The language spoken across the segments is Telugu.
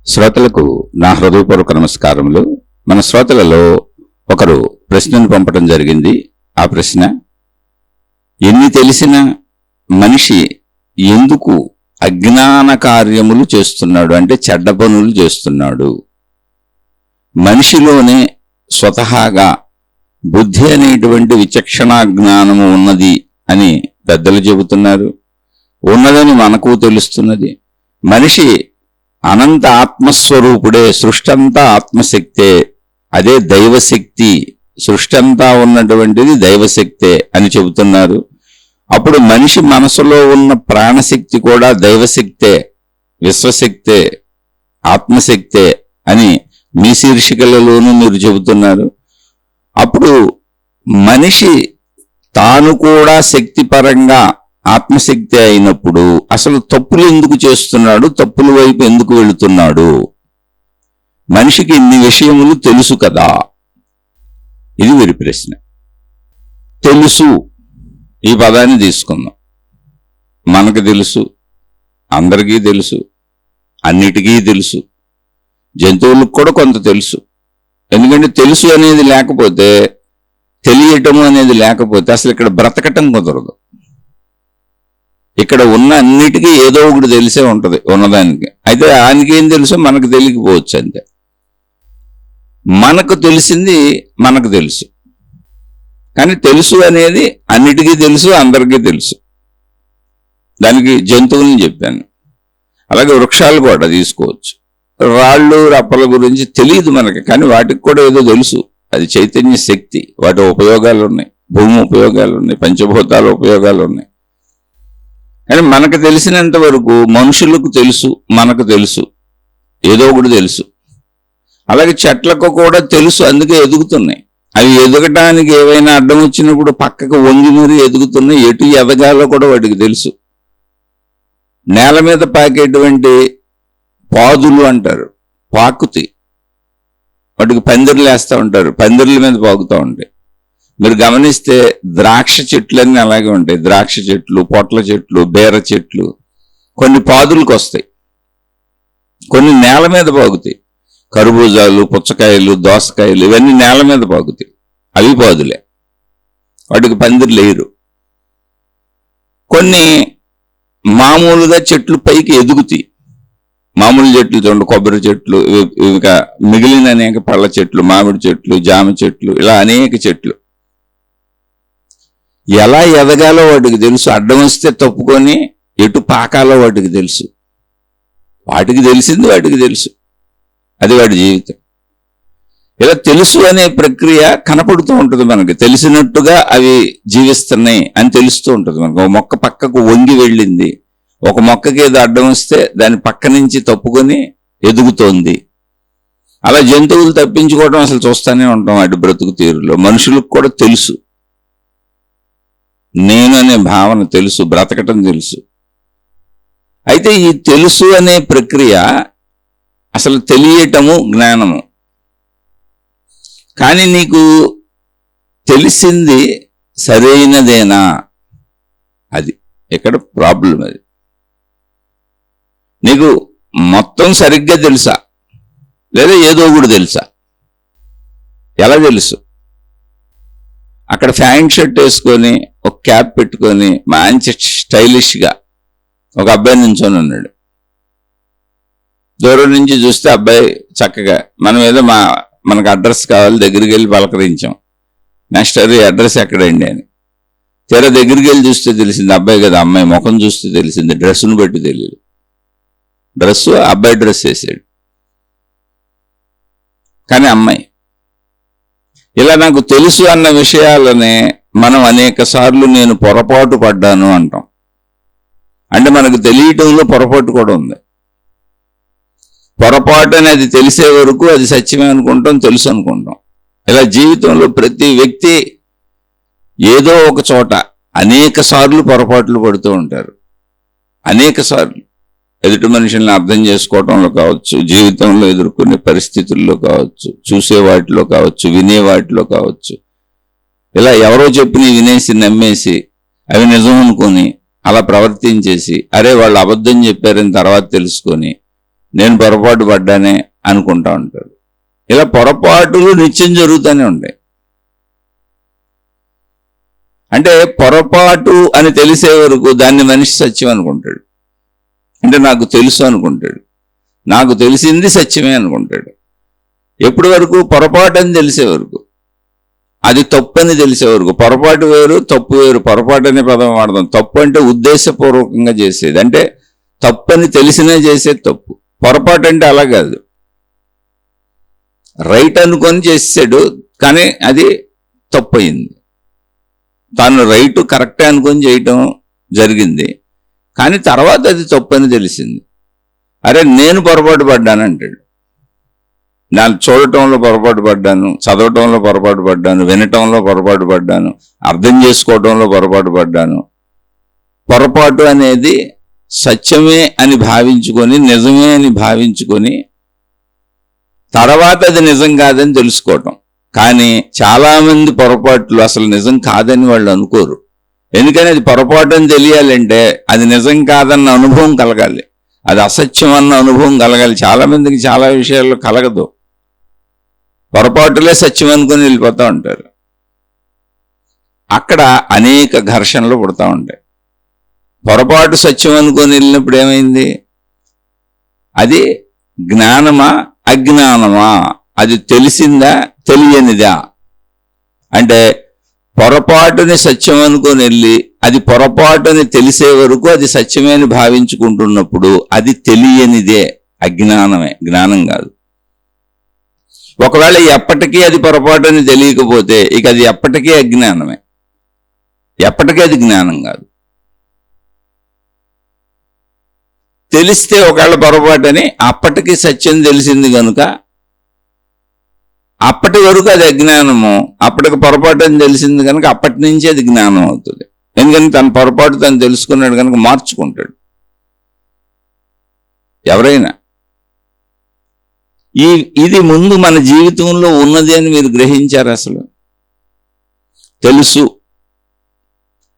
శ్రోతలకు నా హృదయపూర్వక నమస్కారములు. మన శ్రోతలలో ఒకరు ప్రశ్నను పంపడం జరిగింది. ఆ ప్రశ్న, ఎన్ని తెలిసిన మనిషి ఎందుకు అజ్ఞాన కార్యములు చేస్తున్నాడు, అంటే చెడ్డ పనులు చేస్తున్నాడు? మనిషిలోనే స్వతహాగా బుద్ధి అనేటువంటి విచక్షణా జ్ఞానము ఉన్నది అని పెద్దలు చెబుతున్నారు. ఉన్నదని మనకు తెలుస్తున్నది. మనిషి అనంత ఆత్మస్వరూపుడే. సృష్టి అంతా ఆత్మశక్తే, అదే దైవశక్తి. సృష్టి అంతా ఉన్నటువంటిది దైవశక్తే అని చెబుతున్నారు. అప్పుడు మనిషి మనసులో ఉన్న ప్రాణశక్తి కూడా దైవశక్తే, విశ్వశక్తే, ఆత్మశక్తే అని మీ శీర్షికలలోనూ మీరు చెబుతున్నారు. అప్పుడు మనిషి తాను కూడా శక్తిపరంగా ఆత్మశక్తి అయినప్పుడు అసలు తప్పులు ఎందుకు చేస్తున్నాడు, తప్పుల వైపు ఎందుకు వెళుతున్నాడు? మనిషికి ఇన్ని విషయములు తెలుసు కదా. ఇది వీరి ప్రశ్న. తెలుసు, ఈ పదాన్ని తీసుకుందాం. మనకు తెలుసు, అందరికీ తెలుసు, అన్నిటికీ తెలుసు. జంతువులకు కూడా కొంత తెలుసు. ఎందుకంటే తెలుసు అనేది లేకపోతే, తెలియటము అనేది లేకపోతే అసలు ఇక్కడ బ్రతకటం కుదరదు. ఇక్కడ ఉన్న అన్నిటికీ ఏదో ఒకటి తెలిసే ఉంటుంది ఉన్నదానికి. అయితే ఆయనకి ఏం తెలుసో మనకు తెలియకపోవచ్చు. అంతే. మనకు తెలిసింది మనకు తెలుసు, కానీ తెలుసు అనేది అన్నిటికీ తెలుసు, అందరికీ తెలుసు. దానికి జంతువులను చెప్పాను. అలాగే వృక్షాలు కూడా తీసుకోవచ్చు. రాళ్ళు రప్పల గురించి తెలియదు మనకి, కానీ వాటికి కూడా ఏదో తెలుసు. అది చైతన్య శక్తి. వాటి ఉపయోగాలు ఉన్నాయి, భూమి ఉపయోగాలు ఉన్నాయి, పంచభూతాల ఉపయోగాలు ఉన్నాయి. కానీ మనకు తెలిసినంత వరకు మనుషులకు తెలుసు, మనకు తెలుసు, ఏదో ఒకటి తెలుసు. అలాగే చెట్లకు కూడా తెలుసు, అందుకే ఎదుగుతున్నాయి. అవి ఎదగటానికి ఏవైనా అడ్డం వచ్చినప్పుడు పక్కకు వంగి మరీ ఎదుగుతున్నాయి. ఎటు ఎదగాలో కూడా వాటికి తెలుసు. నేల మీద పాకేటువంటి పాదులు అంటారు, పాకుతి. వాటికి పందిర్లు వేస్తూ ఉంటారు, పందిర్ల మీద పాకుతూ ఉంటాయి. మీరు గమనిస్తే ద్రాక్ష చెట్లన్నీ అలాగే ఉంటాయి. ద్రాక్ష చెట్లు, పొట్ల చెట్లు, బేర చెట్లు కొన్ని పాదులకు వస్తాయి, కొన్ని నేల మీద పాకుతాయి. కర్బూజాలు, పుచ్చకాయలు, దోసకాయలు ఇవన్నీ నేల మీద పాకుతాయి. అవి పాదులే, వాటికి పందిర్లు లేరు. కొన్ని మామూలుగా చెట్లు పైకి ఎదుగుతాయి. మామూలు చెట్లు చూడండి, కొబ్బరి చెట్లు, ఇంకా మిగిలిన అనేక పళ్ళ చెట్లు, మామిడి చెట్లు, జామ చెట్లు, ఇలా అనేక చెట్లు. ఎలా ఎదగాలో వాటికి తెలుసు. అడ్డం వస్తే తప్పుకొని ఎటు పాకాలో వాటికి తెలుసు. వాటికి తెలిసింది వాటికి తెలుసు. అది వాడి జీవితం. ఇలా తెలుసు అనే ప్రక్రియ కనపడుతూ ఉంటుంది మనకి. తెలిసినట్టుగా అవి జీవిస్తున్నాయి అని తెలుస్తూ ఉంటుంది మనకు. ఒక మొక్క పక్కకు వంగి వెళ్ళింది, ఒక మొక్కకి ఏదో అడ్డం వస్తే దాని పక్క నుంచి తప్పుకొని ఎదుగుతోంది. అలా జంతువులు తప్పించుకోవడం అసలు చూస్తూనే ఉంటాం వాటి బ్రతుకు తీరులో. మనుషులకు కూడా తెలుసు, నేను అనే భావన తెలుసు, బ్రతకటం తెలుసు. అయితే ఈ తెలుసు అనే ప్రక్రియ అసలు తెలియటము జ్ఞానము. కానీ నీకు తెలిసింది సరైనదేనా? అది ఇక్కడ ప్రాబ్లం. అది నీకు మొత్తం సరిగ్గా తెలుసా, లేదా ఏదో కూడా తెలుసా? ఎలా తెలుసు? అక్కడ ప్యాంట్ షర్ట్ వేసుకొని ఒక క్యాప్ పెట్టుకొని మంచి స్టైలిష్గా ఒక అబ్బాయి నించొని ఉన్నాడు. దూరం నుంచి చూస్తే అబ్బాయి చక్కగా, మనం ఏదో మనకు అడ్రస్ కావాలి, దగ్గరికి వెళ్ళి పలకరించాం. మాస్టర్ అడ్రస్ ఎక్కడండి అని. తీరా దగ్గరికి వెళ్ళి చూస్తే తెలిసింది అబ్బాయి కదా. అమ్మాయి ముఖం చూస్తే తెలిసింది, డ్రెస్సును బట్టి తెలియదు. డ్రెస్సు అబ్బాయి డ్రెస్ వేసాడు, కానీ అమ్మాయి. ఇలా నాకు తెలుసు అన్న విషయాలనే మనం అనేక సార్లు నేను పొరపాటు పడ్డాను అంటాం. అంటే మనకు తెలియటంలో పొరపాటు కూడా ఉంది. పొరపాటు అనేది తెలిసే వరకు అది సత్యమే అనుకుంటాం, తెలుసు అనుకుంటాం. ఇలా జీవితంలో ప్రతి వ్యక్తి ఏదో ఒక చోట అనేక సార్లు పొరపాట్లు పడుతూ ఉంటారు. అనేక సార్లు ఎదుటి మనుషుల్ని అర్థం చేసుకోవటంలో కావచ్చు, జీవితంలో ఎదుర్కొనే పరిస్థితుల్లో కావచ్చు, చూసే వాటిలో కావచ్చు, వినే వాటిలో కావచ్చు. ఇలా ఎవరో చెప్పిన వినేసి నమ్మేసి అవి నిజం అనుకొని అలా ప్రవర్తించేసి, అరే వాళ్ళు అబద్ధం చెప్పారని తర్వాత తెలుసుకొని నేను పొరపాటు పడ్డానే అనుకుంటా ఉంటారు. ఇలా పొరపాటులు నిత్యం జరుగుతూనే ఉంటాయి. అంటే పొరపాటు అని తెలిసే వరకు దాన్ని మనిషి సత్యం అనుకుంటాడు. అంటే నాకు తెలుసు అనుకుంటాడు, నాకు తెలిసింది సత్యమే అనుకుంటాడు. ఎప్పటి వరకు? పొరపాటు అని తెలిసే వరకు, అది తప్పు అని తెలిసే వరకు. పొరపాటు వేరు, తప్పు వేరు. పొరపాటు అనే పదం వాడదాం. తప్పు అంటే ఉద్దేశపూర్వకంగా చేసేది, అంటే తప్పు అని తెలిసినా చేసేది తప్పు. పొరపాటు అంటే అలా కాదు, రైట్ అనుకొని చేసాడు కానీ అది తప్పు అయింది. తాను రైట్ కరెక్టే అనుకొని చేయటం జరిగింది, కానీ తర్వాత అది తప్పు అని తెలిసింది. అరే నేను పొరపాటు పడ్డాను అంటాడు. నేను చూడటంలో పొరపాటు పడ్డాను, చదవటంలో పొరపాటు పడ్డాను, వినటంలో పొరపాటు పడ్డాను, అర్థం చేసుకోవటంలో పొరపాటు పడ్డాను. పొరపాటు అనేది సత్యమే అని భావించుకొని, నిజమే అని భావించుకొని తర్వాత అది నిజం కాదని తెలుసుకోవటం. కానీ చాలామంది పొరపాట్లు అసలు నిజం కాదని వాళ్ళు అనుకోరు. ఎందుకని అది పొరపాటు అని తెలియాలంటే అది నిజం కాదన్న అనుభవం కలగాలి, అది అసత్యం అన్న అనుభవం కలగాలి. చాలామందికి చాలా విషయాల్లో కలగదు, పొరపాటులే సత్యం అనుకుని వెళ్ళిపోతూ ఉంటారు. అక్కడ అనేక ఘర్షణలు పుడతా ఉంటాయి. పొరపాటు సత్యం అనుకొని వెళ్ళినప్పుడు ఏమైంది? అది జ్ఞానమా అజ్ఞానమా? అది తెలిసిందా తెలియనిదా? అంటే పొరపాటుని సత్యం అనుకొని వెళ్ళి అది పొరపాటుని తెలిసే వరకు అది సత్యమే అని భావించుకుంటున్నప్పుడు అది తెలియనిదే, అజ్ఞానమే, జ్ఞానం కాదు. ఒకవేళ ఎప్పటికీ అది పొరపాటుని తెలియకపోతే ఇక అది ఎప్పటికీ అజ్ఞానమే, ఎప్పటికీ అది జ్ఞానం కాదు. తెలిస్తే ఒకవేళ పొరపాటని అప్పటికి సత్యం తెలిసింది కనుక అప్పటి వరకు అది అజ్ఞానము, అప్పటికి పొరపాటు అని తెలిసింది కనుక అప్పటి నుంచి అది జ్ఞానం అవుతుంది. ఎందుకంటే తన పొరపాటు తను తెలుసుకున్నాడు కనుక మార్చుకుంటాడు. ఎవరైనా ఇది ముందు మన జీవితంలో ఉన్నది అని మీరు గ్రహించారు? అసలు తెలుసు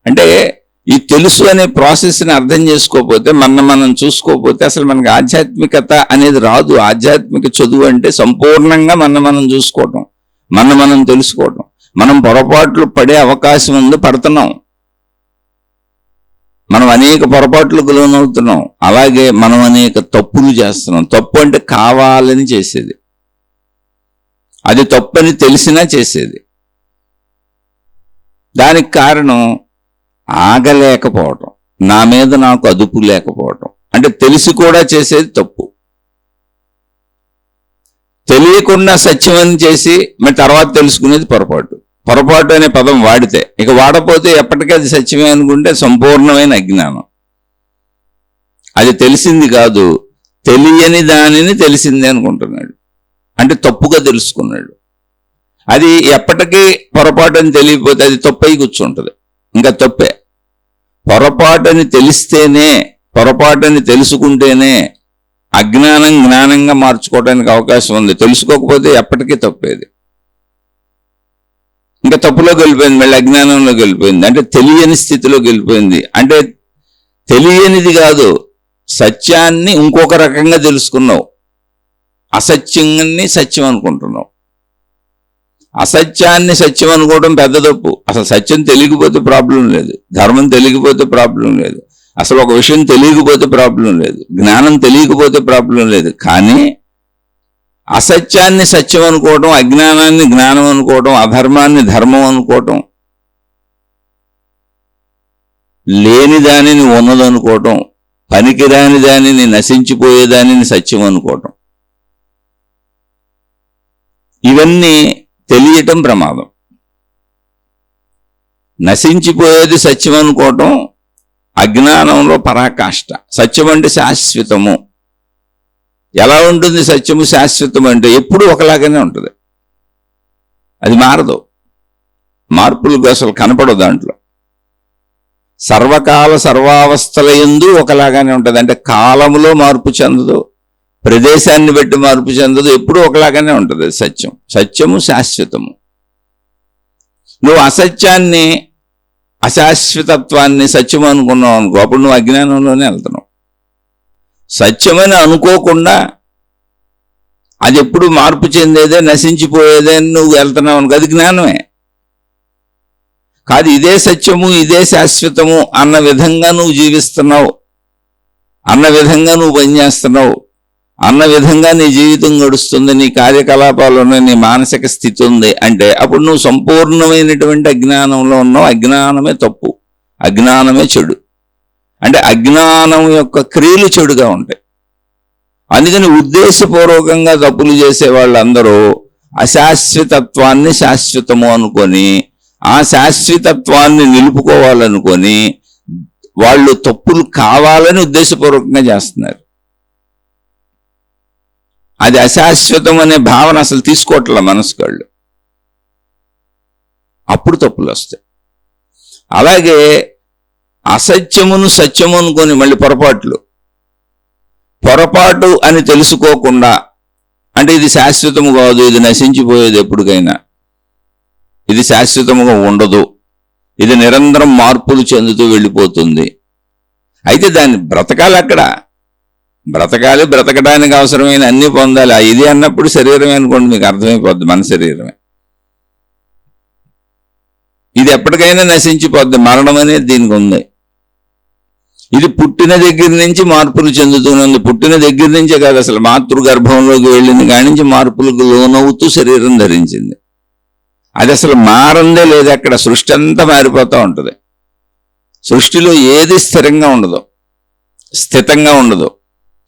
అంటే ఈ తెలుసు అనే ప్రాసెస్ని అర్థం చేసుకోకపోతే, మనం చూసుకోకపోతే అసలు మనకి ఆధ్యాత్మికత అనేది రాదు. ఆధ్యాత్మిక చదువు అంటే సంపూర్ణంగా మనం చూసుకోవటం, మనం తెలుసుకోవటం. మనం పొరపాట్లు పడే అవకాశం ఉంది, పడుతున్నాం. మనం అనేక పొరపాట్లకు లోనవుతున్నాం. అలాగే మనం అనేక తప్పులు చేస్తున్నాం. తప్పు అంటే కావాలని చేసేది, అది తప్పని తెలిసినా చేసేది. దానికి కారణం ఆగలేకపోవటం, నా మీద నాకు అదుపు లేకపోవటం. అంటే తెలిసి కూడా చేసేది తప్పు, తెలియకుండా సత్యమని చేసి మరి తర్వాత తెలుసుకునేది పొరపాటు. పొరపాటు అనే పదం వాడితే ఇక వాడపోతే ఎప్పటికీ అది సత్యమే అనుకుంటే సంపూర్ణమైన అజ్ఞానం. అది తెలిసింది కాదు, తెలియని దానిని తెలిసింది అనుకుంటున్నాడు, అంటే తప్పుగా తెలుసుకున్నాడు. అది ఎప్పటికీ పొరపాటు అని తెలియకపోతే అది తప్పై కూర్చుంటుంది, ఇంకా తప్పే. పొరపాటుని తెలిస్తేనే, పొరపాటుని తెలుసుకుంటేనే అజ్ఞానం జ్ఞానంగా మార్చుకోవడానికి అవకాశం ఉంది. తెలుసుకోకపోతే ఎప్పటికీ తప్పేది, ఇంకా తప్పులోకి వెళ్ళిపోయింది, మళ్ళీ అజ్ఞానంలోకి వెళ్ళిపోయింది, అంటే తెలియని స్థితిలోకి వెళ్ళిపోయింది. అంటే తెలియనిది కాదు, సత్యాన్ని ఇంకొక రకంగా తెలుసుకున్నావు, అసత్యాన్ని సత్యం అనుకుంటున్నావు. అసత్యాన్ని సత్యం అనుకోవడం పెద్ద తప్పు. అసలు సత్యం తెలియకపోతే ప్రాబ్లం లేదు, ధర్మం తెలియకపోతే ప్రాబ్లం లేదు, అసలు ఒక విషయం తెలియకపోతే ప్రాబ్లం లేదు, జ్ఞానం తెలియకపోతే ప్రాబ్లం లేదు. కానీ అసత్యాన్ని సత్యం అనుకోవడం, అజ్ఞానాన్ని జ్ఞానం అనుకోవడం, అధర్మాన్ని ధర్మం అనుకోవటం, లేని దానిని ఉన్నదనుకోవటం, పనికిరాని దానిని నశించిపోయేదానిని సత్యం అనుకోవటం, ఇవన్నీ తెలియటం ప్రమాదం. నశించిపోయేది సత్యం అనుకోవటం అజ్ఞానంలో పరాకాష్ట. సత్యం అంటే శాశ్వతము. ఎలా ఉంటుంది సత్యము? శాశ్వతం అంటే ఎప్పుడూ ఒకలాగానే ఉంటుంది, అది మారదు, మార్పులకు అసలు కనపడదు. దాంట్లో సర్వకాల సర్వావస్థల యందు ఒకలాగానే ఉంటుంది. అంటే కాలములో మార్పు చెందదు, ప్రదేశాన్ని బట్టి మార్పు చెందదు, ఎప్పుడూ ఒకలాగానే ఉంటుంది సత్యం. సత్యము శాశ్వతము. నువ్వు అసత్యాన్ని, అశాశ్వతత్వాన్ని సత్యం అనుకున్నావు అనుకో, అప్పుడు నువ్వు అజ్ఞానంలోనే వెళ్తున్నావు. సత్యమని అనుకోకుండా అది ఎప్పుడు మార్పు చెందేదే, నశించిపోయేదే అని నువ్వు వెళ్తున్నావు అనుకో, అది జ్ఞానమే కాదు. ఇదే సత్యము, ఇదే శాశ్వతము అన్న విధంగా నువ్వు జీవిస్తున్నావు, అన్న విధంగా నువ్వు పనిచేస్తున్నావు, అన్న విధంగా నీ జీవితం గడుస్తుంది, నీ కార్యకలాపాలు ఉన్నాయి, నీ మానసిక స్థితి ఉంది అంటే అప్పుడు నువ్వు సంపూర్ణమైనటువంటి అజ్ఞానంలో ఉన్నావు. అజ్ఞానమే తప్పు, అజ్ఞానమే చెడు. అంటే అజ్ఞానం యొక్క క్రియలు చెడుగా ఉంటాయి. అందుకని ఉద్దేశపూర్వకంగా తప్పులు చేసే వాళ్ళందరూ అశాశ్వతత్వాన్ని శాశ్వతము అనుకొని, ఆ శాశ్వతత్వాన్ని నిలుపుకోవాలనుకొని వాళ్ళు తప్పులు కావాలని ఉద్దేశపూర్వకంగా చేస్తున్నారు. అది అశాశ్వతం అనే భావన అసలు తీసుకోవట్ల మనసుకాళ్ళు, అప్పుడు తప్పులు వస్తాయి. అలాగే అసత్యమును సత్యము అనుకొని మళ్ళీ పొరపాటు అని తెలుసుకోకుండా, అంటే ఇది శాశ్వతము కాదు, ఇది నశించిపోయేది ఎప్పటికైనా, ఇది శాశ్వతముగా ఉండదు, ఇది నిరంతరం మార్పులు చెందుతూ వెళ్ళిపోతుంది. అయితే దాన్ని బ్రతకాలి, అక్కడ బ్రతకాలి, బ్రతకడానికి అవసరమైన అన్ని పొందాలి. ఇది అన్నప్పుడు శరీరమే అనుకోండి, మీకు అర్థమైపోద్ది, మన శరీరమే. ఇది ఎప్పటికైనా నశించిపోద్ది, మరణం అనేది దీనికి ఉంది. ఇది పుట్టిన దగ్గర నుంచి మార్పులు చెందుతూనే ఉంది. పుట్టిన దగ్గర నుంచే కాదు, అసలు మాతృగర్భంలోకి వెళ్ళింది కాడి నుంచి మార్పులకు లోనవుతూ శరీరం ధరించింది. అది అసలు మారందే లేదు. అక్కడ సృష్టి అంతా మారిపోతూ ఉంటుంది. సృష్టిలో ఏది స్థిరంగా ఉండదు, స్థితంగా ఉండదు,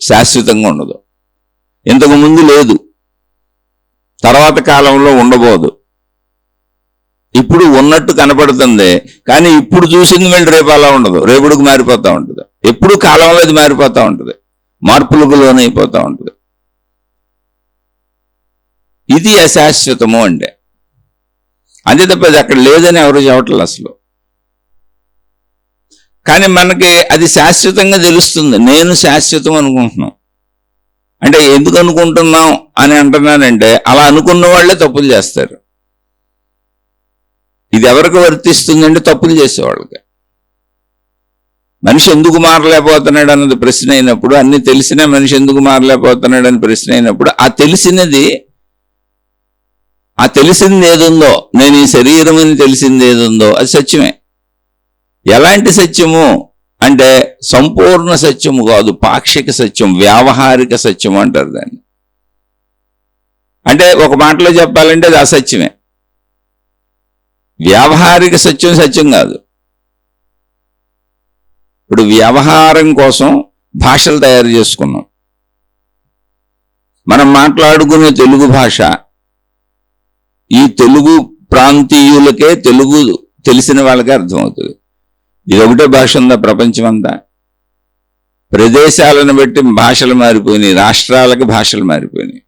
శాశ్వతంగా ఉండదు. ఇంతకు ముందు లేదు, తర్వాత కాలంలో ఉండబోదు. ఇప్పుడు ఉన్నట్టు కనపడుతుంది, కానీ ఇప్పుడు చూసింది మళ్ళీ రేపు అలా ఉండదు, రేపుడికి మారిపోతూ ఉంటుంది. ఎప్పుడు కాలంలో అది మారిపోతూ ఉంటుంది, మార్పులకు లోనైపోతూ ఉంటుంది. ఇది అశాశ్వతము అంటే. అంతే తప్ప అది అక్కడ లేదని ఎవరు చెప్పట్లేదు అసలు. కానీ మనకి అది శాశ్వతంగా తెలుస్తుంది. నేను శాశ్వతం అనుకుంటున్నాం అంటే ఎందుకు అనుకుంటున్నాం అని అంటున్నానంటే, అలా అనుకున్న వాళ్ళే తప్పులు చేస్తారు. ఇది ఎవరికి వర్తిస్తుందంటే తప్పులు చేసేవాళ్ళకి. మనిషి ఎందుకు మారలేకపోతున్నాడు అన్నది ప్రశ్న అయినప్పుడు, అన్ని తెలిసినా మనిషి ఎందుకు మారలేకపోతున్నాడు అని ప్రశ్న అయినప్పుడు, ఆ తెలిసింది ఏదుందో, నేను ఈ శరీరం అని తెలిసింది ఏదుందో అది సత్యమే. ఎలాంటి సత్యము అంటే సంపూర్ణ సత్యము కాదు, పాక్షిక సత్యం, వ్యావహారిక సత్యం అంటారు దాన్ని. అంటే ఒక మాటలో చెప్పాలంటే అది అసత్యమే. వ్యావహారిక సత్యం సత్యం కాదు. ఇప్పుడు వ్యవహారం కోసం భాషలు తయారు చేసుకున్నాం. మనం మాట్లాడుకునే తెలుగు భాష ఈ తెలుగు ప్రాంతీయులకే, తెలుగు తెలిసిన వాళ్ళకే అర్థమవుతుంది. ఇది ఒకటే భాష ఉందా ప్రపంచం అంతా? ప్రదేశాలను బట్టి భాషలు మారిపోయినాయి, రాష్ట్రాలకు భాషలు మారిపోయినాయి.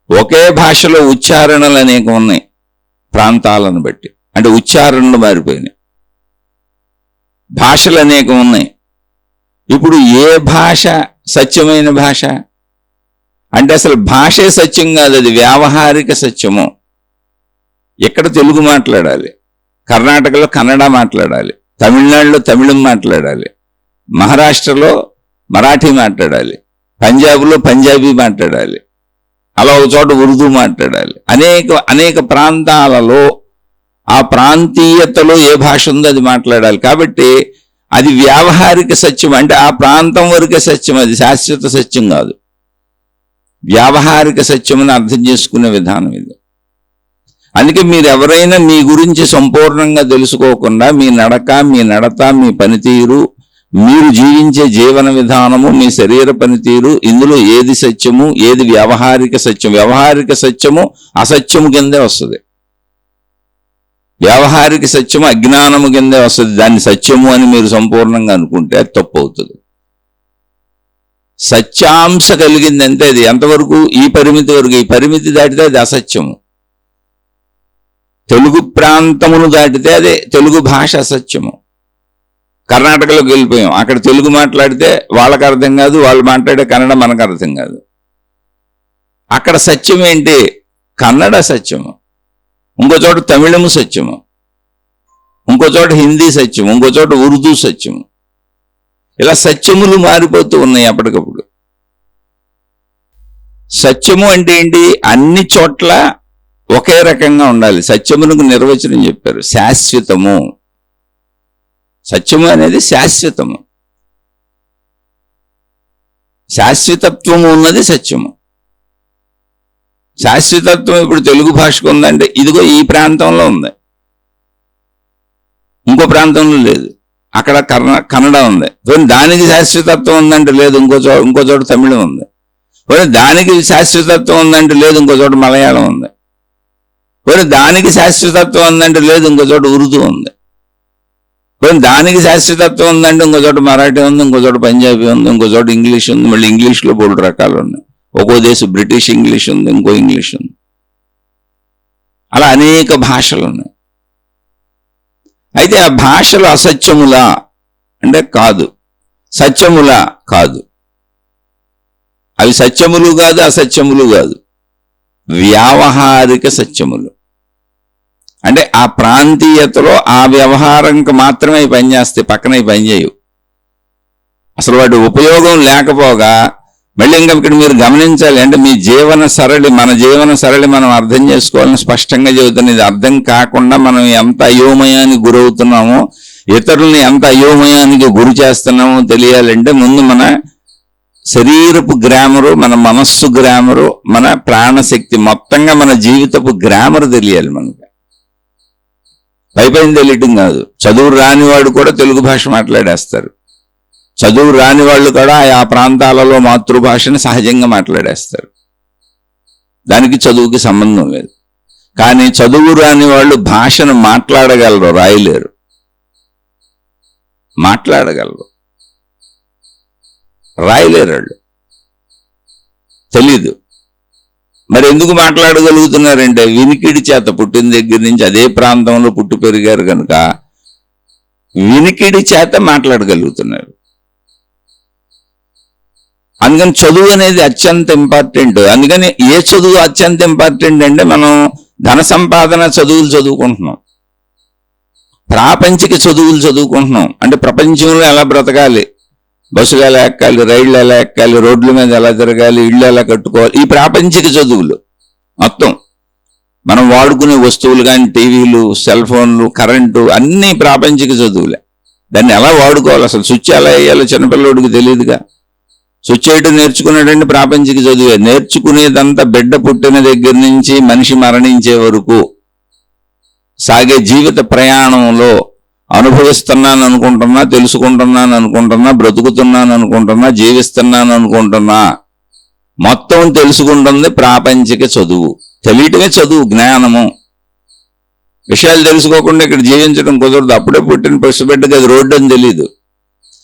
ఒకే భాషలో ఉచ్చారణలు అనేక ఉన్నాయి, ప్రాంతాలను బట్టి, అంటే ఉచ్చారణలు మారిపోయినాయి. భాషలు అనేకం ఉన్నాయి. ఇప్పుడు ఏ భాష సత్యమైన భాష అంటే అసలు భాషే సత్యం కాదు, అది వ్యావహారిక సత్యము. ఇక్కడ తెలుగు మాట్లాడాలి, కర్ణాటకలో కన్నడ మాట్లాడాలి, తమిళనాడులో తమిళం మాట్లాడాలి, మహారాష్ట్రలో మరాఠీ మాట్లాడాలి, పంజాబ్లో పంజాబీ మాట్లాడాలి, అలా ఒక చోట ఉర్దూ మాట్లాడాలి. అనేక ప్రాంతాలలో ఆ ప్రాంతీయతలో ఏ భాష ఉందో అది మాట్లాడాలి. కాబట్టి అది వ్యావహారిక సత్యం, అంటే ఆ ప్రాంతం వరకే సత్యం, అది శాశ్వత సత్యం కాదు. వ్యావహారిక సత్యం అని అర్థం చేసుకునే విధానం ఇది. అందుకే మీరు ఎవరైనా మీ గురించి సంపూర్ణంగా తెలుసుకోకుండా మీ నడక, మీ నడత, మీ పనితీరు, మీరు జీవించే జీవన విధానము, మీ శరీర పనితీరు, ఇందులో ఏది సత్యము, ఏది వ్యావహారిక సత్యం. వ్యావహారిక సత్యము అసత్యము కిందే వస్తుంది, వ్యావహారిక సత్యము అజ్ఞానము కిందే వస్తుంది. దాన్ని సత్యము అని మీరు సంపూర్ణంగా అనుకుంటే అది తప్పు అవుతుంది. సత్యాంశ కలిగిందంటే అది ఎంతవరకు? ఈ పరిమితి వరకు. ఈ పరిమితి దాటితే అది అసత్యము. తెలుగు ప్రాంతమును దాటితే అదే తెలుగు భాష అసత్యము. కర్ణాటకలోకి వెళ్ళిపోయాం, అక్కడ తెలుగు మాట్లాడితే వాళ్ళకి అర్థం కాదు, వాళ్ళు మాట్లాడే కన్నడ మనకు అర్థం కాదు. అక్కడ సత్యం ఏంటి? కన్నడ సత్యము, ఇంకో చోట తమిళము సత్యము, ఇంకో చోట హిందీ సత్యము, ఇంకో చోట ఉర్దూ సత్యము. ఇలా సత్యములు మారిపోతూ ఉన్నాయి అప్పటికప్పుడు. సత్యము అంటే ఏంటి? అన్ని చోట్ల ఒకే రకంగా ఉండాలి. సత్యమునకు నిర్వచనం చెప్పారు, శాశ్వతము. సత్యము అనేది శాశ్వతము, శాశ్వతత్వము ఉన్నది సత్యము. శాశ్వతత్వం ఇప్పుడు తెలుగు భాషకు ఉందంటే ఇదిగో ఈ ప్రాంతంలో ఉంది, ఇంకో ప్రాంతంలో లేదు. అక్కడ కన్నడ ఉంది, దానికి శాశ్వతత్వం ఉందంటే లేదు. ఇంకో చోట తమిళం ఉంది. దానికి శాశ్వతత్వం ఉందంటే లేదు. ఇంకో చోట మలయాళం ఉంది. దానికి శాశ్వతత్వం ఉందంటే లేదు. ఇంకో చోట ఉర్దూ ఉంది. దానికి శాశ్వతత్వం ఉందంటే ఇంకో చోట మరాఠీ ఉంది, ఇంకో చోట పంజాబీ ఉంది, ఇంకో చోట ఇంగ్లీష్ ఉంది. మళ్ళీ ఇంగ్లీష్లో 3 రకాలు ఉన్నాయి. ఒక్కో దేశం బ్రిటిష్ ఇంగ్లీష్ ఉంది, ఇంకో ఇంగ్లీష్ ఉంది. అలా అనేక భాషలు ఉన్నాయి. అయితే ఆ భాషలు అసత్యములా అంటే కాదు, సత్యములా కాదు. అవి సత్యములు కాదు, అసత్యములు కాదు, వ్యావహారిక సత్యములు. అంటే ఆ ప్రాంతీయతలో ఆ వ్యవహారంకి మాత్రమే పనిచేస్తాయి, పక్కన పనిచేయవు. అసలు వాటి ఉపయోగం లేకపోగా మళ్ళీ ఇంకా ఇక్కడ మీరు గమనించాలి. అంటే మీ జీవన సరళి, మన జీవన సరళి మనం అర్థం చేసుకోవాలని స్పష్టంగా చెబుతుంది. ఇది అర్థం కాకుండా మనం ఎంత అయోమయానికి గురవుతున్నామో, ఇతరుల్ని ఎంత అయోమయానికి గురి చేస్తున్నామో తెలియాలంటే ముందు మన శరీరపు గ్రామరు, మన మనస్సు గ్రామరు, మన ప్రాణశక్తి, మొత్తంగా మన జీవితపు గ్రామరు తెలియాలి మనకి. పైపైన తెలియటం కాదు. చదువు రానివాడు కూడా తెలుగు భాష మాట్లాడేస్తారు. చదువు రాని వాళ్ళు కూడా ఆ ప్రాంతాలలో మాతృభాషని సహజంగా మాట్లాడేస్తారు. దానికి చదువుకి సంబంధం లేదు. కానీ చదువు రాని వాళ్ళు భాషను మాట్లాడగలరు, రాయలేరు. మాట్లాడగలరు, రాయలేరు. వాళ్ళు తెలీదు. మరి ఎందుకు మాట్లాడగలుగుతున్నారంటే వినికిడి చేత, పుట్టిన దగ్గర నుంచి అదే ప్రాంతంలో పుట్టి పెరిగారు కనుక వినికిడి చేత మాట్లాడగలుగుతున్నారు. అందుకని చదువు అనేది అత్యంత ఇంపార్టెంట్. అందుకని ఏ చదువు అత్యంత ఇంపార్టెంట్ అంటే మనం ధన సంపాదన చదువులు చదువుకుంటున్నాం, ప్రాపంచిక చదువులు చదువుకుంటున్నాం. అంటే ప్రపంచంలో ఎలా బ్రతకాలి, బస్సులు ఎలా ఎక్కాలి, రైళ్లు ఎలా ఎక్కాలి, రోడ్ల మీద ఎలా తిరగాలి, ఇళ్ళు ఎలా కట్టుకోవాలి, ఈ ప్రాపంచిక చదువులు మొత్తం. మనం వాడుకునే వస్తువులు కానీ, టీవీలు, సెల్ ఫోన్లు, కరెంటు అన్నీ ప్రాపంచిక చదువులే. దాన్ని ఎలా వాడుకోవాలి, అసలు స్విచ్ ఎలా వేయాలో చిన్నపిల్లడికి తెలియదుగా. స్విచ్ వేయడం నేర్చుకున్నాడంటే ప్రాపంచిక చదువే. నేర్చుకునేదంతా బిడ్డ పుట్టిన దగ్గర నుంచి మనిషి మరణించే వరకు సాగే జీవిత ప్రయాణంలో అనుభవిస్తున్నాను అనుకుంటున్నా, తెలుసుకుంటున్నాను అనుకుంటున్నా, బ్రతుకుతున్నాను అనుకుంటున్నా, జీవిస్తున్నాను అనుకుంటున్నా, మొత్తం తెలుసుకుంటుంది ప్రాపంచిక చదువు. తెలియటమే చదువు, జ్ఞానము. విషయాలు తెలుసుకోకుండా ఇక్కడ జీవించడం కుదరదు. అప్పుడే పుట్టిన పసిబిడ్డకి అది రోడ్డు అని తెలీదు.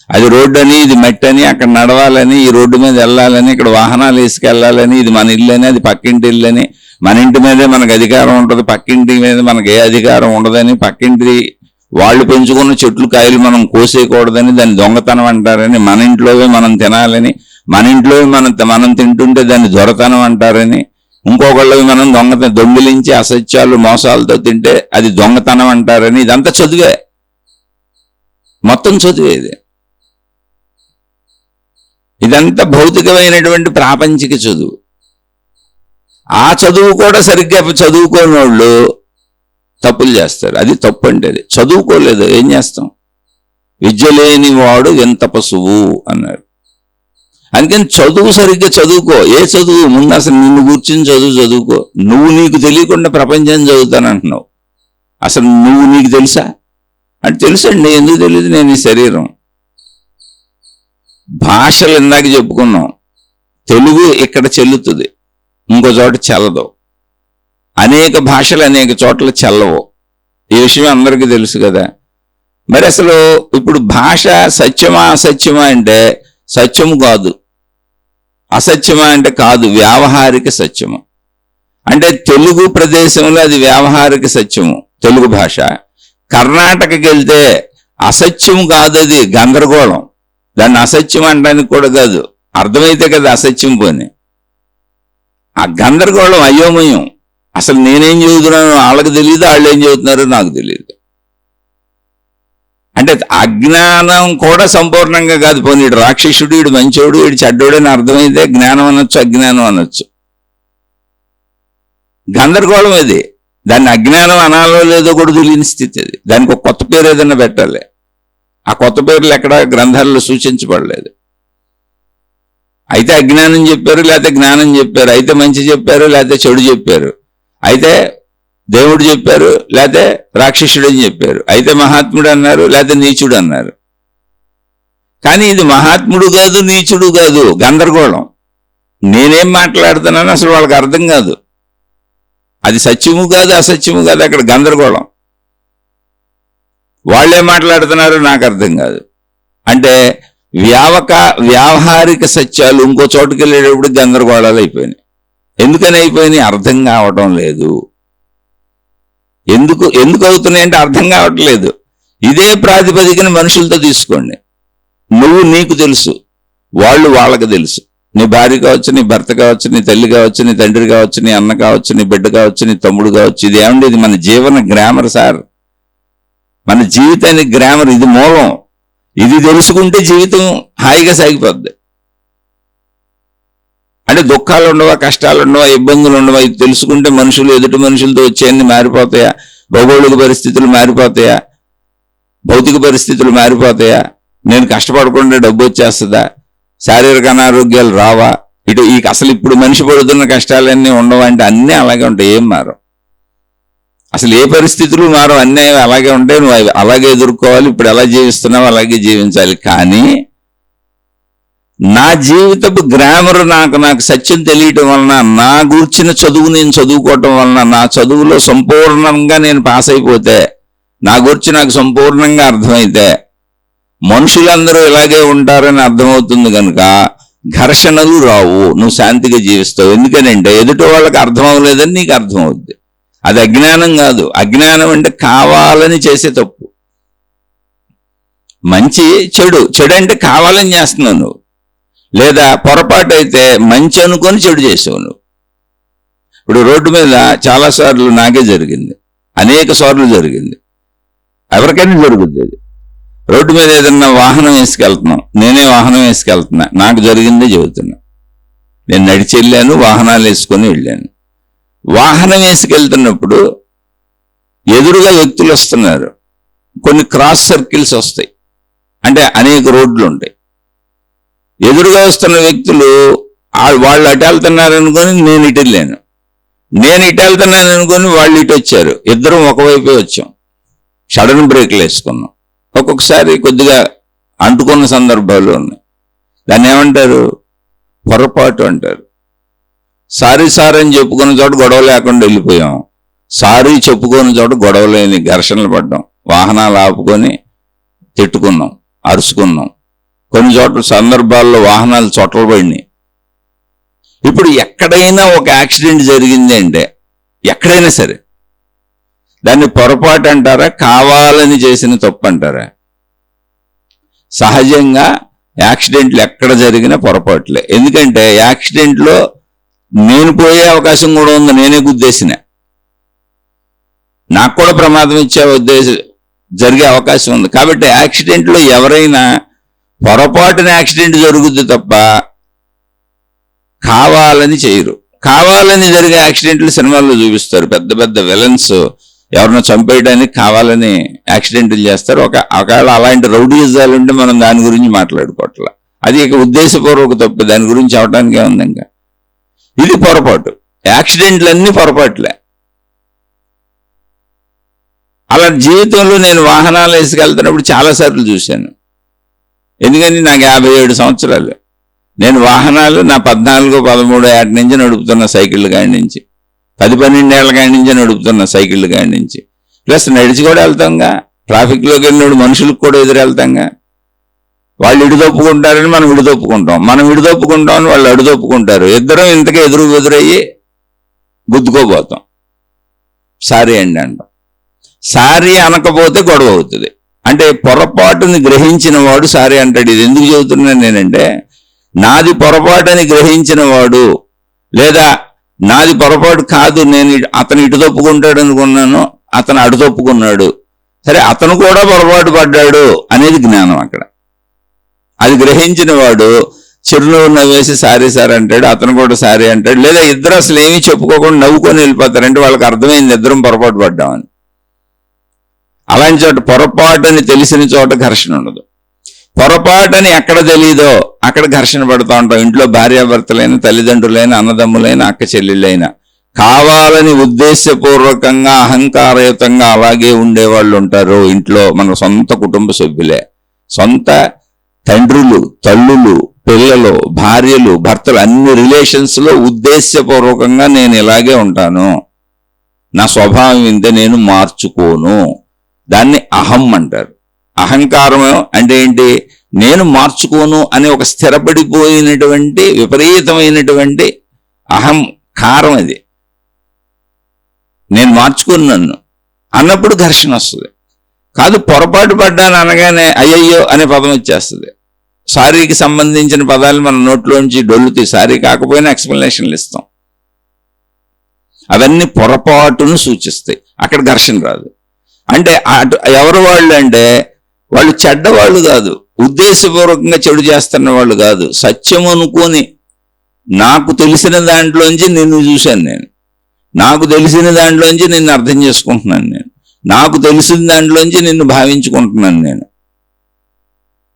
అది రోడ్డు అని, ఇది మట్టి అని, అక్కడ నడవాలని, ఈ రోడ్డు మీద వెళ్ళాలని, ఇక్కడ వాహనాలు వేసుకెళ్ళాలని, ఇది మన ఇల్లు అని, అది పక్కింటి ఇల్లు అని, మన ఇంటి మీదే మనకు అధికారం ఉంటుంది, పక్కింటి మీద మనకు ఏ అధికారం ఉండదని, పక్కింటి వాళ్ళు పెంచుకున్న చెట్లు కాయలు మనం కోసేయకూడదని, దాన్ని దొంగతనం అంటారని, మన ఇంట్లోవే మనం తినాలని, మన ఇంట్లో మనం తింటుంటే దాన్ని దొరతనం అంటారని, ఇంకొకళ్ళవి మనం దొంగిలించి అసత్యాలు మోసాలతో తింటే అది దొంగతనం అంటారని. ఇదంతా చదువే, మొత్తం చదువే. ఇదంతా భౌతికమైనటువంటి ప్రాపంచిక చదువు. ఆ చదువు కూడా సరిగ్గా చదువుకోని వాళ్ళు తప్పులు చేస్తారు. అది తప్పు అంటే. అది చదువుకోలేదు, ఏం చేస్తాం? విద్య లేని వాడు ఎంత పశువు అన్నాడు. అందుకని చదువు సరిగ్గా చదువుకో. ఏ చదువు? ముందు అసలు నిన్ను కూర్చుని చదువుకో. నువ్వు నీకు తెలియకుండా ప్రపంచం చదువుతానంటున్నావు. అసలు నువ్వు నీకు తెలుసా అంటే తెలుసండి. ఎందుకు తెలియదు? నేను ఈ శరీరం. భాషలు ఇందాక చెప్పుకున్నాం. తెలుగు ఇక్కడ చెల్లుతుంది, ఇంకో చోట చెల్లదు. అనేక భాషలు అనేక చోట్ల చెల్లవు. ఈ విషయం అందరికీ తెలుసు కదా. మరి అసలు ఇప్పుడు భాష సత్యమా అసత్యమా అంటే సత్యము కాదు, అసత్యమా అంటే కాదు, వ్యావహారిక సత్యము. అంటే తెలుగు ప్రదేశంలో అది వ్యావహారిక సత్యము తెలుగు భాష. కర్ణాటకకి వెళ్తే అసత్యము కాదు, అది గందరగోళం. దాన్ని అసత్యం అనడానికి కూడా కాదు, అర్థమైతే కదా అసత్యం పోని. ఆ గందరగోళం, అయోమయం. అసలు నేనేం చదువుతున్నానో వాళ్ళకి తెలియదు, వాళ్ళు ఏం చదువుతున్నారో నాకు తెలియదు. అంటే అజ్ఞానం కూడా సంపూర్ణంగా కాదు. పోనీ వీడు రాక్షసుడు, వీడు మంచోడు, వీడు చెడ్డోడు అని అర్థమైతే జ్ఞానం అనొచ్చు, అజ్ఞానం అనొచ్చు. గందరగోళం అది. దాన్ని అజ్ఞానం అనాలో లేదో కూడా తెలియని స్థితి అది. దానికి ఒక కొత్త పేరు ఏదైనా పెట్టాలి. ఆ కొత్త పేర్లు ఎక్కడ గ్రంథాల్లో సూచించబడలేదు. అయితే అజ్ఞానం చెప్పారు, లేకపోతే జ్ఞానం చెప్పారు. అయితే మంచి చెప్పారు, లేకపోతే చెడు చెప్పారు. అయితే దేవుడు చెప్పారు, లేకపోతే రాక్షసుడు అని చెప్పారు. అయితే మహాత్ముడు అన్నారు, లేకపోతే నీచుడు అన్నారు. కానీ ఇది మహాత్ముడు కాదు, నీచుడు కాదు, గందరగోళం. నేనేం మాట్లాడుతున్నాను అసలు వాళ్ళకి అర్థం కాదు. అది సత్యము కాదు, అసత్యము కాదు, అక్కడ గందరగోళం. వాళ్ళేం మాట్లాడుతున్నారు నాకు అర్థం కాదు. అంటే వ్యావహారిక సత్యాలు ఇంకో చోటుకి వెళ్ళేటప్పుడు గందరగోళాలు అయిపోయినాయి. ఎందుకని అయిపోయినాయి? అర్థం కావటం లేదు. ఎందుకు అవుతున్నాయంటే అర్థం కావట్లేదు. ఇదే ప్రాతిపదికన మనుషులతో తీసుకోండి. నువ్వు నీకు తెలుసు, వాళ్ళు వాళ్ళకి తెలుసు. నీ భార్య కావచ్చు, నీ భర్త కావచ్చు, నీ తల్లి కావచ్చు, నీ తండ్రి కావచ్చు, నీ అన్న కావచ్చు, నీ బిడ్డ కావచ్చు, నీ తమ్ముడు కావచ్చు. ఇది ఏమండి? ఇది మన జీవన గ్రామర్ సార్. మన జీవితానికి గ్రామర్ ఇది మూలం. ఇది తెలుసుకుంటే జీవితం హాయిగా సాగిపోద్ది. అంటే దుఃఖాలు ఉండవా, కష్టాలు ఉండవా, ఇబ్బందులు ఉండవా, ఇది తెలుసుకుంటే మనుషులు ఎదుటి మనుషులతో వచ్చేయన్ని మారిపోతాయా? భౌగోళిక పరిస్థితులు మారిపోతాయా? భౌతిక పరిస్థితులు మారిపోతాయా? నేను కష్టపడకుండా డబ్బు వచ్చేస్తుందా? శారీరక అనారోగ్యాలు రావా? అసలు ఇప్పుడు మనిషి పడుతున్న కష్టాలన్నీ ఉండవా అంటే అన్నీ అలాగే ఉంటాయి. ఏం మారవు. అసలు ఏ పరిస్థితులు మారవు, అన్నీ అలాగే ఉంటాయి. నువ్వు అలాగే ఎదుర్కోవాలి. ఇప్పుడు ఎలా జీవిస్తున్నావు అలాగే జీవించాలి. కానీ నా జీవితపు గ్రామర్ నాకు సత్యం తెలియటం వలన, నా గూర్చిన చదువు నేను చదువుకోవటం వలన, నా చదువులో సంపూర్ణంగా నేను పాస్ అయిపోతే, నా గురించి నాకు సంపూర్ణంగా అర్థమైతే, మనుషులందరూ ఇలాగే ఉంటారని అర్థమవుతుంది కనుక ఘర్షణలు రావు. నువ్వు శాంతిగా జీవిస్తావు. ఎందుకనంటే ఎదుటి వాళ్ళకి అర్థం అవ్వలేదని నీకు అర్థమవుద్ది. అది అజ్ఞానం కాదు. అజ్ఞానం అంటే కావాలని చేసే తప్పు. మంచి చెడు అంటే కావాలని చేస్తున్నావు నువ్వు. లేదా పొరపాటు అయితే మంచి అనుకొని చెడు చేసావు నువ్వు. ఇప్పుడు రోడ్డు మీద చాలాసార్లు నాకే జరిగింది, అనేక సార్లు జరిగింది, ఎవరికైనా జరుగుద్ది. అది రోడ్డు మీద ఏదన్నా వాహనం వేసుకెళ్తున్నాం, నేనే వాహనం వేసుకెళ్తున్నా, నాకు జరిగిందే చెబుతున్నా. నేను నడిచి వెళ్ళాను, వాహనాలు వేసుకొని వెళ్ళాను. వాహనం వేసుకెళ్తున్నప్పుడు ఎదురుగా వ్యక్తులు వస్తున్నారు. కొన్ని క్రాస్ సర్కిల్స్ వస్తాయి, అంటే అనేక రోడ్లు ఉంటాయి. ఎదురుగా వస్తున్న వ్యక్తులు వాళ్ళు అటు వెళ్తున్నారు అనుకొని నేను ఇటు వెళ్ళాను, నేను ఇటు వెళ్తున్నాను అనుకొని వాళ్ళు ఇటు వచ్చారు. ఇద్దరం ఒకవైపే వచ్చాం. సడన్ బ్రేక్లు వేసుకున్నాం. ఒక్కొక్కసారి కొద్దిగా అంటుకున్న సందర్భాలు ఉన్నాయి. దాన్ని ఏమంటారు? పొరపాటు అంటారు. సారీ సార్ అని చెప్పుకున్న చోట గొడవ లేకుండా వెళ్ళిపోయాం. సారీ చెప్పుకున్న చోట గొడవ లేని ఘర్షణలు పడ్డాం. వాహనాలు ఆపుకొని తిట్టుకున్నాం, అరుచుకున్నాం. కొన్ని చోట్ల సందర్భాల్లో వాహనాలు చొట్టలు పడినాయి. ఇప్పుడు ఎక్కడైనా ఒక యాక్సిడెంట్ జరిగింది అంటే, ఎక్కడైనా సరే, దాన్ని పొరపాటు అంటారా, కావాలని చేసిన తప్పు అంటారా? సహజంగా యాక్సిడెంట్లు ఎక్కడ జరిగినా పొరపాట్లే. ఎందుకంటే యాక్సిడెంట్లో నేను పోయే అవకాశం కూడా ఉంది. నేనే గుద్దేసిన, నాకు కూడా ప్రమాదం ఇచ్చే జరిగే అవకాశం ఉంది. కాబట్టి యాక్సిడెంట్లో ఎవరైనా పొరపాటున యాక్సిడెంట్ జరుగుద్ది తప్ప కావాలని చేయరు. కావాలని జరిగే యాక్సిడెంట్లు సినిమాల్లో చూపిస్తారు. పెద్ద పెద్ద విలన్స్ ఎవరినో చంపేయడానికి కావాలని యాక్సిడెంట్లు చేస్తారు. ఒకవేళ అలాంటి రౌడీజాలు ఉంటే మనం దాని గురించి మాట్లాడుకోవట్లా. అది ఇక ఉద్దేశపూర్వక తప్పు, దాని గురించి అవటానికే ఉంది. ఇంకా ఇది పొరపాటు. యాక్సిడెంట్లన్నీ పొరపాట్లే. అలా జీవితంలో నేను వాహనాలు వేసుకెళ్తున్నప్పుడు చాలాసార్లు చూశాను. ఎందుకని నాకు 57 సంవత్సరాలు. నేను వాహనాలు నా 14, 13 ఏట నుంచి నడుపుతున్న సైకిళ్ళ కాడి నుంచి, 10-12 ఏళ్ల కాడి నుంచే నడుపుతున్న సైకిళ్ళ కాడి నుంచి. ప్లస్ నడిచి కూడా వెళ్తాంగా. ట్రాఫిక్లోకి వెళ్ళినప్పుడు మనుషులకు కూడా ఎదురు వెళ్తాంగా. వాళ్ళు ఇడుదొప్పుకుంటారని మనం ఇడుదొప్పుకుంటాం, మనం ఇడుదొప్పుకుంటామని వాళ్ళు అడుదొప్పుకుంటారు. ఇద్దరం ఇంతకే ఎదురయ్యి గుద్దుకోబోతాం. సారీ అండి అంటాం. సారీ అనకపోతే గొడవ అవుతుంది. అంటే పొరపాటుని గ్రహించిన వాడు సారీ అంటాడు. ఇది ఎందుకు చెబుతున్నాను నేనంటే, నాది పొరపాటుని గ్రహించిన వాడు, లేదా నాది పొరపాటు కాదు, నేను అతను ఇటు తప్పుకుంటాడు అనుకున్నాను, అతను అటు తప్పుకున్నాడు, సరే, అతను కూడా పొరపాటు పడ్డాడు అనేది జ్ఞానం అక్కడ. అది గ్రహించిన వాడు చిరునవ్వు నవ్వేసి సారీ సార్ అంటాడు, అతను కూడా సారీ అంటాడు. లేదా ఇద్దరు అసలు ఏమీ చెప్పుకోకుండా నవ్వుకొని వెళ్ళిపోతారు. అంటే వాళ్ళకి అర్థమైంది ఇద్దరం పొరపాటు పడ్డామని. అలాంటి చోట పొరపాటు అని తెలిసిన చోట ఘర్షణ ఉండదు. పొరపాటని ఎక్కడ తెలియదో అక్కడ ఘర్షణ పడుతూ ఉంటాం. ఇంట్లో భార్యాభర్తలైన, తల్లిదండ్రులైన, అన్నదమ్ములైన, అక్క చెల్లెళ్ళైన కావాలని ఉద్దేశపూర్వకంగా అహంకారయుతంగా అలాగే ఉండేవాళ్ళు ఉంటారు. ఇంట్లో మన సొంత కుటుంబ సభ్యులే, సొంత తండ్రులు, తల్లులు, పిల్లలు, భార్యలు, భర్తలు, అన్ని రిలేషన్స్ లో ఉద్దేశపూర్వకంగా నేను ఇలాగే ఉంటాను, నా స్వభావం ఇంతే, నేను మార్చుకోను, దాన్ని అహం అంటారు. అహంకారం అంటే ఏంటి? నేను మార్చుకోను అనే ఒక స్థిరపడిపోయినటువంటి విపరీతమైనటువంటి అహంకారం. అది నేను మార్చుకోను నన్ను అన్నప్పుడు ఘర్షణ వస్తుంది. కాదు, పొరపాటు పడ్డాను అనగానే అయ్యయ్యో అనే పదం వచ్చేస్తుంది. సారీకి సంబంధించిన పదాలు మన నోట్లోంచి డొల్లుతాయి. సారీ కాకపోయినా ఎక్స్ప్లెనేషన్లు ఇస్తాం. అవన్నీ పొరపాటును సూచిస్తాయి. అక్కడ ఘర్షణ రాదు. అంటే ఎవరు వాళ్ళు అంటే వాళ్ళు చెడ్డవాళ్ళు కాదు, ఉద్దేశపూర్వకంగా చెడు చేస్తున్న వాళ్ళు కాదు. సత్యం అనుకోని నాకు తెలిసిన దాంట్లోంచి నిన్ను చూశాను నేను, నాకు తెలిసిన దాంట్లోంచి నిన్ను అర్థం చేసుకుంటున్నాను నేను, నాకు తెలిసిన దాంట్లోంచి నిన్ను భావించుకుంటున్నాను నేను.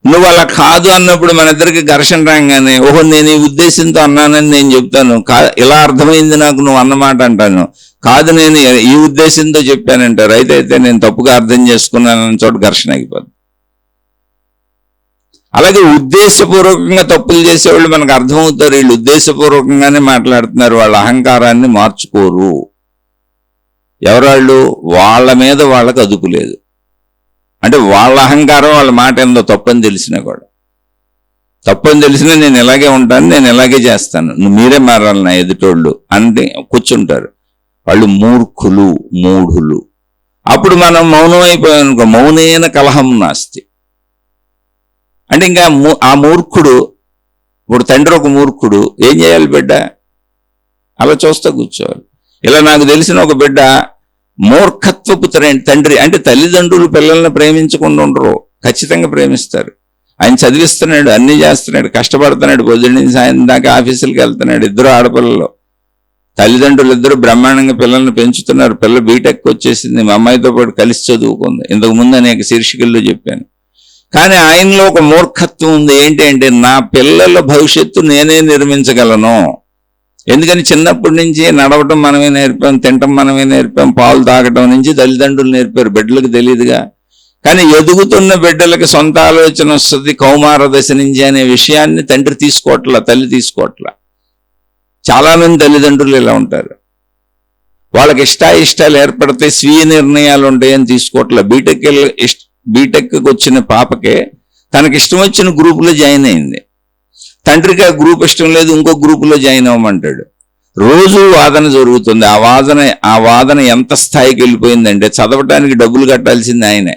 నువ్వు అలా కాదు అన్నప్పుడు మన ఇద్దరికి ఘర్షణ రాగానే ఓహో నేను ఈ ఉద్దేశంతో అన్నానని నేను చెప్తాను, ఇలా అర్థమైంది నాకు నువ్వు అన్నమాట అంటాను. కాదు నేను ఈ ఉద్దేశంతో చెప్పానంటారు. అయితే నేను తప్పుగా అర్థం చేసుకున్నానన్న చోట ఘర్షణ అయిపోద్ది. అలాగే ఉద్దేశపూర్వకంగా తప్పులు చేసేవాళ్ళు మనకు అర్థమవుతారు. వీళ్ళు ఉద్దేశపూర్వకంగానే మాట్లాడుతున్నారు, వాళ్ళ అహంకారాన్ని మార్చుకోరు. ఎవరాళ్ళు? వాళ్ళ మీద వాళ్ళకు అదుపు లేదు. అంటే వాళ్ళ అహంకారం, వాళ్ళ మాట ఏందో తప్పని తెలిసినా కూడా, తప్పని తెలిసినా నేను ఇలాగే ఉంటాను, నేను ఇలాగే చేస్తాను, మీరే మారాలి నా ఎదుటోళ్ళు అంటే కూర్చుంటారు. వాళ్ళు మూర్ఖులు, మూఢులు. అప్పుడు మనం మౌనం అయిపోయానుకో, మౌనేన కలహం నాస్తి. అంటే ఇంకా ఆ మూర్ఖుడు, ఇప్పుడు తండ్రి ఒక మూర్ఖుడు, ఏం చేయాలి? బిడ్డ అలా చూస్తా కూర్చోవాలి. ఇలా నాకు తెలిసిన ఒక బిడ్డ మూర్ఖత్వపు తండ్రి. అంటే తల్లిదండ్రులు పిల్లల్ని ప్రేమించకుండా ఉండరు, ఖచ్చితంగా ప్రేమిస్తారు. ఆయన చదివిస్తున్నాడు, అన్ని చేస్తున్నాడు, కష్టపడుతున్నాడు, పొద్దున్న సాయం దాకా ఆఫీసులకు వెళ్తున్నాడు. ఇద్దరు ఆడపిల్లలు, తల్లిదండ్రులు ఇద్దరు బ్రహ్మాండంగా పిల్లల్ని పెంచుతున్నారు. పిల్ల బీటెక్ వచ్చేసింది, మా అమ్మాయితో పాటు కలిసి చదువుకుంది. ఇంతకు ముందు అనేక శీర్షికల్లో చెప్పాను. కానీ ఆయనలో ఒక మూర్ఖత్వం ఉంది. ఏంటి అంటే నా పిల్లల భవిష్యత్తు నేనే నిర్మించగలను. ఎందుకని చిన్నప్పటి నుంచి నడవటం మనమే నేర్పాం, తినటం మనమే నేర్పాం, పాలు తాగటం నుంచి తల్లిదండ్రులు నేర్పారు, బిడ్డలకు తెలియదుగా. కానీ ఎదుగుతున్న బిడ్డలకి సొంత ఆలోచన వస్తుంది కౌమార దశ నుంచి అనే విషయాన్ని తండ్రి తీసుకోవట్లా, తల్లి తీసుకోవట్లా. చాలా మంది తల్లిదండ్రులు ఇలా ఉంటారు. వాళ్ళకి ఇష్టాలు ఏర్పడితే స్వీయ నిర్ణయాలు ఉంటాయని తీసుకోవట్లా. బీటెక్కి వచ్చిన పాపకే తనకి ఇష్టం వచ్చిన గ్రూపులో జాయిన్ అయింది. తండ్రికి ఆ గ్రూప్ ఇష్టం లేదు, ఇంకో గ్రూపులో జాయిన్ అవ్వమంటాడు. రోజు వాదన జరుగుతుంది. ఆ వాదన ఎంత స్థాయికి వెళ్ళిపోయిందంటే చదవటానికి డబ్బులు కట్టాల్సింది ఆయనే,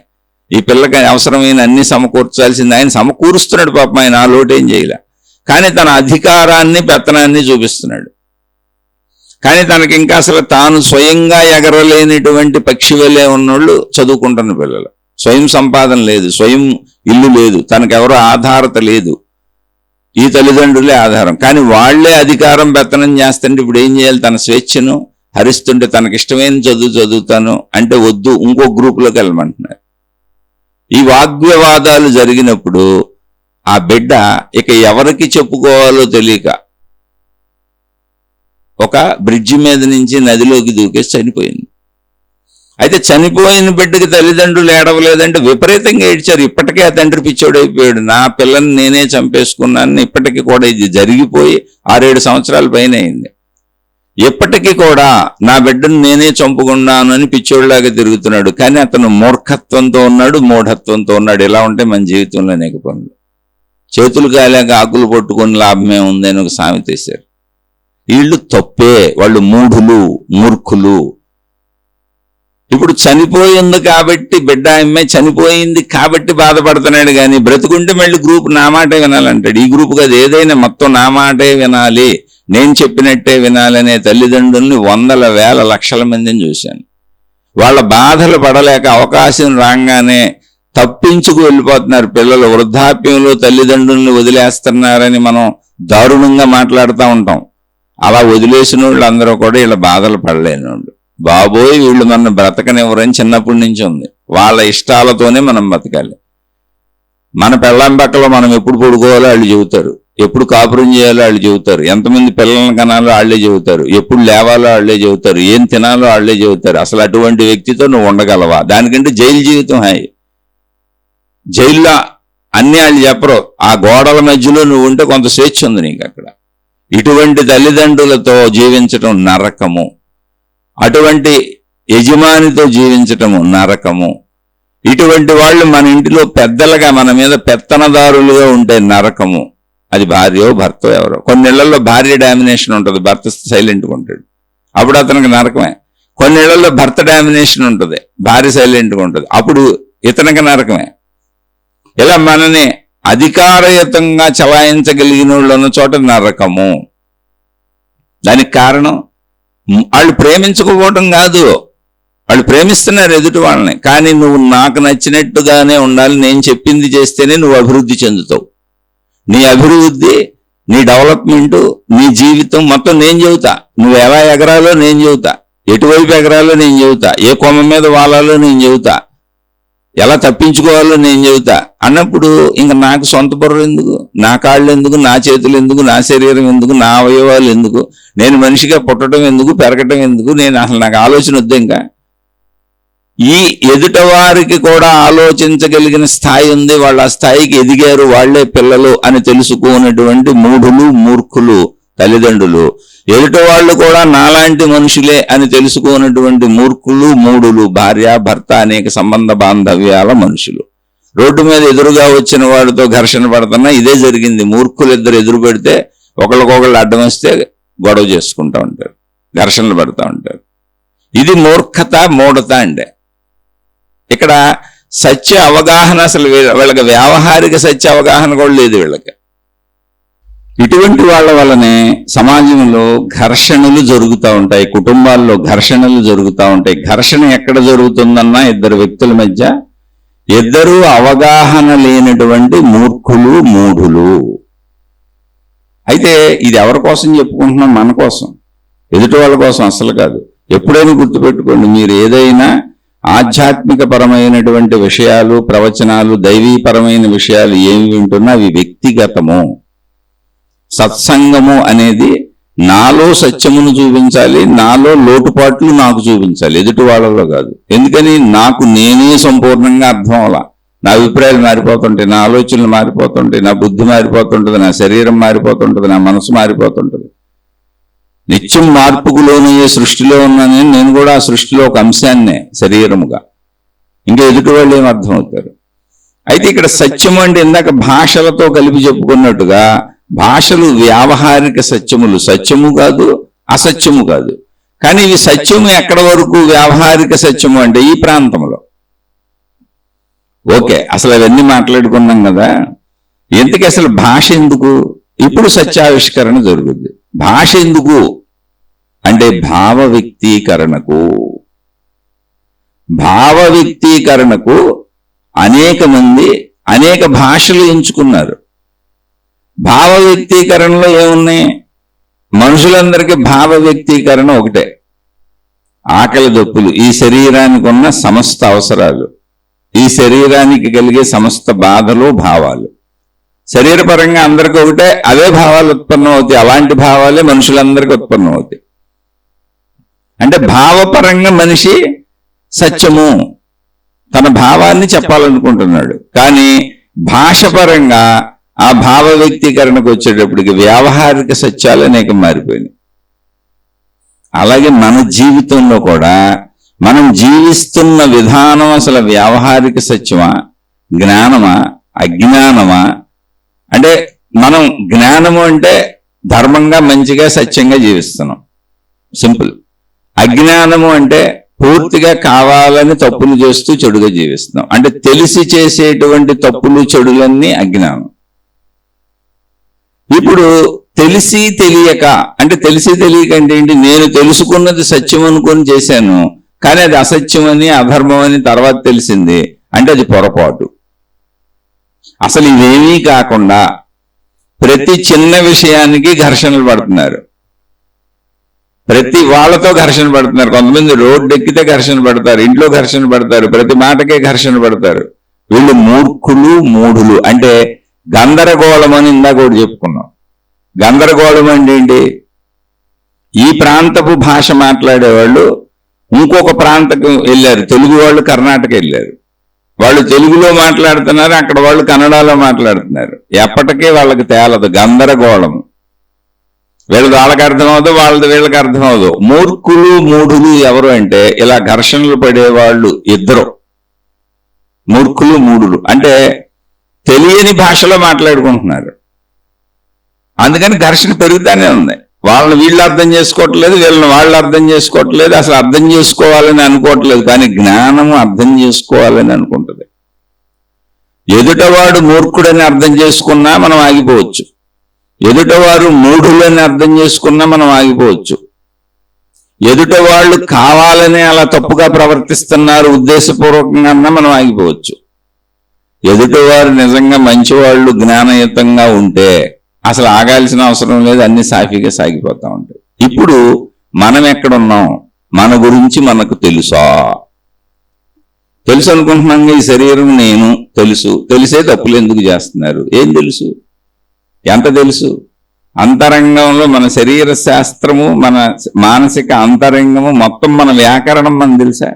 ఈ పిల్లకి అవసరమైన అన్ని సమకూర్చాల్సింది ఆయన. సమకూరుస్తున్నాడు పాపం, ఆయన ఆ లోటేం చేయలే. కానీ తన అధికారాన్ని, పెత్తనాన్ని చూపిస్తున్నాడు. కానీ తనకి ఇంకా అసలు తాను స్వయంగా ఎగరలేనిటువంటి పక్షి వలె ఉన్నోళ్ళు చదువుకుంటున్న పిల్లలు. స్వయం సంపాదన లేదు, స్వయం ఇల్లు లేదు, తనకెవరో ఆధారత లేదు, ఈ తల్లిదండ్రులే ఆధారం. కానీ వాళ్లే అధికారం పెత్తనం చేస్తుంటే ఇప్పుడు ఏం చేయాలి? తన స్వేచ్ఛను హరిస్తుంటే తనకిష్టమైన చదువుతాను అంటే వద్దు, ఇంకో గ్రూపులోకి వెళ్ళమంటున్నారు. ఈ వాగ్వ్యవాదాలు జరిగినప్పుడు ఆ బిడ్డ ఇక ఎవరికి చెప్పుకోవాలో తెలియక ఒక బ్రిడ్జి మీద నుంచి నదిలోకి దూకేసి చనిపోయింది. అయితే చనిపోయిన బిడ్డకి తల్లిదండ్రులు ఏడవలేదంటే విపరీతంగా ఏడ్చారు. ఇప్పటికే ఆ తండ్రి పిచ్చోడైపోయాడు, నా పిల్లని నేనే చంపేసుకున్నాను. ఇప్పటికీ కూడా ఇది జరిగిపోయి 6-7 సంవత్సరాల పైన అయింది. ఇప్పటికీ కూడా నా బిడ్డను నేనే చంపుకున్నాను అని పిచ్చోడిలాగా తిరుగుతున్నాడు. కానీ అతను మూర్ఖత్వంతో ఉన్నాడు, మూఢత్వంతో ఉన్నాడు. ఇలా ఉంటే మన జీవితంలో అనేక పనులు. చేతులు కాలేక ఆకులు పట్టుకొని లాభమే ఉంది అని ఒక సామెత వేశారు. వీళ్ళు తప్పే, వాళ్ళు మూఢులు, మూర్ఖులు. ఇప్పుడు చనిపోయింది కాబట్టి బిడ్డ అమ్మాయి చనిపోయింది కాబట్టి బాధపడుతున్నాడు. కానీ బ్రతుకుంటే మళ్ళీ గ్రూప్ నా మాటే వినాలంటాడు. ఈ గ్రూప్ కాదు, ఏదైనా మొత్తం నా మాటే వినాలి, నేను చెప్పినట్టే వినాలనే తల్లిదండ్రుల్ని 100,000 లక్షల మందిని చూశాను. వాళ్ళ బాధలు పడలేక అవకాశం రాగానే తప్పించుకు వెళ్ళిపోతున్నారు పిల్లలు. వృద్ధాప్యంలో తల్లిదండ్రుల్ని వదిలేస్తున్నారని మనం దారుణంగా మాట్లాడుతూ ఉంటాం. అలా వదిలేసిన వాళ్ళు అందరూ కూడా వీళ్ళ బాధలు పడలేని వాళ్ళు. బాబోయ్ వీళ్ళు మన బ్రతకనివ్వరని చిన్నప్పటి నుంచి ఉంది. వాళ్ళ ఇష్టాలతోనే మనం బతకాలి. మన పెళ్ళాం పక్కలో మనం ఎప్పుడు పడుకోవాలో వాళ్ళు చెబుతారు, ఎప్పుడు కాపురం చేయాలో వాళ్ళు చెబుతారు, ఎంతమంది పిల్లలను కనాలో వాళ్ళే చెబుతారు, ఎప్పుడు లేవాలో వాళ్ళే చెబుతారు, ఏం తినాలో వాళ్ళే చెబుతారు. అసలు అటువంటి వ్యక్తితో నువ్వు ఉండగలవా? దానికంటే జైలు జీవితం హాయి. జైల్లో అన్ని వాళ్ళు చెప్పరు. ఆ గోడల మధ్యలో నువ్వు ఉంటే కొంత స్వేచ్ఛ ఉంది నీకు అక్కడ. ఇటువంటి తల్లిదండ్రులతో జీవించటం నరకము, అటువంటి యజమానితో జీవించటము నరకము. ఇటువంటి వాళ్ళు మన ఇంటిలో పెద్దలుగా మన మీద పెత్తనదారులుగా ఉంటే నరకము. అది భార్యో భర్త ఎవరో. కొన్ని ఇళ్లలో భార్య డామినేషన్ ఉంటుంది, భర్త సైలెంట్గా ఉంటాడు, అప్పుడు అతనికి నరకమే. కొన్ని ఇళ్లలో భర్త డామినేషన్ ఉంటుంది, భార్య సైలెంట్గా ఉంటుంది, అప్పుడు ఇతనికి నరకమే. ఇలా మనని అధికారయుతంగా చలాయించగలిగిన వాళ్ళు ఉన్న చోట నరకము. దానికి కారణం వాళ్ళు ప్రేమించకపోవడం కాదు, వాళ్ళు ప్రేమిస్తున్నారు ఎదుటి వాళ్ళని. కానీ నువ్వు నాకు నచ్చినట్టుగానే ఉండాలి, నేను చెప్పింది చేస్తేనే నువ్వు అభివృద్ధి చెందుతావు. నీ అభివృద్ధి, నీ డెవలప్మెంట్, నీ జీవితం మొత్తం నేను చెబుతా. నువ్వు ఎలా ఎగరాలో నేను చెబుతా, ఎటువైపు ఎగరాలో నేను చెబుతా, ఏ కొమ్మ మీద వాలాలో నేను చెబుతా, ఎలా తప్పించుకోవాలో నేను చెబుతా అన్నప్పుడు ఇంక నాకు సొంత బుర్ర ఎందుకు, నా కాళ్ళు ఎందుకు, నా చేతులు ఎందుకు, నా శరీరం ఎందుకు, నా అవయవాలు ఎందుకు, నేను మనిషిగా పుట్టడం ఎందుకు, పెరగటం ఎందుకు, నేను అసలు నాకు ఆలోచన వద్దు. ఇంకా ఈ ఎదుటవారికి కూడా ఆలోచించగలిగిన స్థాయి ఉంది, వాళ్ళ ఆ స్థాయికి ఎదిగారు, వాళ్లే పిల్లలు అని తెలుసుకున్నటువంటి మూఢులు మూర్ఖులు తల్లిదండ్రులు, ఎదుటి వాళ్ళు కూడా నాలాంటి మనుషులే అని తెలుసుకున్నటువంటి మూర్ఖులు మూఢులు భార్య భర్త అనేక సంబంధ బాంధవ్యాల మనుషులు. రోడ్డు మీద ఎదురుగా వచ్చిన వాడితో ఘర్షణ పడుతున్నా ఇదే జరిగింది. మూర్ఖులు ఇద్దరు ఎదురు పెడితే ఒకళ్ళకొకళ్ళు అడ్డం వస్తే గొడవ చేసుకుంటూ ఉంటారు, ఘర్షణలు పడుతూ ఉంటారు. ఇది మూర్ఖత, మూఢత అంటే. ఇక్కడ సత్య అవగాహన అసలు వీళ్ళకి వ్యావహారిక సత్య అవగాహన కూడా లేదు వీళ్ళకి. ఇటువంటి వాళ్ళ వల్లనే సమాజంలో ఘర్షణలు జరుగుతూ ఉంటాయి, కుటుంబాల్లో ఘర్షణలు జరుగుతూ ఉంటాయి. ఘర్షణ ఎక్కడ జరుగుతుందన్నా ఇద్దరు వ్యక్తుల మధ్య, ఇద్దరు అవగాహన లేనటువంటి మూర్ఖులు మూఢులు. అయితే ఇది ఎవరి కోసం చెప్పుకుంటున్నాం? మన కోసం, ఎదుటి వాళ్ళ కోసం అసలు కాదు. ఎప్పుడైనా గుర్తుపెట్టుకోండి, మీరు ఏదైనా ఆధ్యాత్మిక పరమైనటువంటి విషయాలు, ప్రవచనాలు, దైవీపరమైన విషయాలు ఏమి వింటున్నా అవి వ్యక్తిగతము. సత్సంగము అనేది నాలో సత్యమును చూపించాలి, నాలో లోటుపాట్లు నాకు చూపించాలి, ఎదుటి వాళ్ళలో కాదు. ఎందుకని? నాకు నేనే సంపూర్ణంగా అర్థం అవ్వాలా. నా అభిప్రాయాలు మారిపోతుంటాయి, నా ఆలోచనలు మారిపోతుంటాయి, నా బుద్ధి మారిపోతుంటుంది, నా శరీరం మారిపోతుంటుంది, నా మనసు మారిపోతుంటుంది. నిత్యం మార్పుకు లోనయ్యే సృష్టిలో ఉన్నాను నేను కూడా. ఆ సృష్టిలో ఒక అంశాన్నే శరీరముగా. ఇంకా ఎదుటి వాళ్ళు ఏం అర్థమవుతారు? అయితే ఇక్కడ సత్యము అంటే ఇందాక భాషలతో కలిపి చెప్పుకున్నట్టుగా భాషలు వ్యావహారిక సత్యములు, సత్యము కాదు అసత్యము కాదు. కానీ ఇవి సత్యము ఎక్కడ వరకు వ్యావహారిక సత్యము అంటే ఈ ప్రాంతంలో. ఓకే, అసలు అవన్నీ మాట్లాడుకున్నాం కదా. ఎందుకు అసలు భాష ఎందుకు? ఇప్పుడు సత్యావిష్కరణ జరుగుద్ది. భాష ఎందుకు అంటే భావ వ్యక్తీకరణకు. భావ వ్యక్తీకరణకు అనేక మంది అనేక భాషలు ఎంచుకున్నారు. భావ వ్యక్తీకరణలో ఏమున్నాయి? మనుషులందరికీ భావ వ్యక్తీకరణ ఒకటే, ఆకలి దప్పులు, ఈ శరీరానికి ఉన్న సమస్త అవసరాలు, ఈ శరీరానికి కలిగే సమస్త బాధలు భావాలు. శరీరపరంగా అందరికీ ఒకటే, అవే భావాలు ఉత్పన్నం అవుతాయి. అలాంటి భావాలే మనుషులందరికీ ఉత్పన్నం అవుతాయి. అంటే భావపరంగా మనిషి సత్యము తన భావాన్ని చెప్పాలనుకుంటున్నాడు. కానీ భాషపరంగా ఆ భావ వ్యక్తీకరణకు వచ్చేటప్పటికి వ్యావహారిక సత్యాలు అనేకం మారిపోయినాయి. అలాగే మన జీవితంలో కూడా మనం జీవిస్తున్న విధానం అసలు వ్యావహారిక సత్యమా, జ్ఞానమా, అజ్ఞానమా? అంటే మనం జ్ఞానము అంటే ధర్మంగా మంచిగా సత్యంగా జీవిస్తున్నాం, సింపుల్. అజ్ఞానము అంటే పూర్తిగా కావాలని తప్పులు చేస్తూ చెడుగా జీవిస్తున్నాం. అంటే తెలిసి చేసేటువంటి తప్పులు చెడులన్నీ అజ్ఞానం. ఇప్పుడు తెలిసి తెలియక అంటే తెలిసి తెలియక అంటే ఏంటి? నేను తెలుసుకున్నది సత్యం అనుకొని చేశాను, కానీ అది అసత్యమని అధర్మమని తర్వాత తెలిసింది అంటే అది పొరపాటు. అసలు ఇవేమీ కాకుండా ప్రతి చిన్న విషయానికి ఘర్షణలు పడుతున్నారు, ప్రతి వాళ్ళతో ఘర్షణ పడుతున్నారు. కొంతమంది రోడ్డు ఎక్కితే ఘర్షణ పడతారు, ఇంట్లో ఘర్షణ పడతారు, ప్రతి మాటకే ఘర్షణ పడతారు. వీళ్ళు మూర్ఖులు మూఢులు. అంటే గందరగోళం అని ఇందాక ఒకటి చెప్పుకున్నాం. గందరగోళం అంటే ఏంటి? ఈ ప్రాంతపు భాష మాట్లాడేవాళ్ళు ఇంకొక ప్రాంతకు వెళ్ళారు, తెలుగు వాళ్ళు కర్ణాటక వెళ్ళారు, వాళ్ళు తెలుగులో మాట్లాడుతున్నారు, అక్కడ వాళ్ళు కన్నడలో మాట్లాడుతున్నారు. ఎప్పటికీ వాళ్ళకి తేలదు, గందరగోళం. వీళ్ళది వాళ్ళకి అర్థమవుదు, వాళ్ళది వీళ్ళకి అర్థమవుదు. మూర్ఖులు మూఢులు ఎవరు అంటే ఇలా ఘర్షణలు పడేవాళ్ళు ఇద్దరు. మూర్ఖులు మూఢులు అంటే తెలియని భాషలో మాట్లాడుకుంటున్నారు, అందుకని ఘర్షణ పెరుగుతానే ఉంది. వాళ్ళని వీళ్ళు అర్థం చేసుకోవట్లేదు, వీళ్ళని వాళ్ళు అర్థం చేసుకోవట్లేదు, అసలు అర్థం చేసుకోవాలని అనుకోవట్లేదు. కానీ జ్ఞానము అర్థం చేసుకోవాలని అనుకుంటుంది. ఎదుటవాడు మూర్ఖుడని అర్థం చేసుకున్నా మనం ఆగిపోవచ్చు, ఎదుటవారు మూఢులని అర్థం చేసుకున్నా మనం ఆగిపోవచ్చు. ఎదుట వాళ్ళు కావాలనే అలా తప్పుగా ప్రవర్తిస్తున్నారు ఉద్దేశపూర్వకంగా మనం ఆగిపోవచ్చు. ఎదుటివారు నిజంగా మంచివాళ్ళు జ్ఞానయుతంగా ఉంటే అసలు ఆగాల్సిన అవసరం లేదు, అన్ని సాఫీగా సాగిపోతా ఉంటాయి. ఇప్పుడు మనం ఎక్కడున్నాం, మన గురించి మనకు తెలుసా? తెలుసు అనుకుంటున్నాం. ఈ శరీరం నేను తెలుసు, తెలిసే తప్పులు ఎందుకు చేస్తున్నారు? ఏం తెలుసు? ఎంత తెలుసు? అంతరంగంలో మన శరీర శాస్త్రము, మన మానసిక అంతరంగము, మొత్తం మన వ్యాకరణం మనకు తెలుసా?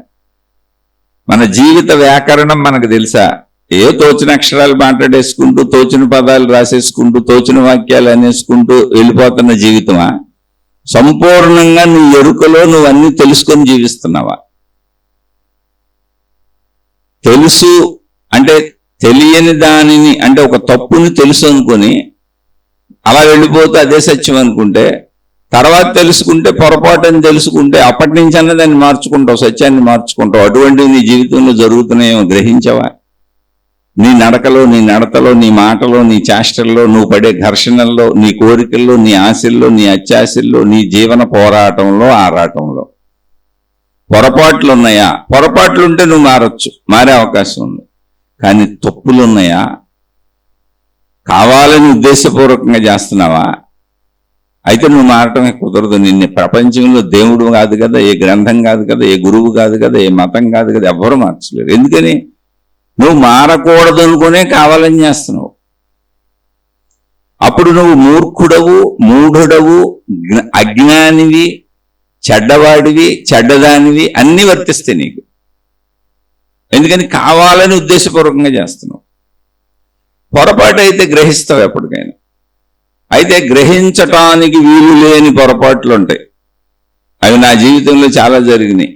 మన జీవిత వ్యాకరణం మనకు తెలుసా? ఏ తోచిన అక్షరాలు మాట్లాడేసుకుంటూ, తోచిన పదాలు రాసేసుకుంటూ, తోచిన వాక్యాలు అనేసుకుంటూ వెళ్ళిపోతున్న జీవితమా? సంపూర్ణంగా నీ ఎరుకలో నువ్వు అన్ని తెలుసుకొని జీవిస్తున్నావా? తెలుసు అంటే తెలియని దానిని, అంటే ఒక తప్పుని తెలుసు అనుకొని అలా వెళ్ళిపోతే అదే సత్యం అనుకుంటే, తర్వాత తెలుసుకుంటే పొరపాటు అని తెలుసుకుంటే అప్పటి నుంచి అన్న దాన్ని మార్చుకుంటావు, సత్యాన్ని మార్చుకుంటావు. అటువంటివి నీ జీవితంలో జరుగుతున్నాయేమో గ్రహించవా? నీ నడకలో, నీ నడతలో, నీ మాటలో, నీ చేష్టల్లో, నువ్వు పడే ఘర్షణల్లో, నీ కోరికల్లో, నీ ఆశల్లో, నీ అత్యాశల్లో, నీ జీవన పోరాటంలో, ఆరాటంలో పొరపాట్లు ఉన్నాయా? పొరపాట్లుంటే నువ్వు మారచ్చు, మారే అవకాశం ఉంది. కానీ తప్పులున్నాయా? కావాలని ఉద్దేశపూర్వకంగా చేస్తున్నావా? అయితే నువ్వు మారటమే కుదరదు. నిన్ను ప్రపంచంలో దేవుడు కాదు కదా, ఏ గ్రంథం కాదు కదా, ఏ గురువు కాదు కదా, ఏ మతం కాదు కదా, ఎవ్వరూ మార్చలేరు. ఎందుకని? నువ్వు మారకూడదు అనుకునే కావాలని చేస్తున్నావు. అప్పుడు నువ్వు మూర్ఖుడవు, మూఢుడవు, అజ్ఞానివి, చెడ్డవాడివి, చెడ్డదానివి అన్నీ వర్తిస్తాయి నీకు. ఎందుకని? కావాలని ఉద్దేశపూర్వకంగా చేస్తున్నావు. పొరపాటు అయితే గ్రహిస్తావు ఎప్పటికైనా. అయితే గ్రహించటానికి వీలు లేని పొరపాట్లు ఉంటాయి. అవి నా జీవితంలో చాలా జరిగినాయి.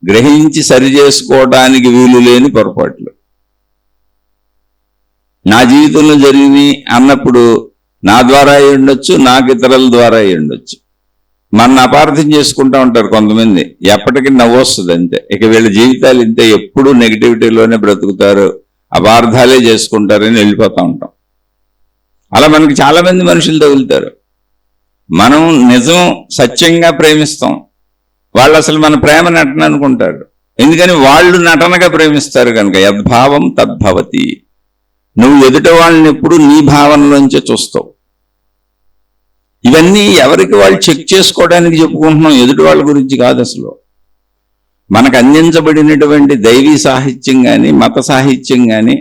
గ్రహించి సరి చేసుకోవటానికి వీలు లేని పొరపాట్లు నా జీవితంలో జరిగినాయి అన్నప్పుడు నా ద్వారా అయి ఉండొచ్చు, నాకు ఇతరుల ద్వారా అయి ఉండొచ్చు. మన అపార్థం చేసుకుంటా ఉంటారు కొంతమంది. ఎప్పటికీ నవ్వొస్తుంది అంతే. ఇక వీళ్ళ జీవితాలు ఇంతే, ఎప్పుడూ నెగిటివిటీలోనే బ్రతుకుతారు, అపార్థాలే చేసుకుంటారని వెళ్ళిపోతూ ఉంటాం. అలా మనకి చాలా మంది మనుషులు తగులుతారు. మనం నిజం సత్యంగా ప్రేమిస్తాం, వాళ్ళు అసలు మన ప్రేమ నటన అనుకుంటారు. ఎందుకని? వాళ్ళు నటనగా ప్రేమిస్తారు కనుక. యద్భావం తద్భవతి. నువ్వు ఎదుట వాళ్ళని ఎప్పుడు నీ భావనలోంచే చూస్తావు. ఇవన్నీ ఎవరికి వాళ్ళు చెక్ చేసుకోవడానికి చెప్పుకుంటున్నాం, ఎదుటి వాళ్ళ గురించి కాదు. అసలు మనకు అందించబడినటువంటి దైవీ సాహిత్యం కానీ, మత సాహిత్యం కానీ,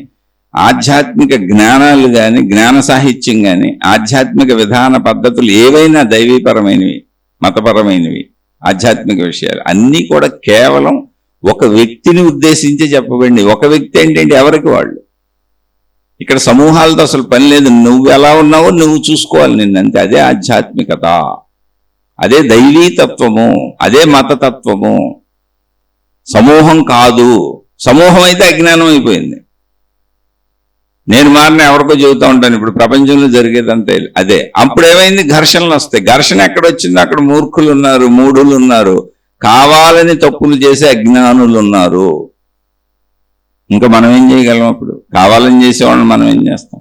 ఆధ్యాత్మిక జ్ఞానాలు కానీ, జ్ఞాన సాహిత్యం కానీ, ఆధ్యాత్మిక విధాన పద్ధతులు ఏవైనా దైవీపరమైనవి, మతపరమైనవి, ఆధ్యాత్మిక విషయాలు అన్నీ కూడా కేవలం ఒక వ్యక్తిని ఉద్దేశించి చెప్పబడింది. ఒక వ్యక్తి ఏంటంటే ఎవరికి వాళ్ళు. ఇక్కడ సమూహాలతో అసలు పని లేదు. నువ్వు ఎలా ఉన్నావో నువ్వు చూసుకోవాలి నిన్నంతే. అదే ఆధ్యాత్మికత, అదే దైవీతత్వము, అదే మతతత్వము. సమూహం కాదు. సమూహం అయితే అజ్ఞానం అయిపోయింది. నేను మారిన ఎవరికో చెబుతూ ఉంటాను. ఇప్పుడు ప్రపంచంలో జరిగేదంతే అదే. అప్పుడు ఏమైంది? ఘర్షణలు వస్తాయి. ఘర్షణ ఎక్కడొచ్చింది? అక్కడ మూర్ఖులు ఉన్నారు, మూఢులు ఉన్నారు, కావాలని తప్పులు చేసే అజ్ఞానులు ఉన్నారు. ఇంకా మనం ఏం చేయగలం? అప్పుడు కావాలని చేసేవాళ్ళని మనం ఏం చేస్తాం?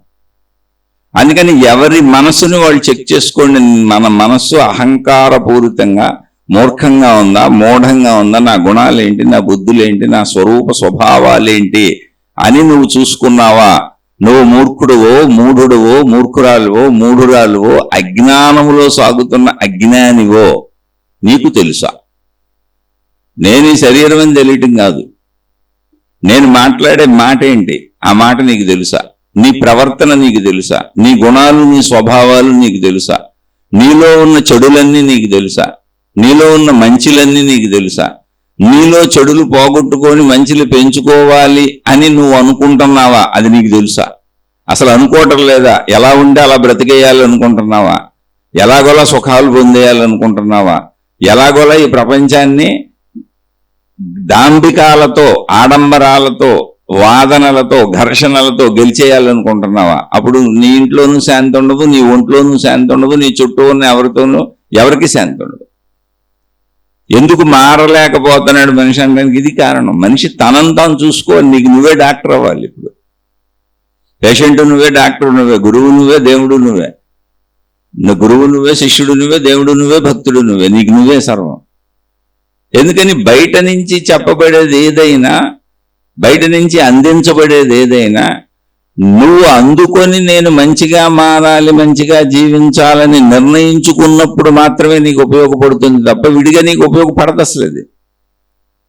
అందుకని ఎవరి మనసుని వాళ్ళు చెక్ చేసుకోండి. మన మనస్సు అహంకారపూరితంగా మూర్ఖంగా ఉందా, మూఢంగా ఉందా, నా గుణాలేంటి, నా బుద్ధులేంటి, నా స్వరూప స్వభావాలేంటి అని నువ్వు చూసుకున్నావా? నువ్వు మూర్ఖుడువో, మూఢుడువో, మూర్ఖురాలువో, మూఢురాలువో, అజ్ఞానములో సాగుతున్న అజ్ఞానివో నీకు తెలుసా? నేను ఈ శరీరం అని తెలియటం కాదు, నేను మాట్లాడే మాట ఏంటి ఆ మాట నీకు తెలుసా? నీ ప్రవర్తన నీకు తెలుసా? నీ గుణాలు, నీ స్వభావాలు నీకు తెలుసా? నీలో ఉన్న చెడులన్నీ నీకు తెలుసా? నీలో ఉన్న మంచిలన్నీ నీకు తెలుసా? నీలో చెడులు పోగొట్టుకొని మంచిలు పెంచుకోవాలి అని నువ్వు అనుకుంటున్నావా? అది నీకు తెలుసా? అసలు అనుకోవటం లేదా? ఎలా ఉంటే అలా బ్రతికేయాలనుకుంటున్నావా? ఎలాగోలా సుఖాలు పొందేయాలనుకుంటున్నావా? ఎలాగోలా ఈ ప్రపంచాన్ని దాంభికాలతో, ఆడంబరాలతో, వాదనలతో, ఘర్షణలతో గెలిచేయాలనుకుంటున్నావా? అప్పుడు నీ ఇంట్లోనూ శాంతి ఉండదు, నీ ఒంట్లోనూ శాంతి ఉండదు, నీ చుట్టూ ఉన్న ఎవరికి శాంతి ఉండదు. ఎందుకు మారలేకపోతున్నాడు మనిషి అనడానికి ఇది కారణం. మనిషి తనను తాను చూసుకోవాలి. నీకు నువ్వే డాక్టర్ అవ్వాలి. ఇప్పుడు పేషెంట్ నువ్వే, డాక్టర్ నువ్వే, గురువు నువ్వే, దేవుడు నువ్వే. గురువు నువ్వే, శిష్యుడు నువ్వే, దేవుడు నువ్వే, భక్తుడు నువ్వే. నీకు నువ్వే సర్వం. ఎందుకని బయట నుంచి చెప్పబడేది ఏదైనా, బయట నుంచి అందించబడేది ఏదైనా నువ్వు అందుకొని నేను మంచిగా మారాలి, మంచిగా జీవించాలని నిర్ణయించుకున్నప్పుడు మాత్రమే నీకు ఉపయోగపడుతుంది తప్ప విడిగా నీకు ఉపయోగపడదు. అసలు అది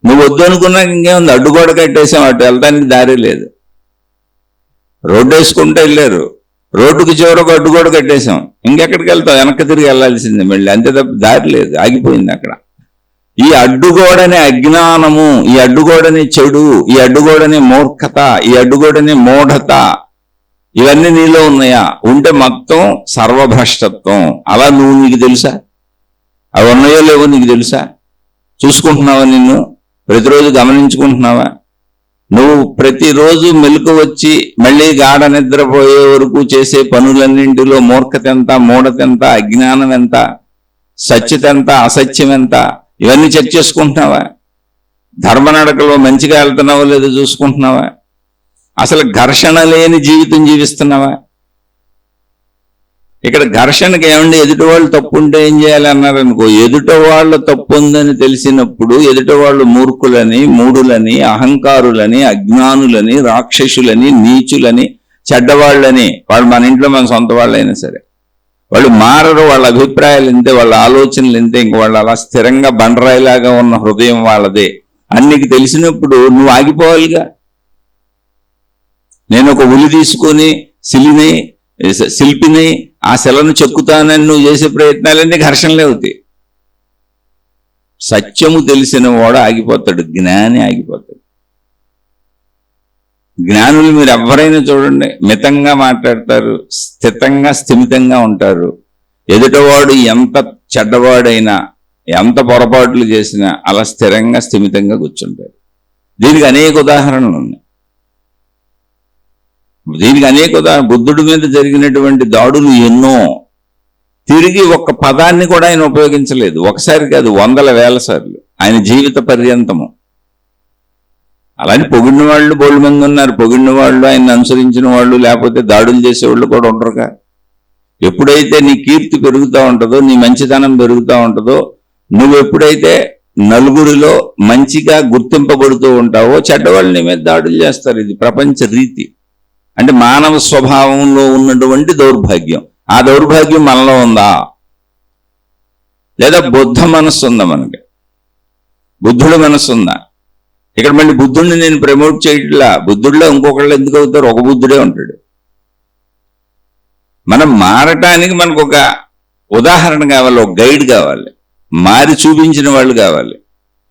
నువ్వు వద్దు అనుకున్నాక ఇంకేముంది, అడ్డుగోడ కట్టేసాం, అటు వెళ్ళడానికి దారి లేదు. రోడ్డు వేసుకుంటూ వెళ్ళారు, రోడ్డుకి చివరకు అడ్డుగోడ కట్టేసాం, ఇంకెక్కడికి వెళ్తావు? వెనక్కి తిరిగి వెళ్ళాల్సిందే మళ్ళీ, అంతే తప్ప దారి లేదు, ఆగిపోయింది అక్కడ. ఈ అడ్డుగోడనే అజ్ఞానము, ఈ అడ్డుగోడనే చెడు, ఈ అడ్డుగోడనే మూర్ఖత, ఈ అడ్డుగోడనే మూఢత, ఇవన్నీ నీలో ఉన్నాయా? ఉంటే మొత్తం సర్వభ్రష్టత్వం. అలా నువ్వు, నీకు తెలుసా? అవి ఉన్నాయో లేవో నీకు తెలుసా? చూసుకుంటున్నావా? నిన్ను ప్రతిరోజు గమనించుకుంటున్నావా? నువ్వు ప్రతిరోజు మెలకు వచ్చి మళ్ళీ గాఢ నిద్రపోయే వరకు చేసే పనులన్నింటిలో మూర్ఖత ఎంత, మూఢత ఎంత, అజ్ఞానం ఎంత, సత్యత ఎంత, అసత్యం ఎంత, ఇవన్నీ చెక్ చేసుకుంటున్నావా? ధర్మనడకలో మంచిగా వెళ్తున్నావో లేదో చూసుకుంటున్నావా? అసలు ఘర్షణ లేని జీవితం జీవిస్తున్నావా? ఇక్కడ ఘర్షణకి ఏమండి, ఎదుటి వాళ్ళు తప్పు ఉంటే ఏం చేయాలి అన్నారనుకో, ఎదుట వాళ్ళ తప్పు ఉందని తెలిసినప్పుడు ఎదుట వాళ్ళు మూర్ఖులని, మూఢులని, అహంకారులని, అజ్ఞానులని, రాక్షసులని, నీచులని, చెడ్డవాళ్ళని, వాళ్ళు మన ఇంట్లో మన సొంత వాళ్ళైనా సరే వాళ్ళు మారరు. వాళ్ళ అభిప్రాయాలు ఇంతే, వాళ్ళ ఆలోచనలు ఇంతే. ఇంక వాళ్ళు అలా స్థిరంగా బండరాయిలాగా ఉన్న హృదయం వాళ్ళదే అని నీకు తెలిసినప్పుడు నువ్వు ఆగిపోవాలిగా. నేను ఒక ఉలి తీసుకొని శిల్పిని ఆ శిలను చెక్కుతానని నువ్వు చేసే ప్రయత్నాలన్నీ ఘర్షణలే అవుతాయి. సత్యము తెలిసిన వాడు ఆగిపోతాడు, జ్ఞాని ఆగిపోతాడు. జ్ఞానులు మీరు ఎవరైనా చూడండి, మితంగా మాట్లాడతారు, స్థితంగా స్థిమితంగా ఉంటారు. ఎదుటవాడు ఎంత చెడ్డవాడైనా, ఎంత పొరపాట్లు చేసినా అలా స్థిరంగా స్థిమితంగా కూర్చుంటారు. దీనికి అనేక ఉదాహరణలు ఉన్నాయి. బుద్ధుడి మీద జరిగినటువంటి దాడులు ఎన్నో. తిరిగి ఒక్క పదాన్ని కూడా ఆయన ఉపయోగించలేదు. ఒకసారి కాదు, వందల వేల సార్లు ఆయన జీవిత పర్యంతము. అలానే పొగిడిన వాళ్ళు బోళ్ళు మంది ఉన్నారు. పొగిడిన వాళ్ళు, ఆయన అనుసరించిన వాళ్ళు, లేకపోతే దాడులు చేసేవాళ్ళు కూడా ఉండరుగా. ఎప్పుడైతే నీ కీర్తి పెరుగుతూ ఉంటుందో, నీ మంచితనం పెరుగుతూ ఉంటుందో, నువ్వు ఎప్పుడైతే నలుగురిలో మంచిగా గుర్తింపబడుతూ ఉంటావో చెడ్డవాళ్ళు నీ మీద దాడులు చేస్తారు. ఇది ప్రపంచ రీతి. అంటే మానవ స్వభావంలో ఉన్నటువంటి దౌర్భాగ్యం. ఆ దౌర్భాగ్యం మనలో ఉందా? లేదా బుద్ధ మనస్సు ఉందా? మనకి బుద్ధుడి మనస్సు ఉందా? ఇక్కడ మళ్ళీ బుద్ధుడిని నేను ప్రమోట్ చేయట్లా. బుద్ధుడిలో ఇంకొకళ్ళు ఎందుకు అవుతారు? ఒక బుద్ధుడే ఉంటాడు. మనం మారటానికి మనకు ఒక ఉదాహరణ కావాలి, ఒక గైడ్ కావాలి, మారి చూపించిన వాళ్ళు కావాలి,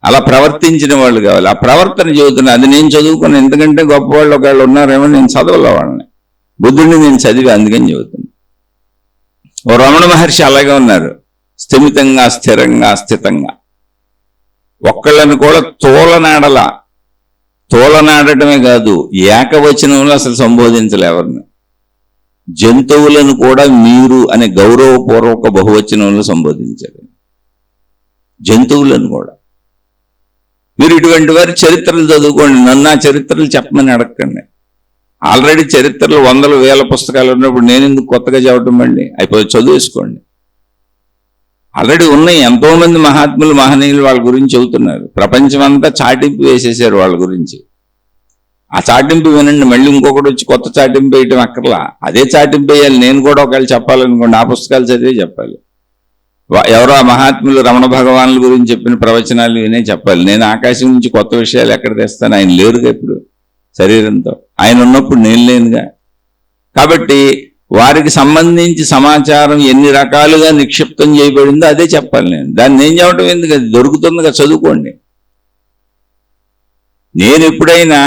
అలా ప్రవర్తించిన వాళ్ళు కావాలి. ఆ ప్రవర్తన చెబుతున్నా. అది నేను చదువుకుని, ఎందుకంటే గొప్పవాళ్ళు ఒకళ్ళు ఉన్నారేమో, నేను చదవలే వాళ్ళని. బుద్ధుడిని నేను చదివి అందుకని చెబుతున్నా. ఓ రమణ మహర్షి అలాగే ఉన్నారు, స్థిమితంగా, స్థిరంగా, స్థితంగా. ఒక్కళ్ళని కూడా తోలనాడటమే కాదు, ఏకవచనంలో అసలు సంబోధించలే ఎవరిని. జంతువులను కూడా మీరు అనే గౌరవపూర్వక బహువచనంలో సంబోధించారు. జంతువులను కూడా. మీరు ఇటువంటి వారి చరిత్రలు చదువుకోండి, నన్ను ఆ చరిత్రలు చెప్పమని అడగండి. ఆల్రెడీ చరిత్రలు వందల వేల పుస్తకాలు ఉన్నప్పుడు నేను ఎందుకు కొత్తగా చదవటం? మళ్ళీ అయిపోయి చదివేసుకోండి. ఆల్రెడీ ఉన్నాయి. ఎంతో మంది మహాత్ములు మహనీయులు వాళ్ళ గురించి చెబుతున్నారు. ప్రపంచం అంతా చాటింపు వేసేసారు వాళ్ళ గురించి. ఆ చాటింపు వినండి, మళ్ళీ ఇంకొకటి వచ్చి కొత్త చాటింపు వేయటం అక్కర్లా. అదే చాటింపు వేయాలి. నేను కూడా ఒకవేళ చెప్పాలనుకోండి, ఆ పుస్తకాలు చదివే చెప్పాలి. ఎవరో ఆ మహాత్ములు రమణ భగవానుల గురించి చెప్పిన ప్రవచనాలు వినే చెప్పాలి. నేను ఆకాశం నుంచి కొత్త విషయాలు ఎక్కడ తెస్తాను? ఆయన లేరుగా ఇప్పుడు శరీరంతో. ఆయన ఉన్నప్పుడు నేను లేనుగా. కాబట్టి వారికి సంబంధించి సమాచారం ఎన్ని రకాలుగా నిక్షిప్తం చేయబడిందో అదే చెప్పాలి. దాన్ని నేను చెప్పడం ఎందుకు? అది దొరుకుతుందిగా, చదువుకోండి. నేను ఎప్పుడైనా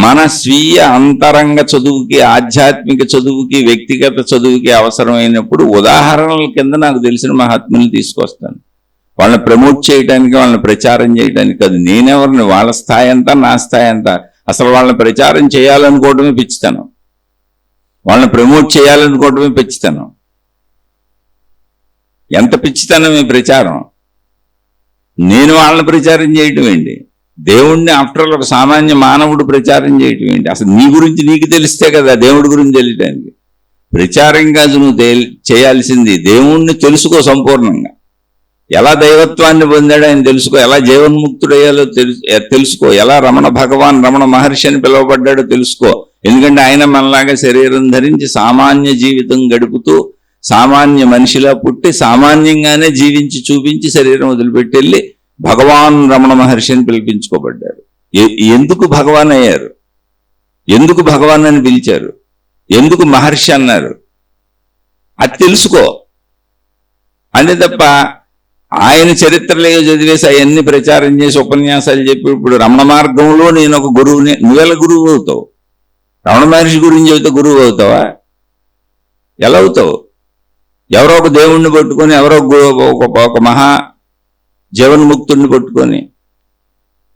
మన స్వీయ అంతరంగ చదువుకి, ఆధ్యాత్మిక చదువుకి, వ్యక్తిగత చదువుకి అవసరమైనప్పుడు ఉదాహరణల కింద నాకు తెలిసిన మహాత్ములు తీసుకొస్తాను. వాళ్ళని ప్రమోట్ చేయడానికి, వాళ్ళని ప్రచారం చేయడానికి కాదు. నేనెవరిని? వాళ్ళ స్థాయి అంతా నా స్థాయి అంతా. అసలు వాళ్ళని ప్రచారం చేయాలనుకోవడమే పిచ్చితనం. వాళ్ళని ప్రమోట్ చేయాలనుకోవడమే పిచ్చితనం. ఎంత పిచ్చితనమే ప్రచారం. నేను వాళ్ళని ప్రచారం చేయటం ఏంటి? దేవుణ్ణి ఆఫ్టర్ ఆల్ ఒక సామాన్య మానవుడు ప్రచారం చేయటం ఏంటి? అసలు నీ గురించి నీకు తెలిస్తే కదా దేవుడి గురించి తెలియటానికి. ప్రచారం కాదు నువ్వు చేయాల్సింది. దేవుణ్ణి తెలుసుకో సంపూర్ణంగా. ఎలా దైవత్వాన్ని పొందాడో ఆయన తెలుసుకో. ఎలా జీవన్ముక్తుడయ్యాలో తెలుసుకో. ఎలా రమణ మహర్షి అని పిలువబడ్డాడో తెలుసుకో. ఎందుకంటే ఆయన మనలాగా శరీరం ధరించి సామాన్య జీవితం గడుపుతూ సామాన్య మనిషిలా పుట్టి సామాన్యంగానే జీవించి చూపించి శరీరం వదిలిపెట్టెళ్ళి భగవాన్ రమణ మహర్షి అని పిలిపించుకోబడ్డారు. ఎందుకు భగవాన్ అయ్యారు? ఎందుకు భగవాన్ అని పిలిచారు? ఎందుకు మహర్షి అన్నారు? అది తెలుసుకో. అంతే తప్ప ఆయన చరిత్రలో చదివేసి అవన్నీ ప్రచారం చేసి ఉపన్యాసాలు చెప్పి ఇప్పుడు రమణ మార్గంలో నేను ఒక గురువుని, నువ్వెలా గురువు అవుతావు? రమణ మహర్షి గురించి చెబితే గురువు అవుతావా? ఎలా అవుతావు? ఎవరో ఒక దేవుణ్ణి పట్టుకొని, ఎవరో ఒక మహా జీవన్ముక్తుడిని పట్టుకొని,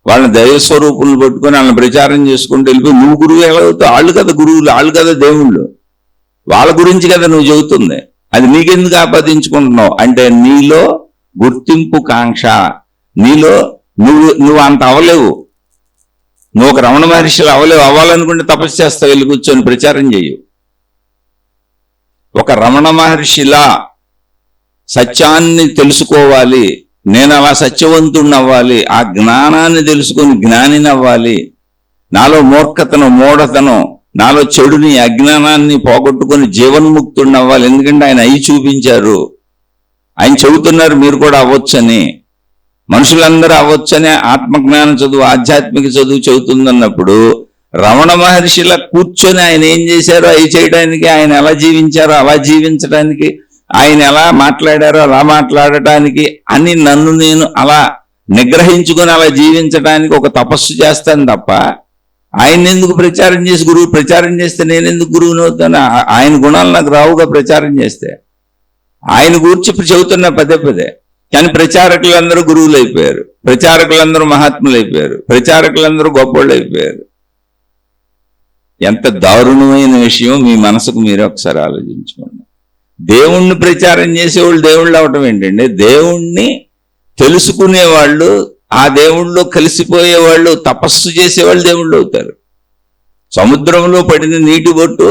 వాళ్ళని దైవస్వరూపుల్ని పట్టుకొని వాళ్ళని ప్రచారం చేసుకుంటూ వెళ్ళిపోయి నువ్వు గురువు ఎలా అవుతావు? వాళ్ళు కదా గురువులు, వాళ్ళు కదా దేవుళ్ళు. వాళ్ళ గురించి కదా నువ్వు చెబుతుంది. అది నీకెందుకు ఆపాదించుకుంటున్నావు అంటే నీలో గుర్తింపు కాంక్ష. నీలో నువ్వు అంత అవలేవు. నువ్వు ఒక రమణ మహర్షిలో అవలేవు. అవ్వాలనుకుంటే తపస్సు చేస్తావు, వెళ్ళి కూర్చొని ప్రచారం చేయు. ఒక రమణ మహర్షిలా సత్యాన్ని తెలుసుకోవాలి, నేను అలా సత్యవంతుడిని అవ్వాలి, ఆ జ్ఞానాన్ని తెలుసుకొని జ్ఞానిని అవ్వాలి, నాలో మూర్ఖతను, మూఢతను, నాలో చెడుని, అజ్ఞానాన్ని పోగొట్టుకొని జీవన్ముక్తుడిని అవ్వాలి. ఎందుకంటే ఆయన అయి చూపించారు. ఆయన చెబుతున్నారు మీరు కూడా అవ్వచ్చని. మనుషులందరూ అవ్వచ్చని ఆత్మజ్ఞాన చదువు, ఆధ్యాత్మిక చదువు చెబుతుందన్నప్పుడు రమణ మహర్షిలా కూర్చొని ఆయన ఏం చేశారో అవి చేయడానికి, ఆయన ఎలా జీవించారో అలా జీవించడానికి, ఆయన ఎలా మాట్లాడారో అలా మాట్లాడటానికి అని నన్ను నేను అలా నిగ్రహించుకొని అలా జీవించడానికి ఒక తపస్సు చేస్తాను తప్ప ఆయన ఎందుకు ప్రచారం చేసి ప్రచారం చేస్తే నేను ఎందుకు గురువుని అవుతాను? ఆయన గుణాలు నాకు రావుగా ప్రచారం చేస్తే. ఆయన గురించి ఇప్పుడు చెబుతున్నా పదే పదే. కానీ ప్రచారకులందరూ గురువులు అయిపోయారు, ప్రచారకులందరూ మహాత్ములు అయిపోయారు, ప్రచారకులందరూ గొప్పోళ్ళు అయిపోయారు. ఎంత దారుణమైన విషయం మీ మనసుకు మీరే ఒకసారి ఆలోచించుకోండి. దేవుణ్ణి ప్రచారం చేసేవాళ్ళు దేవుళ్ళు అవటం ఏంటండి? దేవుణ్ణి తెలుసుకునేవాళ్ళు, ఆ దేవుళ్ళలో కలిసిపోయేవాళ్ళు, తపస్సు చేసేవాళ్ళు దేవుళ్ళు అవుతారు. సముద్రంలో పడిన నీటి బొట్టు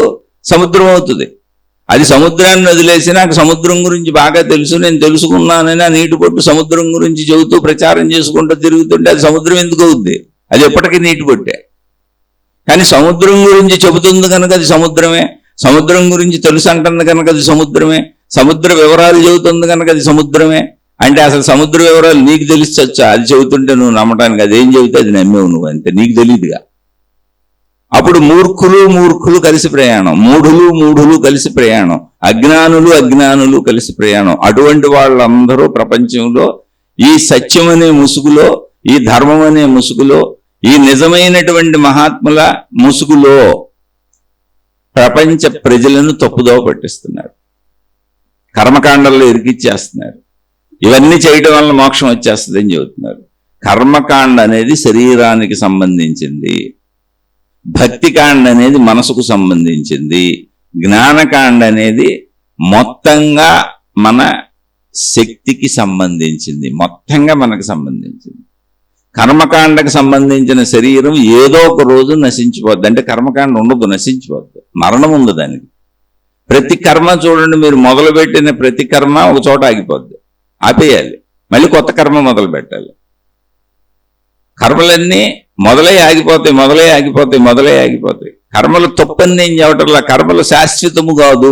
సముద్రం అవుతుంది. అది సముద్రాన్ని వదిలేసి నాకు సముద్రం గురించి బాగా తెలుసు, నేను తెలుసుకున్నానని ఆ నీటి బొట్టు సముద్రం గురించి చెబుతూ ప్రచారం చేసుకుంటూ తిరుగుతుంటే అది సముద్రం ఎందుకు అవుద్ది? అది ఎప్పటికీ నీటి బొట్టే. కానీ సముద్రం గురించి చెబుతుంది కనుక అది సముద్రమే, సముద్రం గురించి తెలుసు అంటుంది కనుక అది సముద్రమే, సముద్ర వివరాలు చెబుతుంది కనుక అది సముద్రమే. అంటే అసలు సముద్ర వివరాలు నీకు తెలిసొచ్చా? అది చెబుతుంటే నువ్వు నమ్మటానికి, అదేం చెబితే అది నమ్మేవు నువ్వు, అంతే. నీకు తెలియదుగా. అప్పుడు మూర్ఖులు కలిసి ప్రయాణం, మూఢులు కలిసి ప్రయాణం, అజ్ఞానులు కలిసి ప్రయాణం. అటువంటి వాళ్ళందరూ ప్రపంచంలో ఈ సత్యం అనే ముసుగులో, ఈ ధర్మం అనే ముసుగులో, ఈ నిజమైనటువంటి మహాత్ముల ముసుగులో ప్రపంచ ప్రజలను తప్పుదోవ పట్టిస్తున్నారు. కర్మకాండల్లో ఇరికిచ్చేస్తున్నారు. ఇవన్నీ చేయడం వల్ల మోక్షం వచ్చేస్తుందని చెబుతున్నారు. కర్మకాండ అనేది శరీరానికి సంబంధించింది, భక్తికాండ అనేది మనసుకు సంబంధించింది, జ్ఞానకాండ అనేది మొత్తంగా మన శక్తికి సంబంధించింది, మొత్తంగా మనకు సంబంధించింది. కర్మకాండకు సంబంధించిన శరీరం ఏదో ఒక రోజు నశించిపోద్ది. అంటే కర్మకాండ ఉండదు, నశించిపోద్ది, మరణం ఉంది దానికి. ప్రతి కర్మ చూడండి, మీరు మొదలుపెట్టిన ప్రతి కర్మ ఒక చోట ఆగిపోద్ది. ఆపేయాలి, మళ్ళీ కొత్త కర్మ మొదలు పెట్టాలి. కర్మలన్నీ మొదలై ఆగిపోతాయి. కర్మలు తప్పని నేను చెప్పటంలా. కర్మలు శాశ్వతము కాదు,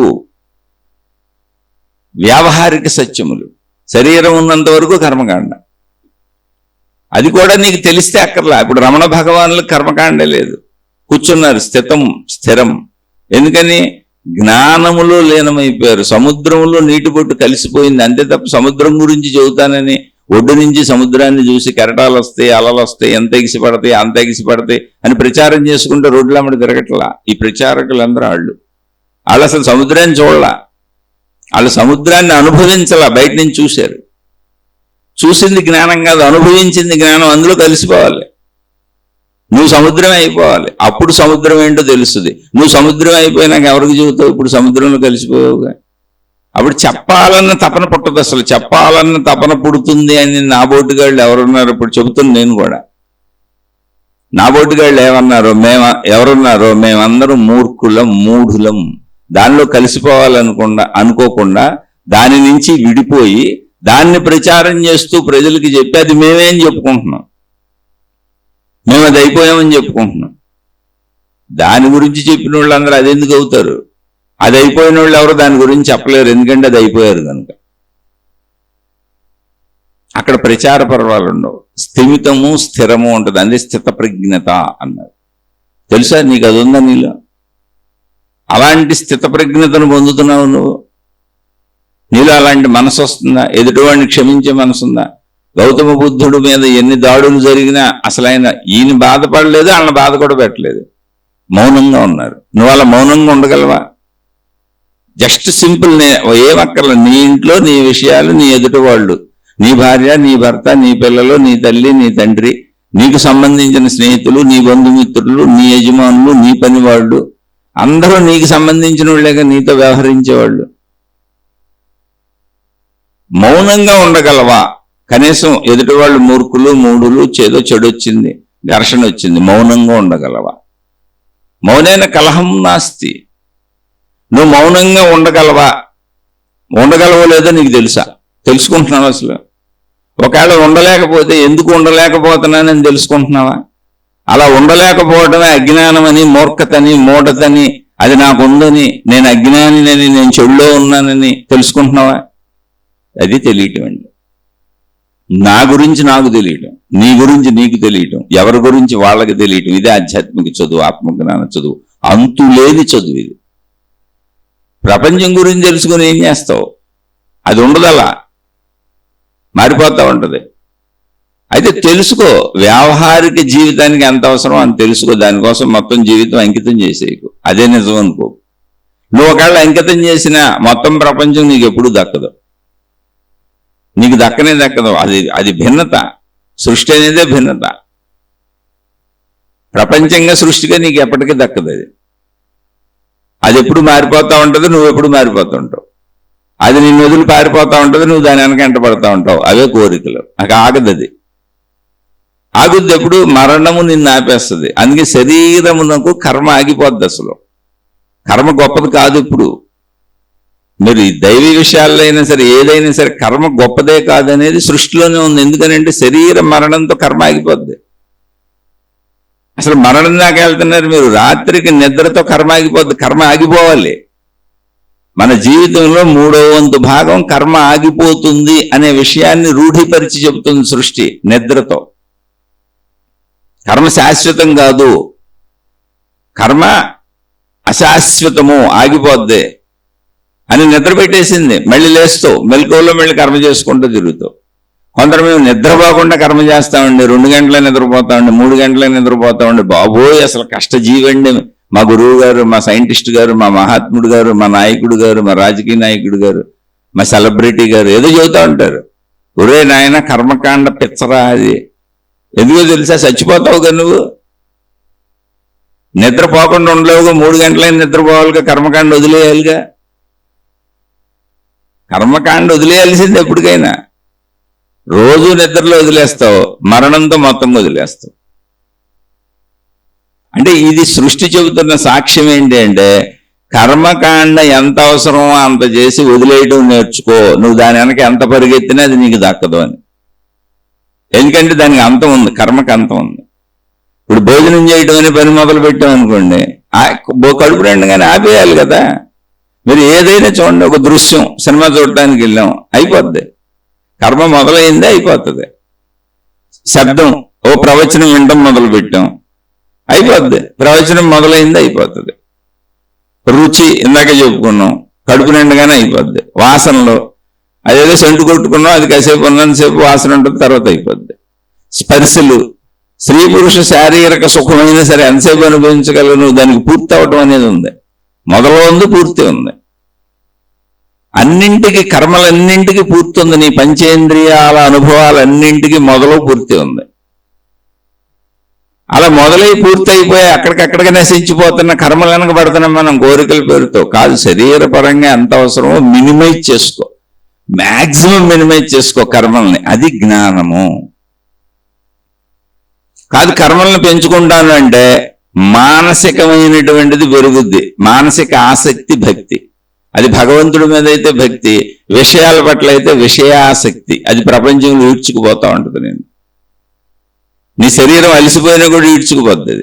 వ్యావహారిక సత్యములు. శరీరం ఉన్నంత వరకు కర్మకాండ, అది కూడా నీకు తెలిస్తే అక్కర్లా. ఇప్పుడు రమణ భగవానులు కర్మకాండే లేదు, కూర్చున్నారు స్థిరం. ఎందుకని? జ్ఞానములో లీనమైపోయారు. సముద్రంలో నీటి బొట్టు కలిసిపోయింది అంతే తప్ప సముద్రం గురించి చెబుతానని ఒడ్డు నుంచి సముద్రాన్ని చూసి కెరటాలు వస్తాయి, అలలు వస్తాయి, ఎంత ఎగిసిపడతాయి అంత ఎగిసిపడతాయి అని ప్రచారం చేసుకుంటే రోడ్లమ్మడి తిరగట్లా ఈ ప్రచారకులందరూ. వాళ్ళు అసలు సముద్రాన్ని చూడలా, వాళ్ళు సముద్రాన్ని అనుభవించలా, బయట నుంచి చూశారు. చూసింది జ్ఞానం కాదు, అనుభవించింది జ్ఞానం. అందులో కలిసిపోవాలి. నువ్వు సముద్రం అయిపోవాలి, అప్పుడు సముద్రం ఏంటో తెలుస్తుంది. నువ్వు సముద్రం అయిపోయినాక ఎవరికి చెబుతావు? ఇప్పుడు సముద్రంలో కలిసిపోయావుగా. అప్పుడు చెప్పాలన్న తపన పుట్టదు. అసలు చెప్పాలన్న తపన పుడుతుంది అని నాబోటుగాళ్ళు ఎవరున్నారు? ఇప్పుడు చెబుతున్నా నేను కూడా. నాబోటుగాళ్ళు ఎవరున్నారో మేమందరం మూఢులం. దానిలో అనుకోకుండా దాని నుంచి విడిపోయి దాన్ని ప్రచారం చేస్తూ ప్రజలకి చెప్పి అది మేమేం చెప్పుకుంటున్నాం, మేము అది అయిపోయామని చెప్పుకుంటున్నాం. దాని గురించి చెప్పిన వాళ్ళందరూ అది ఎందుకు అవుతారు? అది అయిపోయిన వాళ్ళు ఎవరు దాని గురించి చెప్పలేరు, ఎందుకంటే అది అయిపోయారు కనుక. అక్కడ ప్రచార పర్వాలు ఉండవు, స్థిరము ఉంటుంది. అదే స్థిత ప్రజ్ఞత అన్నారు. తెలుసా నీకు? అది ఉందా నీలో? అలాంటి స్థిత ప్రజ్ఞతను పొందుతున్నావు నువ్వు. నీలో అలాంటి మనసు వస్తుందా? ఎదుటివాడిని క్షమించే మనసు ఉందా? గౌతమ బుద్ధుడు మీద ఎన్ని దాడులు జరిగినా అసలు ఈయన బాధపడలేదు, వాళ్ళని బాధ కూడా పెట్టలేదు, మౌనంగా ఉన్నారు. నువ్వు అలా మౌనంగా ఉండగలవా? జస్ట్ సింపుల్, ఏమక్కర్ల, నీ ఇంట్లో నీ విషయాలు, నీ ఎదుటి వాళ్ళు, నీ భార్య, నీ భర్త, నీ పిల్లలు, నీ తల్లి, నీ తండ్రి, నీకు సంబంధించిన స్నేహితులు, నీ బంధుమిత్రులు, నీ యజమానులు, నీ పని వాళ్ళు, అందరూ నీకు సంబంధించిన వాళ్ళేగా నీతో వ్యవహరించేవాళ్ళు. మౌనంగా ఉండగలవా? కనీసం ఎదుటి వాళ్ళు మూర్ఖులు, మూఢులు, చెడు వచ్చింది, ఘర్షణ వచ్చింది, మౌనంగా ఉండగలవా? మౌనైన కలహం నాస్తి. నువ్వు మౌనంగా ఉండగలవో లేదో నీకు తెలుసా? తెలుసుకుంటున్నావు అసలు? ఒకవేళ ఉండలేకపోతే ఎందుకు ఉండలేకపోతున్నానని తెలుసుకుంటున్నావా? అలా ఉండలేకపోవడమే అజ్ఞానమని, మూర్ఖతని, మూఢతని, అది నాకుందని, నేను అజ్ఞానినని, నేను చెడులో ఉన్నానని తెలుసుకుంటున్నావా? అది తెలియటం అండి. నా గురించి నాకు తెలియటం, నీ గురించి నీకు తెలియటం, ఎవరి గురించి వాళ్ళకి తెలియటం, ఇదే ఆధ్యాత్మిక చదువు, ఆత్మజ్ఞాన చదువు. అంతులేని చదువు ఇది. ప్రపంచం గురించి తెలుసుకుని ఏం చేస్తావు? అది ఉండదు, అలా మారిపోతూ ఉంటుంది. అయితే తెలుసుకో, వ్యావహారిక జీవితానికి ఎంత అవసరం అని తెలుసుకో. దానికోసం మొత్తం జీవితం అంకితం చేసేయకు, అదే నిజం అనుకో. నువ్వు ఒకవేళ అంకితం చేసినా మొత్తం ప్రపంచం నీకు ఎప్పుడూ దక్కదు, నీకు దక్కదు. అది భిన్నత. సృష్టి అనేదే భిన్నత. ప్రపంచంగా సృష్టిగా నీకు ఎప్పటికీ దక్కదు. అది ఎప్పుడు మారిపోతూ ఉంటుంది, నువ్వు ఎప్పుడు మారిపోతూ ఉంటావు. అది నిన్ను వదిలి పారిపోతూ ఉంటుంది, నువ్వు దాని వెనక ఎంటపడతా ఉంటావు. అవే కోరికలు. నాకు ఆగదు. అది ఆగుద్ది ఎప్పుడు? మరణము నిన్ను ఆపేస్తుంది. అందుకే శరీరమునకు కర్మ ఆగిపోద్ది. అసలు కర్మ గొప్పది కాదు. ఇప్పుడు మీరు దైవీ విషయాల్లో అయినా సరే, ఏదైనా సరే, కర్మ గొప్పదే కాదనేది సృష్టిలోనే ఉంది. ఎందుకనంటే శరీరం మరణంతో కర్మ ఆగిపోద్ది. అసలు మరణం దాకా వెళ్తున్నారు మీరు. రాత్రికి నిద్రతో కర్మ ఆగిపోద్ది. కర్మ ఆగిపోవాలి. మన జీవితంలో 3/4 భాగం కర్మ ఆగిపోతుంది అనే విషయాన్ని రూఢిపరిచి చెబుతుంది సృష్టి నిద్రతో. కర్మ శాశ్వతం కాదు, కర్మ అశాశ్వతము, ఆగిపోద్ది అని నిద్ర పెట్టేసింది. మళ్ళీ లేస్తూ మెలకువలో మళ్ళీ కర్మ చేసుకుంటూ తిరుగుతావు. కొందరు మేము నిద్రపోకుండా కర్మ చేస్తామండి, 2 గంటలే నిద్రపోతామండి, 3 గంటలే నిద్రపోతామండి. బాబోయ్, అసలు కష్టజీవండి మా గురువు గారు, మా సైంటిస్ట్ గారు, మా మహాత్ముడు గారు, మా నాయకుడు గారు, మా రాజకీయ నాయకుడు గారు, మా సెలబ్రిటీ గారు ఏదో చెబుతూ ఉంటారు. ఒరే నాయన, కర్మకాండ పిచ్చరా అది. ఎందుకో తెలుసా? చచ్చిపోతావుగా నువ్వు. నిద్రపోకుండా ఉండలేవుగా, 3 గంటలైనా నిద్రపోవాలిగా, కర్మకాండ వదిలేయాలిగా. కర్మకాండ వదిలేయాల్సింది ఎప్పటికైనా. రోజు నిద్రలో వదిలేస్తావు, మరణంతో మొత్తం వదిలేస్తావు. అంటే ఇది సృష్టి చెబుతున్న సాక్ష్యం ఏంటి అంటే, కర్మకాండ ఎంత అవసరమో అంత చేసి వదిలేయడం నేర్చుకో. నువ్వు దాని వెనక ఎంత పరిగెత్తినా అది నీకు దక్కదు అని. ఎందుకంటే దానికి అంతం ఉంది, కర్మకి అంతం ఉంది. ఇప్పుడు భోజనం చేయడం అనే పని మొదలు పెట్టాం అనుకోండి, కడుపు నిండగానే ఆపేయాలి కదా. మీరు ఏదైనా చూడండి, ఒక దృశ్యం సినిమా చూడటానికి వెళ్ళాం, అయిపోద్ది. కర్మ మొదలైందే అయిపోతుంది. శబ్దం, ఓ ప్రవచనం వినడం మొదలు పెట్టాం, అయిపోద్ది. ప్రవచనం మొదలైందే అయిపోతుంది. రుచి ఇందాక చెప్పుకున్నాం, కడుపు నిండగానే అయిపోద్ది. వాసనలో అదేదో సెంటు కొట్టుకున్నాం, అది కాసేపు ఉన్నంతసేపు వాసన ఉంటుంది, తర్వాత అయిపోద్ది. స్పర్శలు, స్త్రీ పురుష శారీరక సుఖమైనా సరే ఎంతసేపు అనుభవించగలను, దానికి పూర్తి అవటం అనేది ఉంది. మొదలు ఉంది, పూర్తి ఉంది. అన్నింటికి, కర్మలన్నింటికి పూర్తి ఉంది. నీ పంచేంద్రియాల అనుభవాలన్నింటికి మొదలు పూర్తి ఉంది. అలా మొదలై పూర్తి అయిపోయి అక్కడికక్కడికి నశించిపోతున్న కర్మలు వెనక పడుతున్నాం మనం కోరికల పేరుతో. కాదు, శరీరపరంగా ఎంత అవసరమో మినిమైజ్ చేసుకో, మ్యాక్సిమం మినిమైజ్ చేసుకో కర్మల్ని. అది జ్ఞానము. కాదు, కర్మల్ని పెంచుకుంటాను అంటే మానసికమైనటువంటిది పెరుగుద్ది. మానసిక ఆసక్తి భక్తి. అది భగవంతుడి మీద అయితే భక్తి, విషయాల పట్ల అయితే విషయాసక్తి. అది ప్రపంచంలో ఈడ్చుకుపోతా ఉంటుంది. నేను నీ శరీరం అలసిపోయినా కూడా ఈడ్చుకుపోద్ది.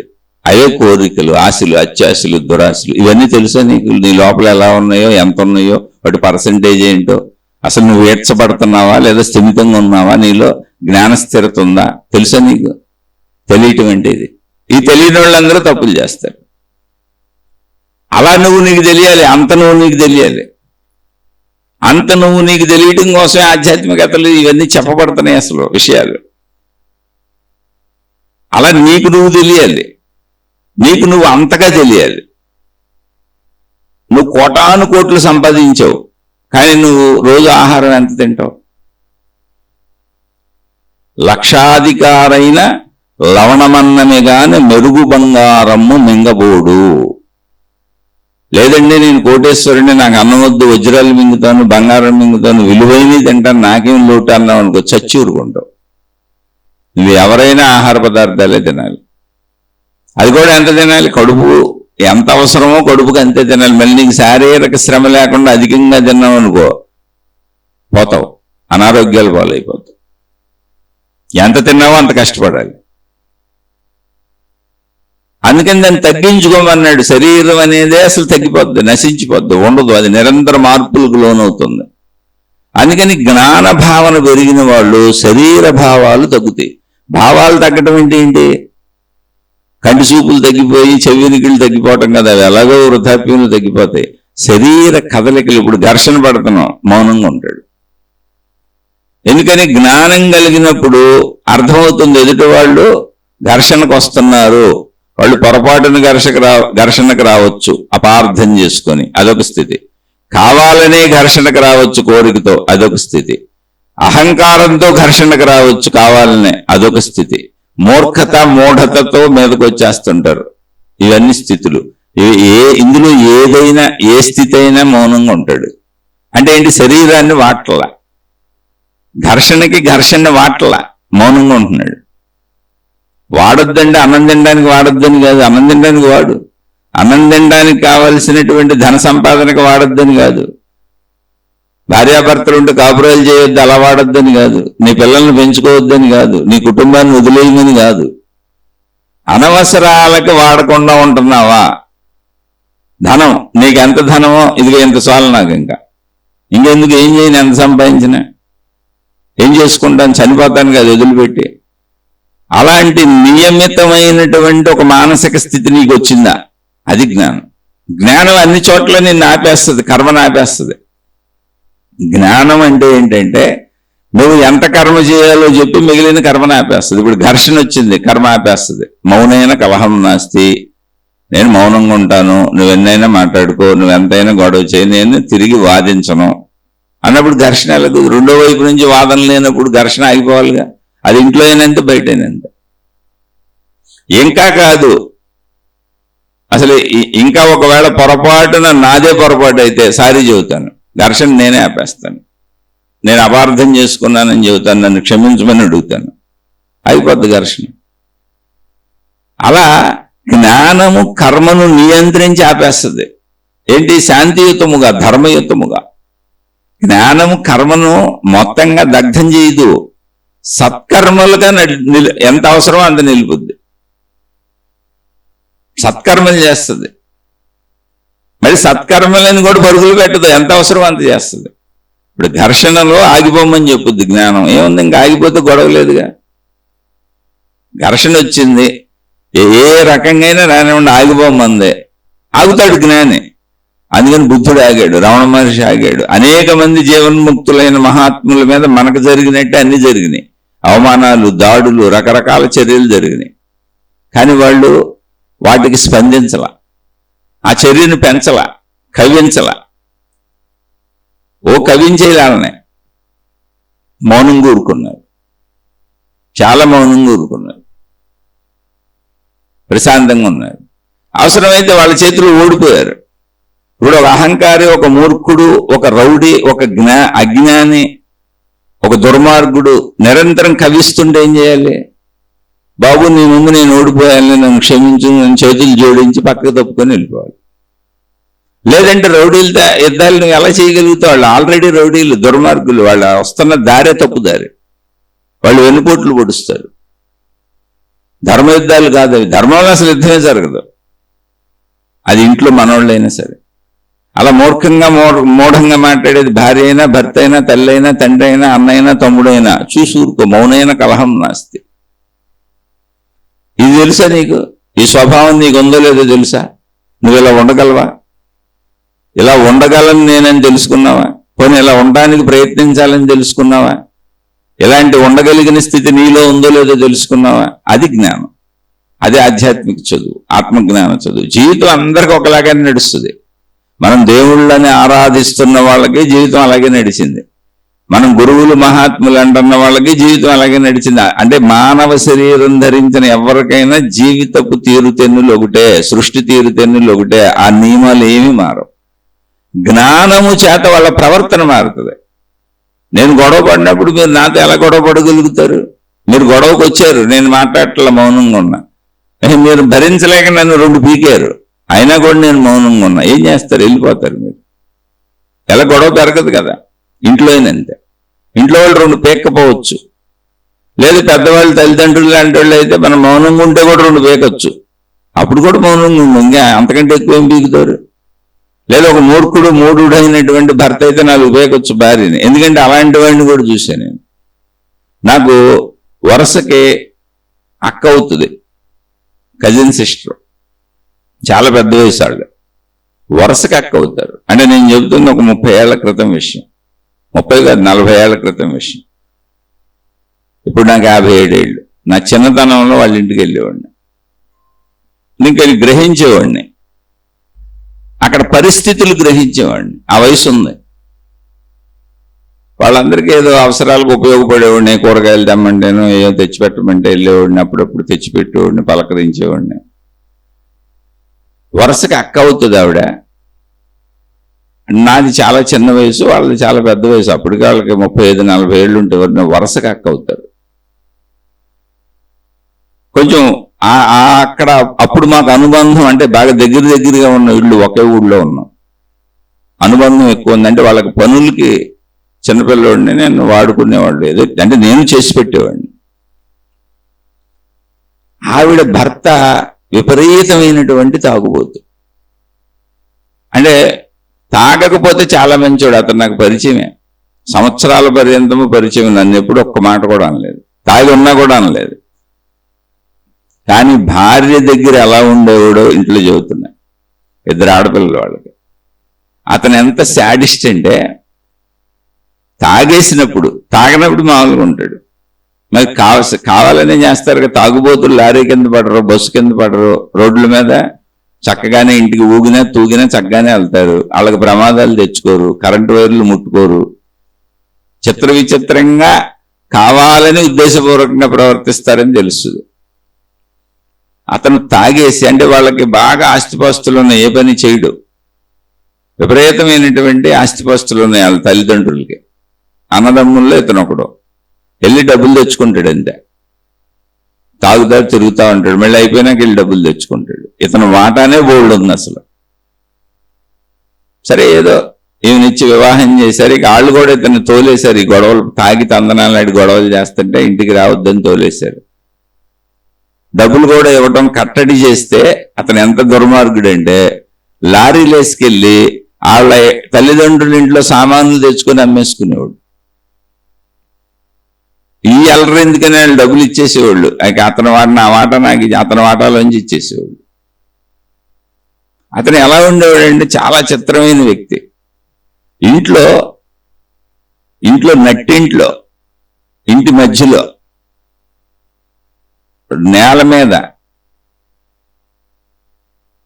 అవే కోరికలు, ఆశలు, అత్యాశలు, దురాశలు. ఇవన్నీ తెలుసా నీకు? నీ లోపల ఎలా ఉన్నాయో, ఎంత ఉన్నాయో, వాటి పర్సంటేజ్ ఏంటో, అసలు నువ్వు ఏడ్చబడుతున్నావా లేదా స్థిమితంగా ఉన్నావా, నీలో జ్ఞాన స్థిరత ఉందా, తెలుసా నీకు? తెలియటం అంటే ఇది. ఈ తెలియని వాళ్ళందరూ తప్పులు చేస్తారు. అలా నువ్వు నీకు తెలియాలి, అంత నువ్వు నీకు తెలియాలి. అంత నువ్వు నీకు తెలియటం కోసమే ఆధ్యాత్మికతలు ఇవన్నీ చెప్పబడుతున్నాయి అసలు విషయాలు. అలా నీకు నువ్వు తెలియాలి, నీకు నువ్వు అంతగా తెలియాలి. నువ్వు కోటాను కోట్లు సంపాదించావు, కానీ నువ్వు రోజు ఆహారం ఎంత తింటావు? లక్షాధికారైన లవణమన్నమే గాని మెరుగు బంగారమ్ము మింగబోడు. లేదండి నేను కోటేశ్వరుని, నాకు అన్నం వద్దు, వజ్రాలు మింగుతాను, బంగారం మింగుతాను, విలువైనవి తింటాను, నాకేం లోటు అన్నావు అనుకో, చచ్చి ఊరుకుంటావు. నువ్వు ఎవరైనా ఆహార పదార్థాలే తినాలి. అది కూడా ఎంత తినాలి? కడుపు ఎంత అవసరమో కడుపుకి అంతే తినాలి. మళ్ళీ నీకు శారీరక శ్రమ లేకుండా అధికంగా తిన్నావు అనుకో, పోతావు, అనారోగ్యాలు పాలైపోతావు. ఎంత తిన్నావో అంత కష్టపడాలి. అందుకని దాన్ని తగ్గించుకోమన్నాడు. శరీరం అనేదే అసలు తగ్గిపోద్ది, నశించిపోద్ది, ఉండదు. అది నిరంతర మార్పులకు లోనవుతుంది. అందుకని జ్ఞాన భావన పెరిగిన వాళ్ళు శరీర భావాలు తగ్గుతాయి. భావాలు తగ్గటం ఏంటి? కంటి చూపులు తగ్గిపోయి చెవినికిళ్ళు తగ్గిపోవటం కదా, అవి ఎలాగో వృద్ధాప్యంలో తగ్గిపోతాయి. శరీర కదలికలు, ఇప్పుడు ఘర్షణ పడుతున్నాం, మౌనంగా ఉంటాడు. ఎందుకని? జ్ఞానం కలిగినప్పుడు అర్థమవుతుంది ఎదుటి వాళ్ళు ఘర్షణకు వస్తున్నారు, వాళ్ళు పొరపాటున ఘర్షణకు రావచ్చు అపార్థం చేసుకొని, అదొక స్థితి. కావాలనే ఘర్షణకు రావచ్చు కోరికతో, అదొక స్థితి. అహంకారంతో ఘర్షణకు రావచ్చు కావాలనే, అదొక స్థితి. మూర్ఖత మూఢతతో మీదకు వచ్చేస్తుంటారు. ఇవన్నీ స్థితులు. ఇందులో ఏదైనా, ఏ స్థితి అయినా మౌనంగా ఉంటాడు. అంటే ఏంటి? శరీరాన్ని వాట్ల, ఘర్షణకి ఘర్షణ వాట్ల, మౌనంగా ఉంటున్నాడు. వాడొద్దంటే అన్నం తినడానికి వాడొద్దని కాదు, అన్నం తినడానికి వాడు. అన్నం తినడానికి కావలసినటువంటి ధన సంపాదనకు వాడొద్దని కాదు. భార్యాభర్తలు ఉంటే కాపురాలు చేయొద్దు, అలా వాడొద్దని కాదు. నీ పిల్లల్ని పెంచుకోవద్దని కాదు, నీ కుటుంబాన్ని వదిలేయమని కాదు. అనవసరాలకు వాడకుండా ఉంటున్నావా? ధనం, నీకు ఎంత ధనమో ఇదిగో ఎంత చాలు, నాకు ఇంకెందుకు, ఏం చేయను, ఎంత సంపాదించినా ఏం చేసుకుంటాను, చనిపోతాను కదా వదిలిపెట్టి. అలాంటి నియమితమైనటువంటి ఒక మానసిక స్థితి నీకు వచ్చిందా? అది జ్ఞానం. జ్ఞానం అన్ని చోట్ల నిన్ను ఆపేస్తుంది, కర్మను ఆపేస్తుంది. జ్ఞానం అంటే ఏంటంటే నువ్వు ఎంత కర్మ చేయాలో చెప్పి మిగిలిన కర్మను ఆపేస్తుంది. ఇప్పుడు ఘర్షణ వచ్చింది, కర్మ ఆపేస్తుంది. మౌనైన కలహం నాస్తి, నేను మౌనంగా ఉంటాను, నువ్వెన్నైనా మాట్లాడుకో, నువ్వెంతైనా గొడవ చేయి, నేను తిరిగి వాదించను అన్నప్పుడు ఘర్షణ ఎలాగో. రెండో వైపు నుంచి వాదన లేనప్పుడు ఘర్షణ ఆగిపోవాలిగా. అది ఇంట్లో అయినంత బయట అయినంత. ఇంకా కాదు, అసలు ఇంకా ఒకవేళ పొరపాటున నాదే పొరపాటు అయితే సారీ చెబుతాను, ఘర్షణ నేనే ఆపేస్తాను. నేను అపార్థం చేసుకున్నానని చెబుతాను, నన్ను క్షమించమని అడుగుతాను, అయిపోద్ది ఘర్షణ. అలా జ్ఞానము కర్మను నియంత్రించి ఆపేస్తుంది. ఏంటి? శాంతియుతముగా, ధర్మయుతముగా. జ్ఞానము కర్మను మొత్తంగా దగ్ధం చేయదు, సత్కర్మలుగా ఎంత అవసరమో అంత నిలుపుద్ది, సత్కర్మలు చేస్తుంది. మరి సత్కర్మలని కూడా పరుగులు పెట్టదు, ఎంత అవసరమో అంత చేస్తుంది. ఇప్పుడు ఘర్షణలో ఆగిపోమని చెప్పుద్ది జ్ఞానం. ఏముంది, ఇంకా ఆగిపోతే గొడవ లేదుగా. ఘర్షణ వచ్చింది, ఏ రకంగా రానివ్వండి ఆగిపోమందే, ఆగుతాడు జ్ఞాని. అందుకని బుద్ధుడు ఆగాడు, రమణ మహర్షి ఆగాడు. అనేక మంది జీవన్ముక్తులైన మహాత్ముల మీద మనకు జరిగినట్టే అన్ని జరిగినాయి. అవమానాలు, దాడులు, రకరకాల చర్యలు జరిగినాయి. కానీ వాళ్ళు వాటికి స్పందించల, ఆ చర్యను పెంచల, కవించల. కవించేయాలనే మౌనం కూరుకున్నారు, చాలా మౌనం కూరుకున్నారు, ప్రశాంతంగా ఉన్నారు. అవసరమైతే వాళ్ళ చేతులు ఓడిపోయారు. ఇప్పుడు ఒక అహంకారి, ఒక మూర్ఖుడు, ఒక రౌడీ, ఒక అజ్ఞాని, ఒక దుర్మార్గుడు నిరంతరం కవిస్తుంటే ఏం చేయాలి? బాబు నీ ముందు నేను ఓడిపోయాను, నన్ను క్షమించు, నేను చేతులు జోడించి పక్కకు తప్పుకొని వెళ్ళిపోవాలి. లేదంటే రౌడీలతో యుద్ధాలు నువ్వు ఎలా చేయగలుగుతావు? వాళ్ళు ఆల్రెడీ రౌడీలు, దుర్మార్గులు, వాళ్ళు వస్తున్న దారే తప్పు దారి, వాళ్ళు వెన్నుపోట్లు పొడుస్తారు. ధర్మయుద్ధాలు కాదు అవి, ధర్మంలో అసలు యుద్ధమే జరగదు. అది ఇంట్లో మనోళ్ళైనా సరే. అలా మూర్ఖంగా మూఢంగా మాట్లాడేది భార్య అయినా, భర్త అయినా, తల్లి అయినా, తండ్రి అయినా, అన్నైనా, తమ్ముడైనా చూసూరుకో, మౌనైన కలహం నాస్తి. ఇది తెలుసా నీకు? ఈ స్వభావం నీకు ఉందో లేదో తెలుసా? నువ్వు ఇలా ఉండగలవా? ఇలా ఉండగలను నేనని తెలుసుకున్నావా? పోనీ ఇలా ఉండడానికి ప్రయత్నించాలని తెలుసుకున్నావా? ఇలాంటి ఉండగలిగిన స్థితి నీలో ఉందో లేదో తెలుసుకున్నావా? అది జ్ఞానం, అది ఆధ్యాత్మిక చదువు, ఆత్మజ్ఞాన చదువు. జీవితం అందరికీ ఒకలాగానే నడుస్తుంది. మనం దేవుళ్ళని ఆరాధిస్తున్న వాళ్ళకి జీవితం అలాగే నడిచింది. మనం గురువులు, మహాత్ములు అంటున్న వాళ్ళకి జీవితం అలాగే నడిచింది. అంటే మానవ శరీరం ధరించిన ఎవరికైనా జీవితపు తీరుతెన్నులు ఒకటే, సృష్టి తీరుతెన్నులు ఒకటే. ఆ నియమాలు ఏమీ మారవు. జ్ఞానము చేత వాళ్ళ ప్రవర్తన మారుతుంది. నేను గొడవ పడినప్పుడు మీరు నాతో ఎలా గొడవ పడగలుగుతారు? మీరు గొడవకు వచ్చారు, నేను మాట్లాడట్ల మౌనంగా ఉన్నా. మీరు భరించలేక నన్ను 2 పీకారు, అయినా కూడా నేను మౌనంగా ఉన్నా. ఏం చేస్తారు? వెళ్ళిపోతారు మీరు. ఎలా గొడవ పెరగదు కదా. ఇంట్లో అయినంతే. ఇంట్లో వాళ్ళు 2 పీక్కపోవచ్చు. లేదు పెద్దవాళ్ళు, తల్లిదండ్రులు లాంటి వాళ్ళు అయితే మనం మౌనంగా ఉంటే కూడా 2 పీకొచ్చు. అప్పుడు కూడా మౌనంగా ఉంది, ఇంకా అంతకంటే ఎక్కువ ఏం పీకుతారు? లేదా ఒక మూర్ఖుడు, మూఢుడైనటువంటి భర్త అయితే 4 పీకొచ్చు భార్యని. ఎందుకంటే అలాంటి వాడిని కూడా చూశాను నేను. నాకు వరుసకి అక్క అవుతుంది, కజిన్ సిస్టర్, చాలా పెద్ద వయసు వాళ్ళు, వరుసకి అక్క అవుతారు. అంటే నేను చెబుతుంది ఒక 30 ఏళ్ల క్రితం విషయం, 30 కాదు 40 ఏళ్ల క్రితం విషయం. ఇప్పుడు నాకు 57 ఏళ్ళు. నా చిన్నతనంలో వాళ్ళ ఇంటికి వెళ్ళేవాడిని, ఇంకా గ్రహించేవాడిని, అక్కడ పరిస్థితులు గ్రహించేవాడిని. ఆ వయసు ఉంది. వాళ్ళందరికీ ఏదో అవసరాలకు ఉపయోగపడేవాడిని. కూరగాయలు తెమ్మంటేను, ఏదో తెచ్చిపెట్టమంటే వెళ్ళేవాడిని, అప్పుడప్పుడు తెచ్చిపెట్టేవాడిని, పలకరించేవాడిని. వరుసకి అక్క అవుతుంది ఆవిడ. నాది చాలా చిన్న వయసు, వాళ్ళది చాలా పెద్ద వయసు. అప్పటికి వాళ్ళకి 35-40 ఏళ్ళు ఉంటే వరుసకి అక్క అవుతారు. కొంచెం అక్కడ అప్పుడు మాకు అనుబంధం అంటే బాగా దగ్గరగా ఉన్న ఇళ్ళు, ఒకే ఊళ్ళో ఉన్నాం. అనుబంధం ఎక్కువ ఉందంటే వాళ్ళకి పనులకి చిన్నపిల్లవాడిని నేను వాడుకునేవాళ్ళు, ఏదో అంటే నేను చేసి పెట్టేవాడిని. ఆవిడ భర్త విపరీతమైనటువంటి తాగుబోతు. అంటే తాగకపోతే చాలా మంచోడు. అతను నాకు పరిచయమే, సంవత్సరాల పర్యంతము పరిచయం. నన్ను ఎప్పుడు ఒక్క మాట కూడా అనలేదు, తాగి ఉన్నా కూడా అనలేదు. కానీ భార్య దగ్గర ఎలా ఉండేవాడో ఇంట్లో చెబుతున్నా. 2 ఆడపిల్లలు వాళ్ళకి. అతను ఎంత శాడిస్ట్ అంటే తాగేసినప్పుడు, తాగినప్పుడు మామూలుగా ఉంటాడు. మరి కావాలనే చేస్తారు కదా. తాగుబోతులు లారీ కింద పడరు, బస్సు కింద పడరు, రోడ్ల మీద చక్కగానే ఇంటికి ఊగినా తూగినా చక్కగానే వెళ్తారు. వాళ్ళకి ప్రమాదాలు తెచ్చుకోరు, కరెంటు వైర్లు ముట్టుకోరు. చిత్ర విచిత్రంగా కావాలని ఉద్దేశపూర్వకంగా ప్రవర్తిస్తారని తెలుస్తుంది. అతను తాగేసి, అంటే వాళ్ళకి బాగా ఆస్తిపాస్తులు ఉన్నాయి, ఏ పని చేయడు. విపరీతమైనటువంటి ఆస్తిపాస్తులు ఉన్నాయి వాళ్ళ తల్లిదండ్రులకి. అన్నదమ్ముల్లో ఇతను ఒకడు. వెళ్ళి డబ్బులు తెచ్చుకుంటాడు అంతే. తాగుతా తిరుగుతూ ఉంటాడు, మళ్ళీ అయిపోయినాక వెళ్ళి డబ్బులు తెచ్చుకుంటాడు. ఇతను వాటానే బోల్డ్ ఉంది అసలు. సరే ఏదో ఈయనిచ్చి వివాహం చేశారు. ఇక వాళ్ళు కూడా ఇతన్ని తోలేశారు. ఈ గొడవలు తాగి తందనాలు గొడవలు చేస్తుంటే ఇంటికి రావద్దని తోలేశారు. డబ్బులు కూడా ఇవ్వటం కట్టడి చేస్తే అతను ఎంత దుర్మార్గుడంటే లారీలేసుకెళ్ళి వాళ్ళ తల్లిదండ్రుల ఇంట్లో సామాన్లు తెచ్చుకొని అమ్మేసుకునేవాడు. ఈ అల్లరి ఎందుకని వాళ్ళు డబ్బులు ఇచ్చేసేవాళ్ళు. అతని వాట నా వాట నాకు అతని వాటాలోంచి ఇచ్చేసేవాళ్ళు. అతను ఎలా ఉండేవాడంటే చాలా చిత్రమైన వ్యక్తి. ఇంట్లో నట్టింట్లో ఇంటి మధ్యలో నేల మీద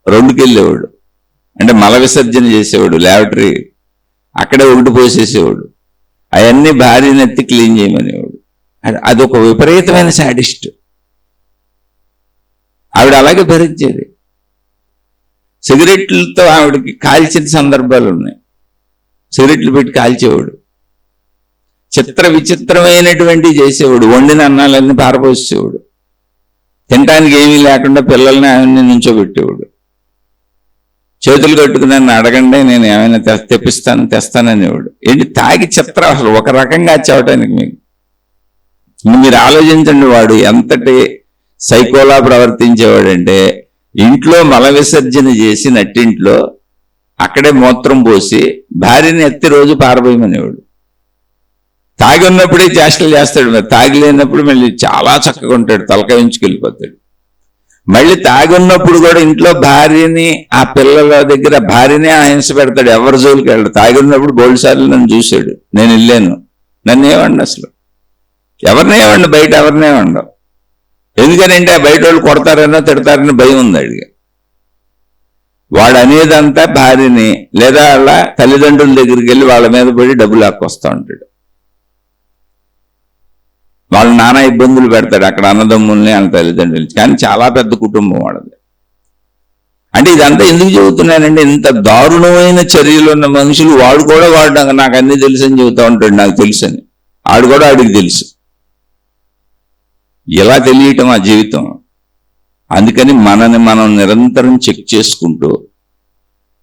రెండుకెళ్ళేవాడు. అంటే మల విసర్జన చేసేవాడు. ల్యాబరేటరీ అక్కడే ఒకటి పోసేసేవాడు. అవన్నీ భార్యని ఎత్తి క్లీన్ చేయమనేవాడు. అదొక విపరీతమైన శాడిస్ట్. ఆవిడ అలాగే భరించేది. సిగరెట్లతో ఆవిడకి కాల్చిన సందర్భాలు ఉన్నాయి. సిగరెట్లు పెట్టి కాల్చేవాడు. చిత్ర విచిత్రమైనటువంటివి చేసేవాడు. వండిన అన్నాలన్నీ పారపోసేవాడు. తినటానికి ఏమీ లేకుండా పిల్లల్ని ఆమెని నుంచోబెట్టేవాడు. చేతులు కట్టుకుని నన్ను అడగండి, నేను ఏమైనా తెస్తాననేవాడు. ఏంటి తాగి చిత్ర అసలు ఒక రకంగా చెప్పటానికి మీరు ఆలోచించండి. వాడు ఎంతటి సైకోలా ప్రవర్తించేవాడంటే ఇంట్లో మల విసర్జన చేసి నట్టింట్లో అక్కడే మూత్రం పోసి భార్యని ఎత్తి రోజు పారబోయమనేవాడు. తాగి ఉన్నప్పుడే చేష్టలు చేస్తాడు. మరి తాగి లేనప్పుడు మళ్ళీ చాలా చక్కగా ఉంటాడు. తలకాయ ఉంచుకెళ్ళిపోతాడు. మళ్ళీ తాగి ఉన్నప్పుడు కూడా ఇంట్లో భార్యని ఆ పిల్లల దగ్గర భార్యనే అహింస పెడతాడు. ఎవరి జోలికి వెళ్ళాడు. తాగి ఉన్నప్పుడు బోల్డ్ సార్లు నన్ను చూశాడు. నేను వెళ్ళాను. నన్ను ఏమండి అసలు ఎవరినేమండి, బయట ఎవరినేమండవు. ఎందుకనంటే బయట వాళ్ళు కొడతారనో తిడతారని భయం ఉంది అడిగా. వాడు అనేదంతా భార్యని లేదా వాళ్ళ తల్లిదండ్రుల దగ్గరికి వెళ్ళి వాళ్ళ మీద పడి డబ్బులు లాక్కొస్తా ఉంటాడు. వాళ్ళు నానా ఇబ్బందులు పెడతాడు అక్కడ అన్నదమ్ముల్ని వాళ్ళ తల్లిదండ్రులు. కానీ చాలా పెద్ద కుటుంబం వాడది. అంటే ఇదంతా ఎందుకు చెబుతున్నానంటే ఇంత దారుణమైన చర్యలు ఉన్న మనుషులు వాడు కూడా నాకు అన్ని తెలుసు అని చెబుతా ఉంటాడు. నాకు తెలుసు అని ఆడు కూడా ఆడికి తెలుసు. ఎలా తెలియటం ఆ జీవితం. అందుకని మనని మనం నిరంతరం చెక్ చేసుకుంటూ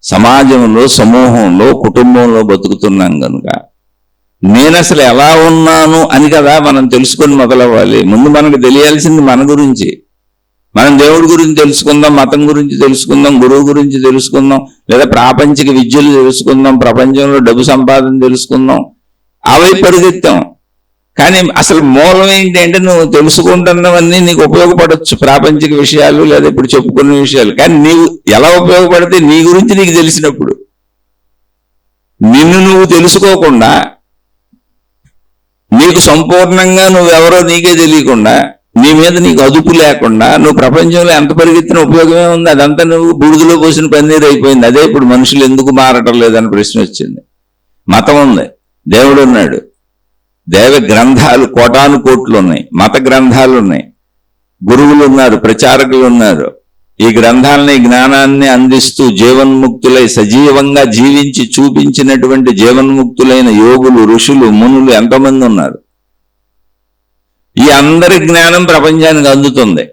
సమాజంలో, సమూహంలో, కుటుంబంలో బతుకుతున్నాం కనుక నేను అసలు ఎలా ఉన్నాను అని కదా మనం తెలుసుకొని మొదలవ్వాలి. ముందు మనకు తెలియాల్సింది మన గురించి. మనం దేవుడి గురించి తెలుసుకుందాం, మతం గురించి తెలుసుకుందాం, గురువు గురించి తెలుసుకుందాం, లేదా ప్రాపంచిక విద్యలు తెలుసుకుందాం, ప్రపంచంలో డబ్బు సంపాదన తెలుసుకుందాం. అవై పరిగెత్తాం. కానీ అసలు మూలం ఏంటి అంటే నువ్వు తెలుసుకుంటున్నవన్నీ నీకు ఉపయోగపడవచ్చు. ప్రాపంచిక విషయాలు లేదా ఇప్పుడు చెప్పుకున్న విషయాలు. కానీ నీవు ఎలా ఉపయోగపడితే నీ గురించి నీకు తెలిసినప్పుడు. నిన్ను నువ్వు తెలుసుకోకుండా నీకు సంపూర్ణంగా నువ్వెవరో నీకే తెలియకుండా నీ మీద నీకు అదుపు లేకుండా నువ్వు ప్రపంచంలో ఎంత పరిగెత్తిన ఉపయోగమే ఉంది. అదంతా నువ్వు బూడిదలో పోసిన పన్నీరు అయిపోయింది. అదే ఇప్పుడు మనుషులు ఎందుకు మారటం లేదని ప్రశ్న వచ్చింది. మతం ఉంది, దేవుడు ఉన్నాడు, దేవ గ్రంథాలు కోటాను కోట్లు ఉన్నాయి, మత గ్రంథాలు ఉన్నాయి, గురువులు ఉన్నారు, ప్రచారకులు ఉన్నారు. ఈ గ్రంథాలని జ్ఞానాన్ని అందిస్తూ జీవన్ముక్తులై సజీవంగా జీవించి చూపించినటువంటి జీవన్ముక్తులైన యోగులు, ఋషులు, మునులు ఎంతోమంది ఉన్నారు. ఈ అందరి జ్ఞానం ప్రపంచానికి అందుతుంది.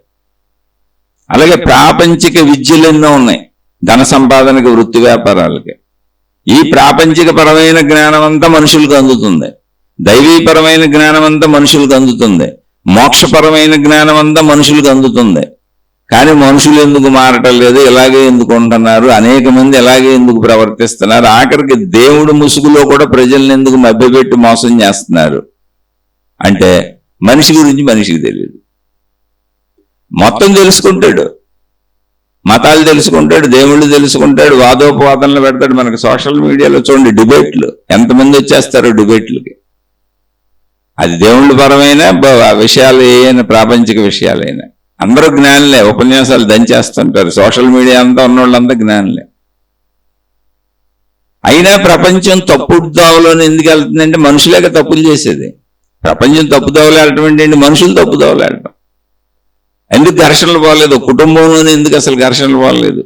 అలాగే ప్రాపంచిక విద్యలు ఎన్నో ఉన్నాయి. ధన సంపాదనకి, వృత్తి వ్యాపారాలకి. ఈ ప్రాపంచిక పరమైన జ్ఞానం అంతా మనుషులకు అందుతుంది. దైవీపరమైన జ్ఞానం అంతా మనుషులకు అందుతుంది. మోక్షపరమైన జ్ఞానం అంతా మనుషులకు అందుతుంది. కానీ మనుషులు ఎందుకు మారటం లేదు, ఇలాగే ఎందుకు ఉంటున్నారు, అనేక మంది ఎలాగే ఎందుకు ప్రవర్తిస్తున్నారు, ఆఖరికి దేవుడు ముసుగులో కూడా ప్రజల్ని ఎందుకు మభ్యపెట్టి మోసం చేస్తున్నారు అంటే మనిషి గురించి మనిషికి తెలియదు. మొత్తం తెలుసుకుంటాడు, మతాలు తెలుసుకుంటాడు, దేవుళ్ళు తెలుసుకుంటాడు, వాదోపవాదనలు పెడతాడు. మనకు సోషల్ మీడియాలో చూడండి డిబేట్లు ఎంతమంది వచ్చేస్తారు డిబేట్లకి. అది దేవుళ్ళ పరమైన విషయాలు ఏమైనా ప్రాపంచిక విషయాలైనా అందరూ జ్ఞానులే. ఉపన్యాసాలు దంచేస్తుంటారు. సోషల్ మీడియా అంతా ఉన్నోళ్ళంతా జ్ఞానులే. అయినా ప్రపంచం తప్పుదోవలోనే ఎందుకు వెళ్తుందంటే మనుషులేక తప్పులు చేసేది. ప్రపంచం తప్పుదోవలు వెళ్ళటం ఏంటంటే మనుషులు తప్పుదోవలు వెళ్ళటం. ఎందుకు ఘర్షణలు పోలేదు? కుటుంబంలోనే ఎందుకు అసలు ఘర్షణలు పోలేదు?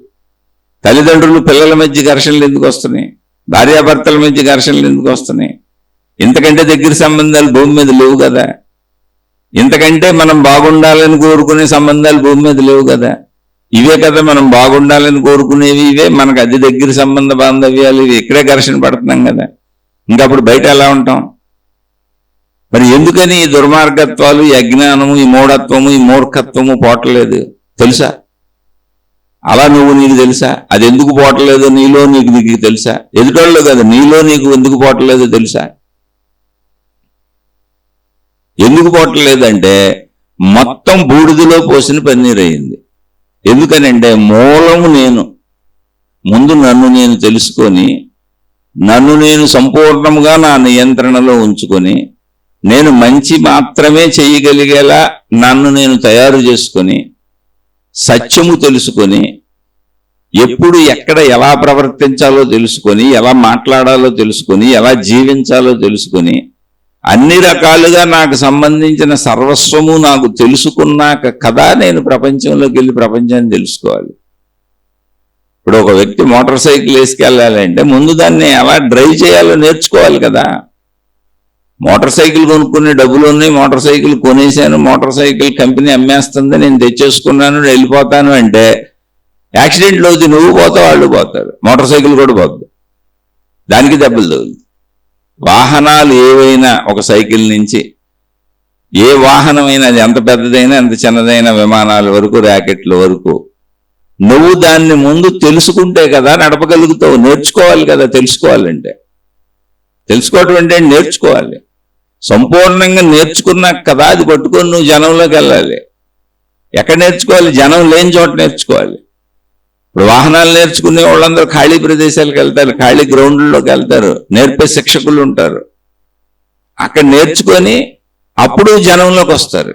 తల్లిదండ్రులు పిల్లల మధ్య ఘర్షణలు ఎందుకు వస్తున్నాయి? భార్యాభర్తల మధ్య ఘర్షణలు ఎందుకు వస్తున్నాయి? ఇంతకంటే దగ్గర సంబంధాలు భూమి మీద లేవు కదా. ఇంతకంటే మనం బాగుండాలని కోరుకునే సంబంధాలు భూమి మీద లేవు కదా. ఇవే కదా మనం బాగుండాలని కోరుకునేవి, ఇవే మనకు అతి దగ్గర సంబంధ బాంధవ్యాలు, ఇవి ఇక్కడే ఘర్షణ పడుతున్నాం కదా. ఇంకా అప్పుడు బయట ఎలా ఉంటాం? మరి ఎందుకని ఈ దుర్మార్గత్వాలు, ఈ అజ్ఞానము, ఈ మూఢత్వము, ఈ మూర్ఖత్వము పోవట్లేదు తెలుసా? అలా నీకు తెలుసా? అది ఎందుకు పోవట్లేదు నీలో నీకు తెలుసా? ఎదుటోళ్ళు కదా, నీలో నీకు ఎందుకు పోవట్లేదు తెలుసా? ఎందుకు పోవట్లేదంటే మొత్తం బూడిదలో పోసిన పన్నీరు అయింది. ఎందుకనంటే మూలము నేను. ముందు నన్ను నేను తెలుసుకొని, నన్ను నేను సంపూర్ణంగా నా నియంత్రణలో ఉంచుకొని, నేను మంచి మాత్రమే చేయగలిగేలా నన్ను నేను తయారు చేసుకొని, సత్యము తెలుసుకొని, ఎప్పుడు ఎక్కడ ఎలా ప్రవర్తించాలో తెలుసుకొని, ఎలా మాట్లాడాలో తెలుసుకొని, ఎలా జీవించాలో తెలుసుకొని, అన్ని రకాలుగా నాకు సంబంధించిన సర్వస్వము నాకు తెలుసుకున్నాక కదా నేను ప్రపంచంలోకి వెళ్ళి ప్రపంచాన్ని తెలుసుకోవాలి. ఇప్పుడు ఒక వ్యక్తి మోటార్ సైకిల్ వేసుకెళ్ళాలంటే ముందు దాన్ని ఎలా డ్రైవ్ చేయాలో నేర్చుకోవాలి కదా. మోటార్ సైకిల్ కొనుక్కునే డబ్బులు ఉన్నాయి, మోటార్ సైకిల్ కొనేసాను, మోటార్ సైకిల్ కంపెనీ అమ్మేస్తుంది, నేను తెచ్చేసుకున్నాను, వెళ్ళిపోతాను అంటే యాక్సిడెంట్లు అవుతుంది. నువ్వు పోతావు, వాళ్ళు పోతారు, మోటార్ సైకిల్ కూడా పోతుంది, దానికి దెబ్బలు తగులుతుంది. వాహనాలు ఏవైనా ఒక సైకిల్ నుంచి ఏ వాహనమైనా, అది ఎంత పెద్దదైనా ఎంత చిన్నదైనా, విమానాల వరకు, ర్యాకెట్ల వరకు, నువ్వు దాన్ని ముందు తెలుసుకుంటే కదా నడపగలుగుతావు. నేర్చుకోవాలి కదా. తెలుసుకోవాలంటే, తెలుసుకోవటం అంటే నేర్చుకోవాలి. సంపూర్ణంగా నేర్చుకున్నాక కదా అది పట్టుకొని నువ్వు జనంలోకి వెళ్ళాలి. ఎక్కడ నేర్చుకోవాలి? జనం లేని చోట నేర్చుకోవాలి. ఇప్పుడు వాహనాలు నేర్చుకునే వాళ్ళందరూ ఖాళీ ప్రదేశాలకు వెళ్తారు, ఖాళీ గ్రౌండ్లోకి వెళ్తారు, నేర్పే శిక్షకులు ఉంటారు. అక్కడ నేర్చుకొని అప్పుడు జనంలోకి వస్తారు.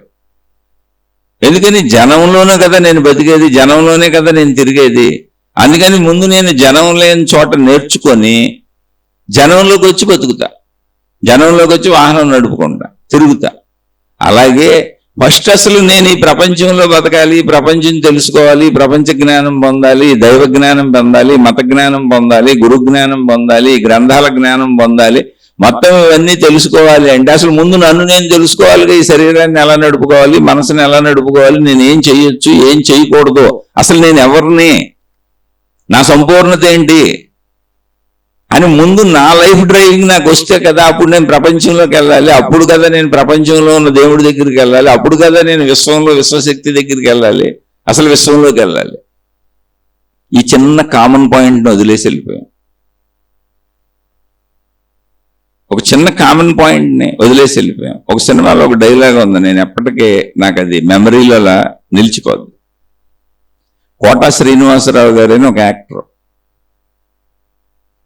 ఎందుకని? జనంలోనే కదా నేను బతికేది, జనంలోనే కదా నేను తిరిగేది. అందుకని ముందు నేను జనం లేని చోట నేర్చుకొని జనంలోకి వచ్చి బతుకుతా, జనంలోకి వచ్చి వాహనం నడుపుకుంటా, తిరుగుతా. అలాగే ఫస్ట్ అసలు నేను ఈ ప్రపంచంలో బతకాలి, ప్రపంచం తెలుసుకోవాలి, ప్రపంచ జ్ఞానం పొందాలి, దైవ జ్ఞానం పొందాలి, మత జ్ఞానం పొందాలి, గురు జ్ఞానం పొందాలి, గ్రంథాల జ్ఞానం పొందాలి, మొత్తం ఇవన్నీ తెలుసుకోవాలి అంటే అసలు ముందు నన్ను నేను తెలుసుకోవాలి. ఈ శరీరాన్ని ఎలా నడుపుకోవాలి, మనసుని ఎలా నడుపుకోవాలి, నేను ఏం చెయ్యొచ్చు, ఏం చేయకూడదు, అసలు నేను ఎవరిని, నా సంపూర్ణత ఏంటి అని ముందు నా లైఫ్ డ్రైవింగ్ నాకు వస్తే కదా అప్పుడు నేను ప్రపంచంలోకి వెళ్ళాలి. అప్పుడు కదా నేను ప్రపంచంలో ఉన్న దేవుడి దగ్గరికి వెళ్ళాలి. అప్పుడు కదా నేను విశ్వంలో విశ్వశక్తి దగ్గరికి వెళ్ళాలి, అసలు విశ్వంలోకి వెళ్ళాలి. ఈ చిన్న కామన్ పాయింట్ని వదిలేసి వెళ్ళిపోయాం. ఒక చిన్న కామన్ పాయింట్ని వదిలేసి వెళ్ళిపోయాం. ఒక సినిమాలో ఒక డైలాగ్ ఉంది, నేను ఎప్పటికీ నాకు అది మెమరీలో నిలిచిపోద్ది. కోటా శ్రీనివాసరావు గారు అని ఒక యాక్టర్,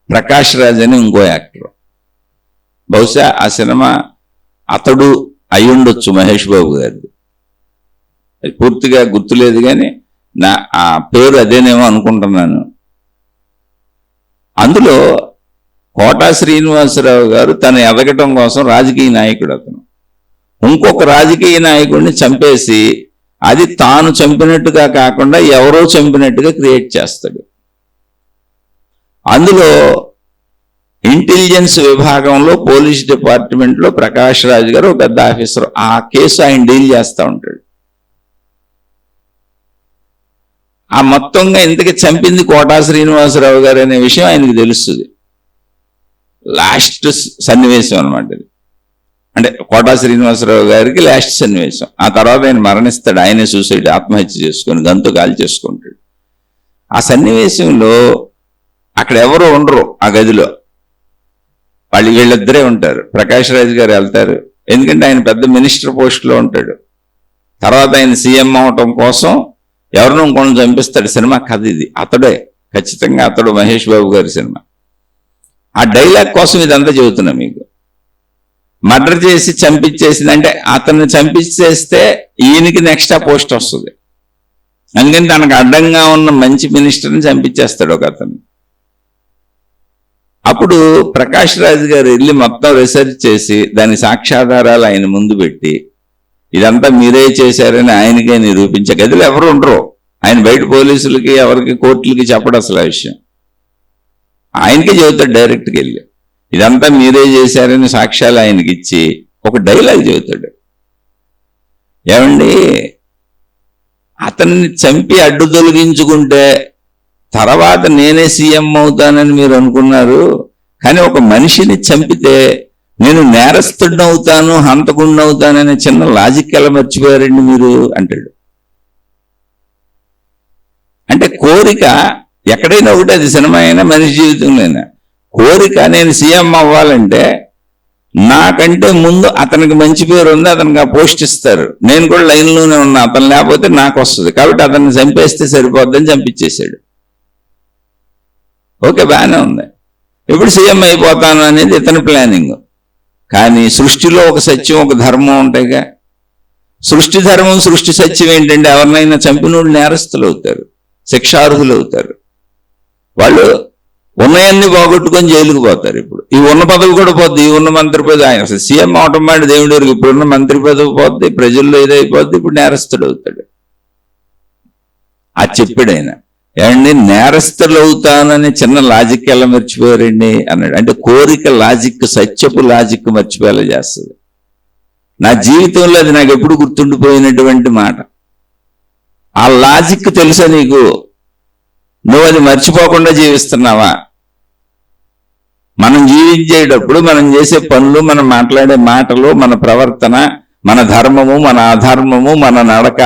ప్రకాష్ రాజ్ అని ఇంకో యాక్టర్. బహుశా ఆ సినిమా అతడు అయ్యుండొచ్చు మహేష్ బాబు గారిది, పూర్తిగా గుర్తులేదు కానీ నా ఆ పేరు అదేనేమో అనుకుంటున్నాను. అందులో కోటా శ్రీనివాసరావు గారు తను ఎదగటం కోసం రాజకీయ నాయకుడు, అతను ఇంకొక రాజకీయ నాయకుడిని చంపేసి అది తాను చంపినట్టుగా కాకుండా ఎవరో చంపినట్టుగా క్రియేట్ చేస్తాడు. అందులో ఇంటెలిజెన్స్ విభాగంలో పోలీస్ డిపార్ట్మెంట్లో ప్రకాష్ రాజ్ గారు ఒక పెద్ద ఆఫీసర్, ఆ కేసు ఆయన డీల్ చేస్తూ ఉంటాడు. ఆ మొత్తంగా ఇంతకీ చంపింది కోటా శ్రీనివాసరావు గారు అనే విషయం ఆయనకు తెలుస్తుంది. లాస్ట్ సన్నివేశం అనమాట ఇది. అంటే కోటా శ్రీనివాసరావు గారికి లాస్ట్ సన్నివేశం. ఆ తర్వాత ఆయన మరణిస్తాడు, ఆయనే సూసైడ్, ఆత్మహత్య చేసుకొని గంతు కాల్ చేసుకుంటాడు. ఆ సన్నివేశంలో అక్కడ ఎవరు ఉండరు, ఆ గదిలో వీళ్ళిద్దరే ఉంటారు. ప్రకాష్ రాజ్ గారు వెళ్తారు, ఎందుకంటే ఆయన పెద్ద మినిస్టర్ పోస్ట్లో ఉంటాడు. తర్వాత ఆయన సీఎం అవటం కోసం ఎవరినో ఇంకొన్ని చంపిస్తాడు. సినిమా కథ ఇది, అతడే, ఖచ్చితంగా అతడు మహేష్ బాబు గారి సినిమా. ఆ డైలాగ్ కోసం ఇదంతా చెబుతున్నా మీకు. మర్డర్ చేసి చంపించేసింది అంటే అతన్ని చంపించేస్తే ఈయనకి నెక్స్ట్ ఆ పోస్ట్ వస్తుంది. అందుకని తనకు అడ్డంగా ఉన్న మంచి మినిస్టర్ని చంపించేస్తాడు ఒక అతను. అప్పుడు ప్రకాష్ రాజ్ గారు వెళ్ళి మొత్తం రీసెర్చ్ చేసి దాని సాక్ష్యాధారాలు ఆయన ముందు పెట్టి ఇదంతా మీరే చేశారని ఆయనకే నిరూపించే గదిలో ఎవరు ఉండరు. ఆయన బయట పోలీసులకి ఎవరికి కోర్టులకి చెప్పడు అసలు ఆ విషయం. ఆయనకే చెబుతాడు డైరెక్ట్గా వెళ్ళి, ఇదంతా మీరే చేశారని సాక్ష్యాలు ఆయనకి ఇచ్చి ఒక డైలాగ్ చెబుతాడు. ఏమండి, అతన్ని చంపి అడ్డు తొలగించుకుంటే తర్వాత నేనే సీఎం అవుతానని మీరు అనుకున్నారు. కానీ ఒక మనిషిని చంపితే నేను నేరస్తుడిని అవుతాను, హంతకుడిని అవుతాననే చిన్న లాజిక్ ఎలా మర్చిపోయారండి మీరు అంటాడు. అంటే కోరిక ఎక్కడైనా ఒకటి, అది సినిమా అయినా మనిషి జీవితంలోనైనా కోరిక నేను సీఎం అవ్వాలంటే నాకంటే ముందు అతనికి మంచి పేరు ఉంది, అతనికి ఆ పోస్ట్ ఇస్తారు, నేను కూడా లైన్లోనే ఉన్నా, అతను లేకపోతే నాకు వస్తుంది, కాబట్టి అతన్ని చంపేస్తే సరిపోద్దని చంపించేశాడు. ఓకే, బాగానే ఉంది. ఇప్పుడు సీఎం అయిపోతాను అనేది ఇతని ప్లానింగ్. కానీ సృష్టిలో ఒక సత్యం, ఒక ధర్మం ఉంటాయిగా. సృష్టి ధర్మం, సృష్టి సత్యం ఏంటంటే ఎవరినైనా చంపినోళ్ళు నేరస్తులు అవుతారు, శిక్షార్హులు అవుతారు. వాళ్ళు ఉన్నాయన్నీ పోగొట్టుకొని జైలుకు పోతారు. ఇప్పుడు ఈ ఉన్న పదవి కూడా పోద్ది, ఈ ఉన్న మంత్రి పదవి, ఆయన అసలు సీఎం అవటం మాట దేవుడి వరకు, ఇప్పుడున్న మంత్రి పదవి పోద్ది, ప్రజల్లో ఏదైపోద్ది, ఇప్పుడు నేరస్తుడు అవుతాడు. అది చెప్పాడు ఆయన. ఏమండి, నేరస్తులు అవుతానని చిన్న లాజిక్ ఎలా మర్చిపోయారండి అన్నాడు. అంటే కోరిక లాజిక్, సత్యపు లాజిక్ మర్చిపోయేలా చేస్తుంది. నా జీవితంలో అది నాకు ఎప్పుడు గుర్తుండిపోయినటువంటి మాట. ఆ లాజిక్ తెలుసా నీకు? నువ్వు అది మర్చిపోకుండా జీవిస్తున్నావా? మనం జీవించేటప్పుడు మనం చేసే పనులు, మనం మాట్లాడే మాటలు, మన ప్రవర్తన, మన ధర్మము, మన అధర్మము, మన నడక,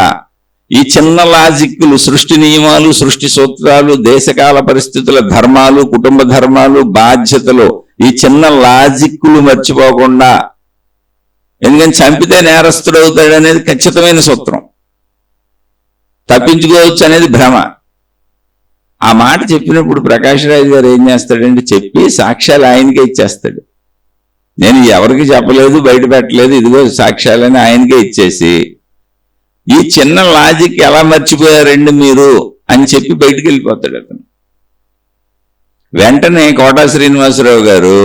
ఈ చిన్న లాజిక్లు, సృష్టి నియమాలు, సృష్టి సూత్రాలు, దేశకాల పరిస్థితుల ధర్మాలు, కుటుంబ ధర్మాలు, బాధ్యతలు, ఈ చిన్న లాజిక్లు మర్చిపోకుండా, ఎందుకని చంపితే నేరస్తుడు అవుతాడు అనేది ఖచ్చితమైన సూత్రం, తప్పించుకోవచ్చు అనేది భ్రమ. ఆ మాట చెప్పినప్పుడు ప్రకాష్ రాజ్ గారు ఏం చేస్తాడంటే చెప్పి సాక్ష్యాలు ఆయనకే ఇచ్చేస్తాడు. నేను ఎవరికి చెప్పలేదు, బయట పెట్టలేదు, ఇదిగో సాక్ష్యాలని ఆయనకే ఇచ్చేసి, ఈ చిన్న లాజిక్ ఎలా మర్చిపోయారండి మీరు అని చెప్పి బయటికి వెళ్ళిపోతాడు అతను. వెంటనే కోటా శ్రీనివాసరావు గారు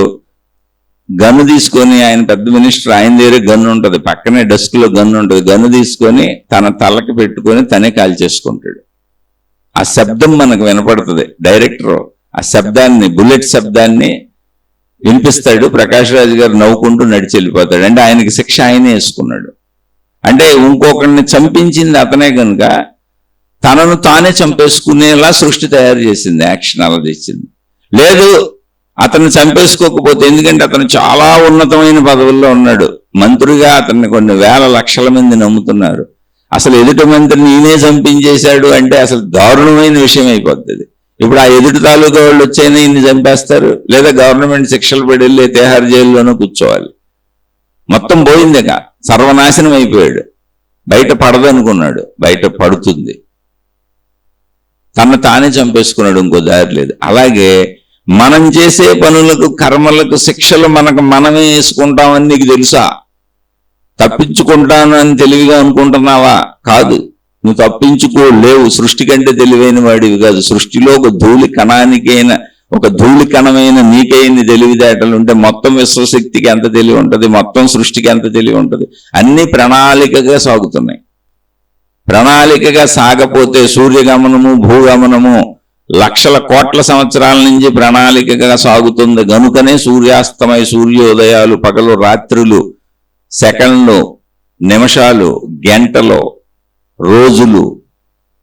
గన్ను తీసుకొని, ఆయన పెద్ద మినిస్టర్, ఆయన దగ్గర గన్ను ఉంటుంది, పక్కనే డెస్క్ లో గన్ను ఉంటుంది, గన్ను తీసుకొని తన తలకి పెట్టుకొని తనే కాల్ చేసుకుంటాడు. ఆ శబ్దం మనకు వినపడుతుంది. డైరెక్టర్ ఆ శబ్దాన్ని, బుల్లెట్ శబ్దాన్ని వినిపిస్తాడు. ప్రకాష్ రాజ్ గారు నవ్వుకుంటూ నడిచి వెళ్ళిపోతాడు. అంటే ఆయనకి శిక్ష ఆయనే వేసుకున్నాడు. అంటే ఇంకొకరిని చంపించింది అతనే కనుక తనను తానే చంపేసుకునేలా సృష్టి తయారు చేసింది, యాక్షన్ అలా తెచ్చింది. లేదు అతన్ని చంపేసుకోకపోతే, ఎందుకంటే అతను చాలా ఉన్నతమైన పదవుల్లో ఉన్నాడు, మంత్రిగా అతన్ని కొన్ని వేల లక్షల మంది నమ్ముతున్నారు. అసలు ఎదుటి మంత్రిని ఈయనే చంపించేశాడు అంటే అసలు దారుణమైన విషయం అయిపోతుంది. ఇప్పుడు ఆ ఎదుటి తాలూకా వాళ్ళు వచ్చైనా ఇన్ని చంపేస్తారు, లేదా గవర్నమెంట్ శిక్షలు పడి వెళ్ళి తిహార్ జైల్లోనూ కూర్చోవాలి. మొత్తం పోయిందిగా, సర్వనాశనం అయిపోయాడు. బయట పడదనుకున్నాడు, బయట పడుతుంది. తను తానే చంపేసుకున్నాడు, ఇంకో దారి లేదు. అలాగే మనం చేసే పనులకు, కర్మలకు శిక్షలు మనమే వేసుకుంటామని నీకు తెలుసా? తప్పించుకుంటాను అని తెలివిగా అనుకుంటున్నావా? కాదు, నువ్వు తప్పించుకోలేవు. సృష్టి కంటే తెలివైన వాడివి కాదు. సృష్టిలో ఒక ధూళి కణానికైన, ఒక ధూళి కణమైన నీకైన తెలివితేటలు ఉంటే మొత్తం విశ్వశక్తికి ఎంత తెలివి ఉంటుంది, మొత్తం సృష్టికి ఎంత తెలివి ఉంటుంది. అన్ని ప్రణాళికగా సాగుతున్నాయి. ప్రణాళికగా సాగపోతే సూర్యగమనము, భూగమనము లక్షల కోట్ల సంవత్సరాల నుంచి ప్రణాళికగా సాగుతుంది. గనుకనే సూర్యాస్తమయ, సూర్యోదయాలు, పగలు రాత్రులు, సెకండ్లు, నిమిషాలు, గంటలు, రోజులు,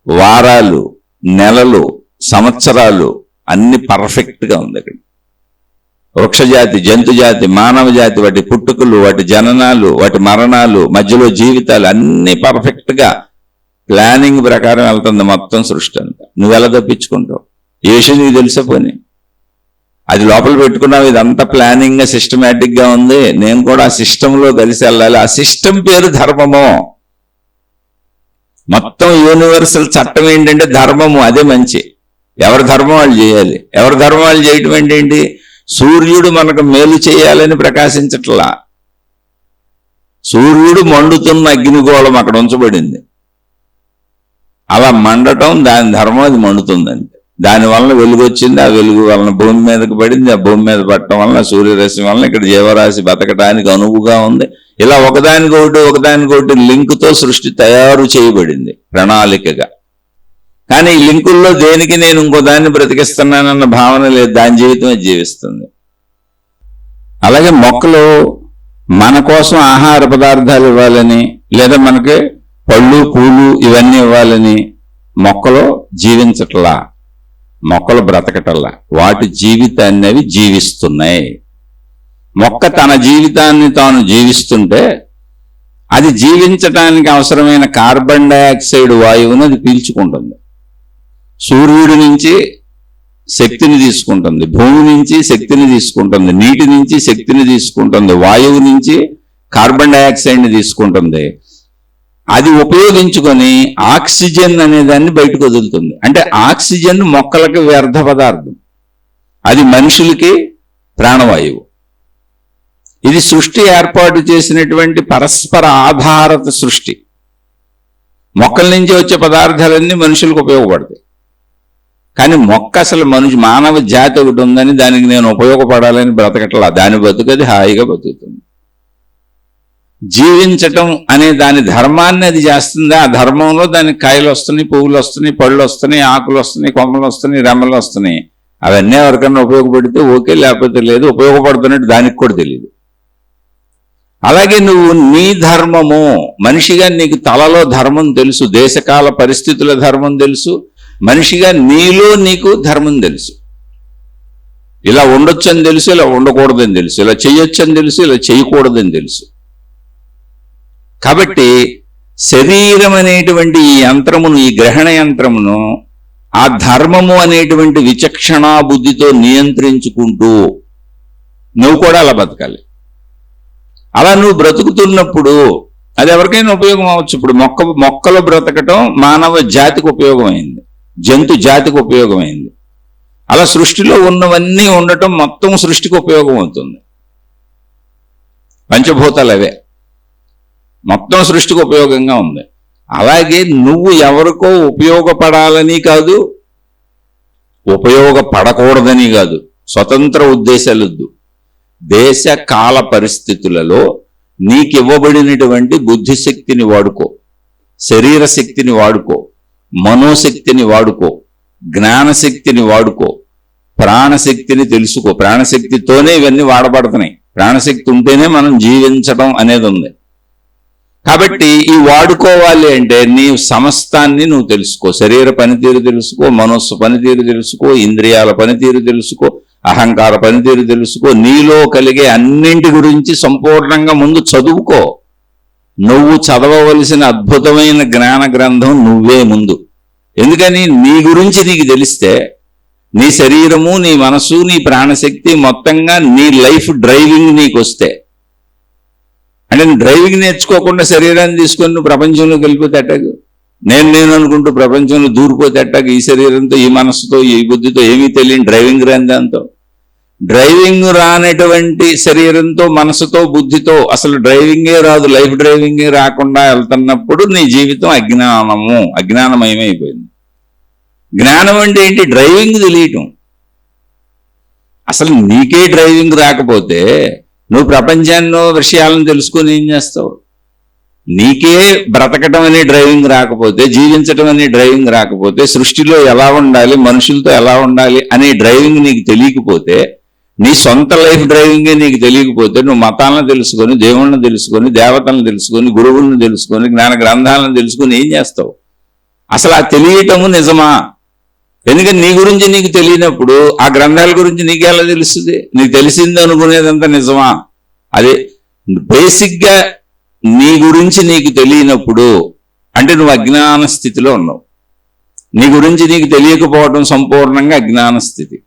వారాలు, నెలలు, సంవత్సరాలు అన్ని పర్ఫెక్ట్గా ఉంది అక్కడ. వృక్షజాతి, జంతుజాతి, మానవ జాతి, వాటి పుట్టుకలు, వాటి జననాలు, వాటి మరణాలు, మధ్యలో జీవితాలు అన్ని పర్ఫెక్ట్గా ప్లానింగ్ ప్రకారం వెళ్తుంది మొత్తం సృష్టి అంతా. నువ్వెలా తప్పించుకుంటావు? ఏ విషయం నీకు తెలిసే పోనీ, అది లోపల పెట్టుకున్నావు. ఇదంతా ప్లానింగ్ గా, సిస్టమేటిక్ గా ఉంది. నేను కూడా ఆ సిస్టంలో కలిసి వెళ్ళాలి. ఆ సిస్టమ్ పేరు ధర్మము. మొత్తం యూనివర్సల్ చట్టం ఏంటంటే ధర్మము. అదే మంచి. ఎవరి ధర్మం వాళ్ళు చేయాలి. ఎవరి ధర్మం వాళ్ళు చేయటం ఏంటి? సూర్యుడు మనకు మేలు చేయాలని ప్రకాశించట్లా. సూర్యుడు మండుతున్న అగ్నిగోళం అక్కడ ఉంచబడింది. అలా మండటం దాని ధర్మం, అది మండుతుందండి. దానివల్ల వెలుగు వచ్చింది, ఆ వెలుగు వలన భూమి మీదకి పడింది, ఆ భూమి మీద పడటం వలన సూర్యరశ్మి వలన ఇక్కడ జీవరాశి బతకడానికి అనువుగా ఉంది. ఇలా ఒకదానికొకటి లింకుతో సృష్టి తయారు చేయబడింది ప్రణాళికగా. కానీ ఈ లింకుల్లో దేనికి నేను ఇంకో దాన్ని బ్రతికిస్తున్నానన్న భావన లేదు. దాని జీవితమే జీవిస్తుంది. అలాగే మొక్కలు మన కోసం ఆహార పదార్థాలు ఇవ్వాలని, లేదా మనకి పళ్ళు పూలు ఇవన్నీ ఇవ్వాలని మొక్కలు జీవించట్లా, మొక్కలు బ్రతకటల్లా, వాటి జీవితాన్ని అవి జీవిస్తున్నాయి. మొక్క తన జీవితాన్ని తాను జీవిస్తుంటే అది జీవించటానికి అవసరమైన కార్బన్ డైఆక్సైడ్ వాయువును అది పీల్చుకుంటుంది. సూర్యుడి నుంచి శక్తిని తీసుకుంటుంది, భూమి నుంచి శక్తిని తీసుకుంటుంది, నీటి నుంచి శక్తిని తీసుకుంటుంది, వాయువు నుంచి కార్బన్ డైఆక్సైడ్ని తీసుకుంటుంది. అది ఉపయోగించుకొని ఆక్సిజన్ అనే దాన్ని బయటకు వదులుతుంది. అంటే ఆక్సిజన్ మొక్కలకి వ్యర్థ పదార్థం, అది మనుషులకి ప్రాణవాయువు. ఇది సృష్టి ఏర్పాటు చేసినటువంటి పరస్పర ఆధారత సృష్టి. మొక్కల నుంచి వచ్చే పదార్థాలన్నీ మనుషులకు ఉపయోగపడతాయి. కానీ మొక్క అసలు మానవ జాతి ఒకటి ఉందని దానికి నేను ఉపయోగపడాలని బ్రతకట్లా, దాని బతుకది హాయిగా బతుకుతుంది. జీవించటం అనే దాని ధర్మాన్ని అది చేస్తుంది. ఆ ధర్మంలో దానికి కాయలు వస్తున్నాయి, పువ్వులు వస్తున్నాయి, పళ్ళు వస్తున్నాయి, ఆకులు వస్తున్నాయి, కొమ్మలు వస్తున్నాయి, రెమ్మలు వస్తున్నాయి. అవన్నీ ఎవరికన్నా ఉపయోగపడితే ఓకే, లేకపోతే లేదు. ఉపయోగపడుతున్నట్టు దానికి కూడా తెలియదు. అలాగే నువ్వు నీ ధర్మము, మనిషిగా నీకు తలలో ధర్మం తెలుసు, దేశకాల పరిస్థితుల ధర్మం తెలుసు, మనిషిగా నీలో నీకు ధర్మం తెలుసు. ఇలా ఉండొచ్చని తెలుసు, ఇలా ఉండకూడదని తెలుసు, ఇలా చెయ్యొచ్చని తెలుసు, ఇలా చేయకూడదని తెలుసు. కాబట్టి శరీరం అనేటువంటి ఈ యంత్రమును, ఈ గ్రహణ యంత్రమును ఆ ధర్మము అనేటువంటి విచక్షణా బుద్ధితో నియంత్రించుకుంటూ నువ్వు కూడా అలా బతకాలి. అలా నువ్వు బ్రతుకుతున్నప్పుడు అది ఎవరికైనా ఉపయోగం అవ్వచ్చు. ఇప్పుడు మొక్కలు బ్రతకటం మానవ జాతికి ఉపయోగమైంది, జంతు జాతికి ఉపయోగమైంది. అలా సృష్టిలో ఉన్నవన్నీ ఉండటం మొత్తం సృష్టికి ఉపయోగం అవుతుంది. పంచభూతాలు అవే, మొత్తం సృష్టికి ఉపయోగంగా ఉంది. అలాగే నువ్వు ఎవరికో ఉపయోగపడాలని కాదు, ఉపయోగపడకూడదని కాదు, స్వతంత్ర ఉద్దేశాలొద్దు. దేశ కాల పరిస్థితులలో నీకివ్వబడినటువంటి బుద్ధిశక్తిని వాడుకో, శరీర శక్తిని వాడుకో, మనోశక్తిని వాడుకో, జ్ఞానశక్తిని వాడుకో, ప్రాణశక్తిని తెలుసుకో. ప్రాణశక్తితోనే ఇవన్నీ వాడబడుతున్నాయి. ప్రాణశక్తి ఉంటేనే మనం జీవించడం అనేది ఉంది. కాబట్టి ఈ వాడుకోవాలి అంటే నీ సమస్తాన్ని నువ్వు తెలుసుకో. శరీర పనితీరు తెలుసుకో, మనస్సు పనితీరు తెలుసుకో, ఇంద్రియాల పనితీరు తెలుసుకో, అహంకార పనితీరు తెలుసుకో. నీలో కలిగే అన్నింటి గురించి సంపూర్ణంగా ముందు చదువుకో. నువ్వు చదవవలసిన అద్భుతమైన జ్ఞాన గ్రంథం నువ్వే ముందు. ఎందుకని నీ గురించి నీకు తెలిస్తే నీ శరీరము, నీ మనసు, నీ ప్రాణశక్తి మొత్తంగా నీ లైఫ్ డ్రైవింగ్ నీకు వస్తే, అంటే డ్రైవింగ్ నేర్చుకోకుండా శరీరాన్ని తీసుకొని నువ్వు ప్రపంచంలోకి వెళ్ళిపోతే అట్టాగు, నేను అనుకుంటూ ప్రపంచంలో దూరిపోతే అట్టాగు, ఈ శరీరంతో, ఈ మనస్సుతో, ఈ బుద్ధితో ఏమీ తెలియని డ్రైవింగ్ గ్రంథంతో, డ్రైవింగ్ రానటువంటి శరీరంతో, మనసుతో, బుద్ధితో అసలు డ్రైవింగే రాదు, లైఫ్ డ్రైవింగే రాకుండా వెళ్తున్నప్పుడు నీ జీవితం అజ్ఞానమయమైపోయింది. జ్ఞానం అంటే ఏంటి? డ్రైవింగ్ తెలియటం. అసలు నీకే డ్రైవింగ్ రాకపోతే నువ్వు ప్రపంచాన్ని విషయాలను తెలుసుకొని ఏం చేస్తావు? నీకే బ్రతకటం అనే డ్రైవింగ్ రాకపోతే, జీవించటం అనే డ్రైవింగ్ రాకపోతే, సృష్టిలో ఎలా ఉండాలి, మనుషులతో ఎలా ఉండాలి అనే డ్రైవింగ్ నీకు తెలియకపోతే, నీ సొంత లైఫ్ డ్రైవింగే నీకు తెలియకపోతే, నువ్వు మతాలను తెలుసుకొని, దేవుళ్ళని తెలుసుకొని, దేవతలను తెలుసుకొని, గురువులను తెలుసుకొని, జ్ఞాన గ్రంథాలను తెలుసుకొని ఏం చేస్తావు? అసలు ఆ తెలియటము నిజమా? ఎందుకంటే నీ గురించి నీకు తెలియనప్పుడు ఆ గ్రంథాల గురించి నీకెలా తెలుస్తుంది? నీకు తెలిసింది అనుకునేదంతా నిజమా? అదే బేసిక్గా నీ గురించి నీకు తెలియనప్పుడు అంటే నువ్వు అజ్ఞాన స్థితిలో ఉన్నావు. నీ గురించి నీకు తెలియకపోవటం సంపూర్ణంగా అజ్ఞాన స్థితి.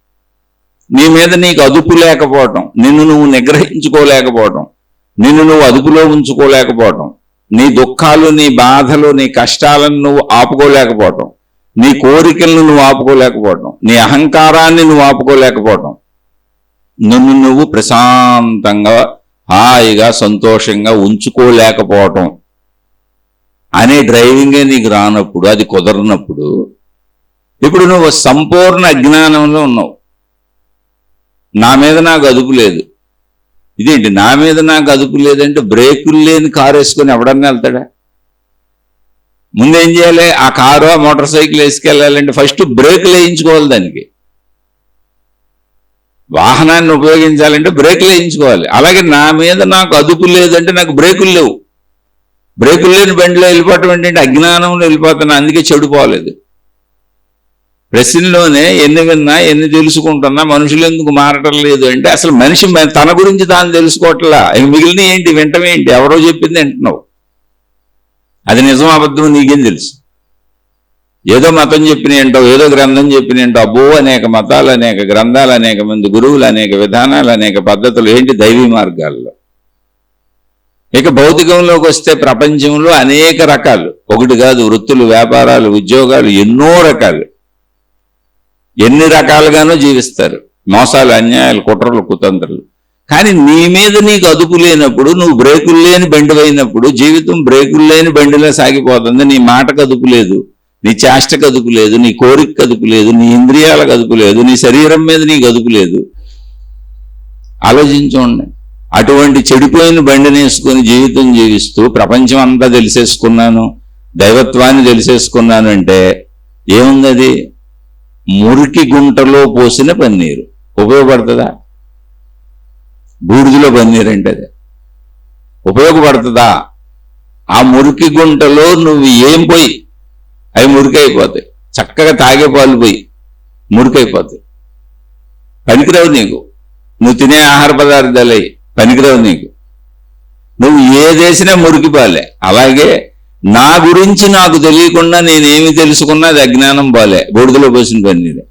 నీ మీద నీకు అదుపు లేకపోవటం, నిన్ను నువ్వు నిగ్రహించుకోలేకపోవటం, నిన్ను నువ్వు అదుపులో ఉంచుకోలేకపోవటం, నీ దుఃఖాలు, నీ బాధలు, నీ కష్టాలను నువ్వు ఆపుకోలేకపోవటం, నీ కోరికలను నువ్వు ఆపుకోలేకపోవటం, నీ అహంకారాన్ని నువ్వు ఆపుకోలేకపోవటం, నిన్ను నువ్వు ప్రశాంతంగా హాయిగా సంతోషంగా ఉంచుకోలేకపోవటం అనే డ్రైవింగే నీకు రానప్పుడు, అది కుదరనప్పుడు, ఇప్పుడు నువ్వు సంపూర్ణ అజ్ఞానంలో ఉన్నావు. నా మీద నాకు అదుపు లేదు. ఇదేంటి నా మీద నాకు అదుపు లేదంటే? బ్రేకులు లేని కారు వేసుకొని ఎవడన్నా వెళ్తాడా? ముందేం చేయాలి? ఆ కారు, ఆ మోటార్ సైకిల్ వేసుకెళ్ళాలంటే ఫస్ట్ బ్రేకులు వేయించుకోవాలి. దానికి వాహనాన్ని ఉపయోగించాలంటే బ్రేకులు వేయించుకోవాలి. అలాగే నా మీద నాకు అదుపు లేదంటే నాకు బ్రేకులు లేవు. బ్రేకులు లేని బండిలో వెళ్ళిపోవటం ఏంటంటే అజ్ఞానంలో వెళ్ళిపోతున్నా, అందుకే చెడిపోలేదు. ప్రశ్నలోనే ఎన్ని విన్నా ఎన్ని తెలుసుకుంటున్నా మనుషులు ఎందుకు మారటం లేదు అంటే అసలు మనిషి తన గురించి తాను తెలుసుకోవట్లా. మిగిలిన ఏంటి వింటమేంటి, ఎవరో చెప్పింది వింటున్నావు. అది నిజం అబద్ధం నీకేం తెలుసు? ఏదో మతం చెప్పిన ఏంటావు, ఏదో గ్రంథం చెప్పిన ఏంటో. అబ్బో అనేక మతాలు, అనేక గ్రంథాలు, అనేక మంది గురువులు, అనేక విధానాలు, అనేక పద్ధతులు, ఏంటి దైవీ మార్గాల్లో. ఇక భౌతికంలోకి వస్తే ప్రపంచంలో అనేక రకాలు, ఒకటి కాదు, వృత్తులు, వ్యాపారాలు, ఉద్యోగాలు, ఎన్నో రకాలు, ఎన్ని రకాలుగానో జీవిస్తారు. మోసాలు, అన్యాయాలు, కుట్రలు, కుతంత్రాలు. కానీ నీ మీద నీకు అదుపు లేనప్పుడు, నువ్వు బ్రేకులు లేని బండి అయినప్పుడు జీవితం బ్రేకులు లేని బండిలో సాగిపోతుంది. నీ మాటకు అదుపు లేదు, నీ చేష్టకు అదుపు లేదు, నీ కోరికకు అదుపు లేదు, నీ ఇంద్రియాలకు అదుపు లేదు, నీ శరీరం మీద నీకు అదుపు లేదు. ఆలోచించండి. అటువంటి చెడిపోయిన బండిని వేసుకొని జీవితం జీవిస్తూ ప్రపంచం అంతా తెలిసేసుకున్నాను, దైవత్వాన్ని తెలిసేసుకున్నాను అంటే ఏముంది? అది మురికి గుంటలో పోసిన పన్నీరు. ఉపయోగపడుతుందా? బూడిదలో పన్నీరు అంటే అది ఉపయోగపడుతుందా? ఆ మురికి గుంటలో నువ్వు ఏం పోయి అవి మురికైపోతాయి. చక్కగా తాగే పాలు పోయి మురికైపోతాయి, పనికిరావు నీకు. నువ్వు తినే ఆహార పదార్థాలే పనికిరావు నీకు. నువ్వు ఏదేసినా మురికి పాలే. అలాగే నా గురించి నాకు తెలియకుండా నేనేమి తెలుసుకున్నా అది అజ్ఞానం పాలే, బూడిదలో పోసిన పన్నీరే.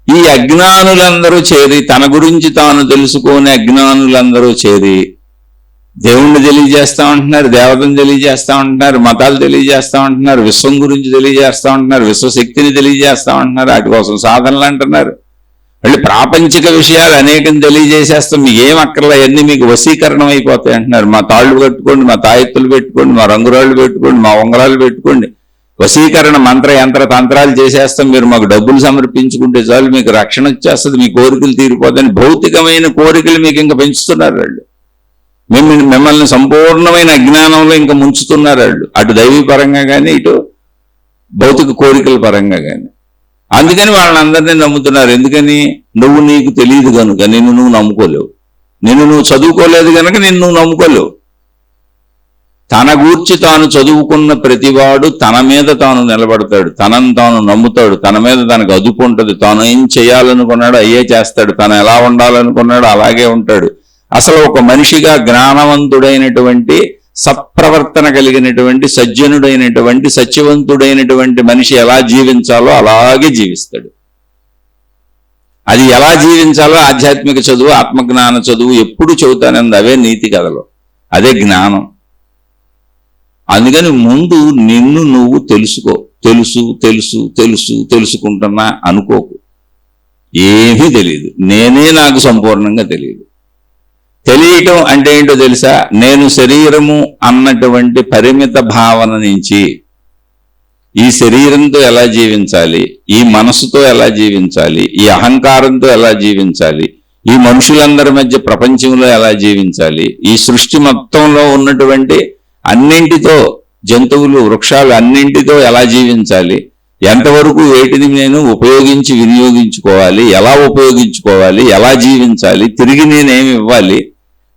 ఈ అజ్ఞానులందరూ చేరి, తన గురించి తాను తెలుసుకునే అజ్ఞానులందరూ చేరి దేవుణ్ణి తెలియజేస్తా ఉంటున్నారు, దేవతను తెలియజేస్తా ఉంటున్నారు, మతాలు తెలియజేస్తా ఉంటున్నారు, విశ్వం గురించి తెలియజేస్తా ఉంటున్నారు, విశ్వశక్తిని తెలియజేస్తా ఉంటున్నారు, వాటి కోసం సాధనలు అంటున్నారు. మళ్ళీ ప్రాపంచిక విషయాలు అనేకం తెలియజేసేస్తాం, మీకు ఏం అక్కర్లా, అన్నీ మీకు వశీకరణం అయిపోతాయి అంటున్నారు. మా తాళ్ళు కట్టుకోండి, మా తాయెత్తులు పెట్టుకోండి, మా రంగురాళ్ళు పెట్టుకోండి, మా ఉంగరాలు పెట్టుకోండి, వశీకరణ మంత్ర యంత్ర తంత్రాలు చేసేస్తాం, మీరు మాకు డబ్బులు సమర్పించుకుంటే చాలు మీకు రక్షణ వచ్చేస్తుంది, మీ కోరికలు తీరిపోతాయని భౌతికమైన కోరికలు మీకు ఇంకా పెంచుతున్నారు వాళ్ళు. మిమ్మల్ని సంపూర్ణమైన అజ్ఞానంలో ఇంకా ముంచుతున్నారు వాళ్ళు, అటు దైవీ పరంగా కానీ ఇటు భౌతిక కోరికల పరంగా కానీ. అందుకని వాళ్ళని అందరినీ నమ్ముతున్నారు. ఎందుకని? నువ్వు నీకు తెలియదు కనుక నిన్ను నువ్వు నమ్ముకోలేవు, నిన్ను నువ్వు చదువుకోలేదు కనుక నిన్ను నువ్వు నమ్ముకోలేవు. తన గూర్చి తాను చదువుకున్న ప్రతివాడు తన మీద తాను నిలబడతాడు, తనను తాను నమ్ముతాడు, తన మీద తనకు అదుపు ఉంటుంది, తాను ఏం చేయాలనుకున్నాడో అయ్యే చేస్తాడు, తను ఎలా ఉండాలనుకున్నాడో అలాగే ఉంటాడు. అసలు ఒక మనిషిగా జ్ఞానవంతుడైనటువంటి, సత్ప్రవర్తన కలిగినటువంటి, సజ్జనుడైనటువంటి, సత్యవంతుడైనటువంటి మనిషి ఎలా జీవించాలో అలాగే జీవిస్తాడు. అది ఎలా జీవించాలో ఆధ్యాత్మిక చదువు, ఆత్మజ్ఞాన చదువు ఎప్పుడు చెబుతానంది. అవే నీతి కథలు, అదే జ్ఞానం. అందుకని ముందు నిన్ను నువ్వు తెలుసుకో. తెలుసు తెలుసు తెలుసు తెలుసుకుంటున్నా అనుకోకు. ఏమీ తెలియదు, నేనే నాకు సంపూర్ణంగా తెలియదు. తెలియటం అంటే ఏంటో తెలుసా? నేను శరీరము అన్నటువంటి పరిమిత భావన నుంచి ఈ శరీరంతో ఎలా జీవించాలి, ఈ మనసుతో ఎలా జీవించాలి, ఈ అహంకారంతో ఎలా జీవించాలి, ఈ మనుషులందరి మధ్య ప్రపంచంలో ఎలా జీవించాలి, ఈ సృష్టి మొత్తంలో ఉన్నటువంటి అన్నింటితో, జంతువులు, వృక్షాలు అన్నింటితో ఎలా జీవించాలి, ఎంతవరకు వేటిని నేను ఉపయోగించి వినియోగించుకోవాలి, ఎలా ఉపయోగించుకోవాలి, ఎలా జీవించాలి, తిరిగి నేనేమి ఇవ్వాలి,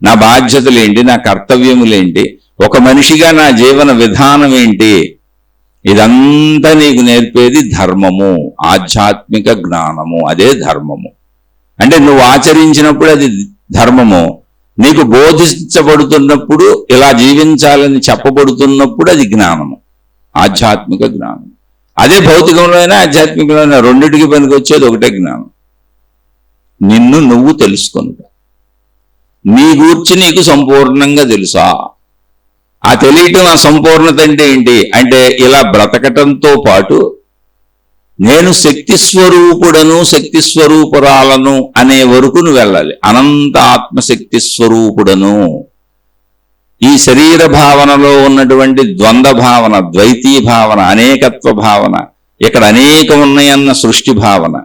నా బాధ్యతలేంటి, నా కర్తవ్యములేంటి, ఒక మనిషిగా నా జీవన విధానం ఏంటి, ఇదంతా నీకు నేర్పేది ధర్మము, ఆధ్యాత్మిక జ్ఞానము. అదే ధర్మము. అంటే నువ్వు ఆచరించినప్పుడు అది ధర్మము, నీకు బోధించబడుతున్నప్పుడు, ఇలా జీవించాలని చెప్పబడుతున్నప్పుడు అది జ్ఞానము, ఆధ్యాత్మిక జ్ఞానం. అదే భౌతికంలో అయినా ఆధ్యాత్మికంలో అయినా రెండింటికి పనికి వచ్చేది ఒకటే జ్ఞానం. నిన్ను నువ్వు తెలుసుకుంటా, నీ గూర్చి నీకు సంపూర్ణంగా తెలుసా? ఆ తెలియటం, ఆ సంపూర్ణత అంటే ఏంటి అంటే ఇలా బ్రతకటంతో పాటు నేను శక్తి స్వరూపుడను, శక్తి స్వరూపురాలను అనే వరకు నువ్వు వెళ్ళాలి. అనంత ఆత్మశక్తి స్వరూపుడను. ఈ శరీర భావనలో ఉన్నటువంటి ద్వంద్వ భావన, ద్వైతీ భావన, అనేకత్వ భావన, ఇక్కడ అనేకం ఉన్నాయన్న సృష్టి భావన,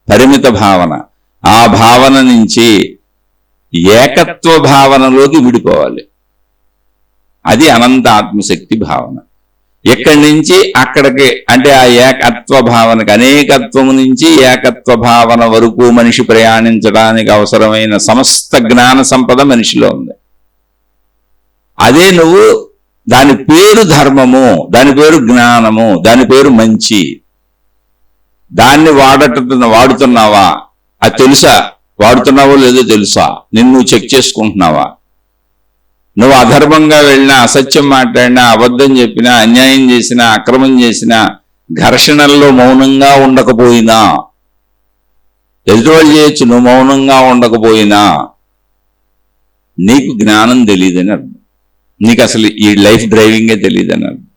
పరిమిత భావన, ఆ భావన నుంచి ఏకత్వ భావనలోకి విడిపోవాలి. అది అనంత ఆత్మశక్తి భావన. ఎక్కడి నుంచి అక్కడికి, అంటే ఆ ఏకత్వ భావనకి, అనేకత్వము నుంచి ఏకత్వ భావన వరకు మనిషి ప్రయాణించడానికి అవసరమైన సమస్త జ్ఞాన సంపద మనిషిలో ఉంది. అదే నువ్వు దాని పేరు ధర్మము, దాని పేరు జ్ఞానము, దాని పేరు మంచి. దాన్ని వాడుతున్నావా? అది తెలుసా? వాడుతున్నావో లేదో తెలుసా? నిన్ను చెక్ చేసుకుంటున్నావా? నువ్వు అధర్మంగా వెళ్ళినా, అసత్యం మాట్లాడినా, అబద్ధం చెప్పినా, అన్యాయం చేసినా, అక్రమం చేసినా, ఘర్షణల్లో మౌనంగా ఉండకపోయినా, ఎదుటివాళ్ళు చేయొచ్చు, నువ్వు మౌనంగా ఉండకపోయినా నీకు జ్ఞానం తెలియదని అర్థం. నీకు అసలు ఈ లైఫ్ డ్రైవింగే తెలియదని అర్థం.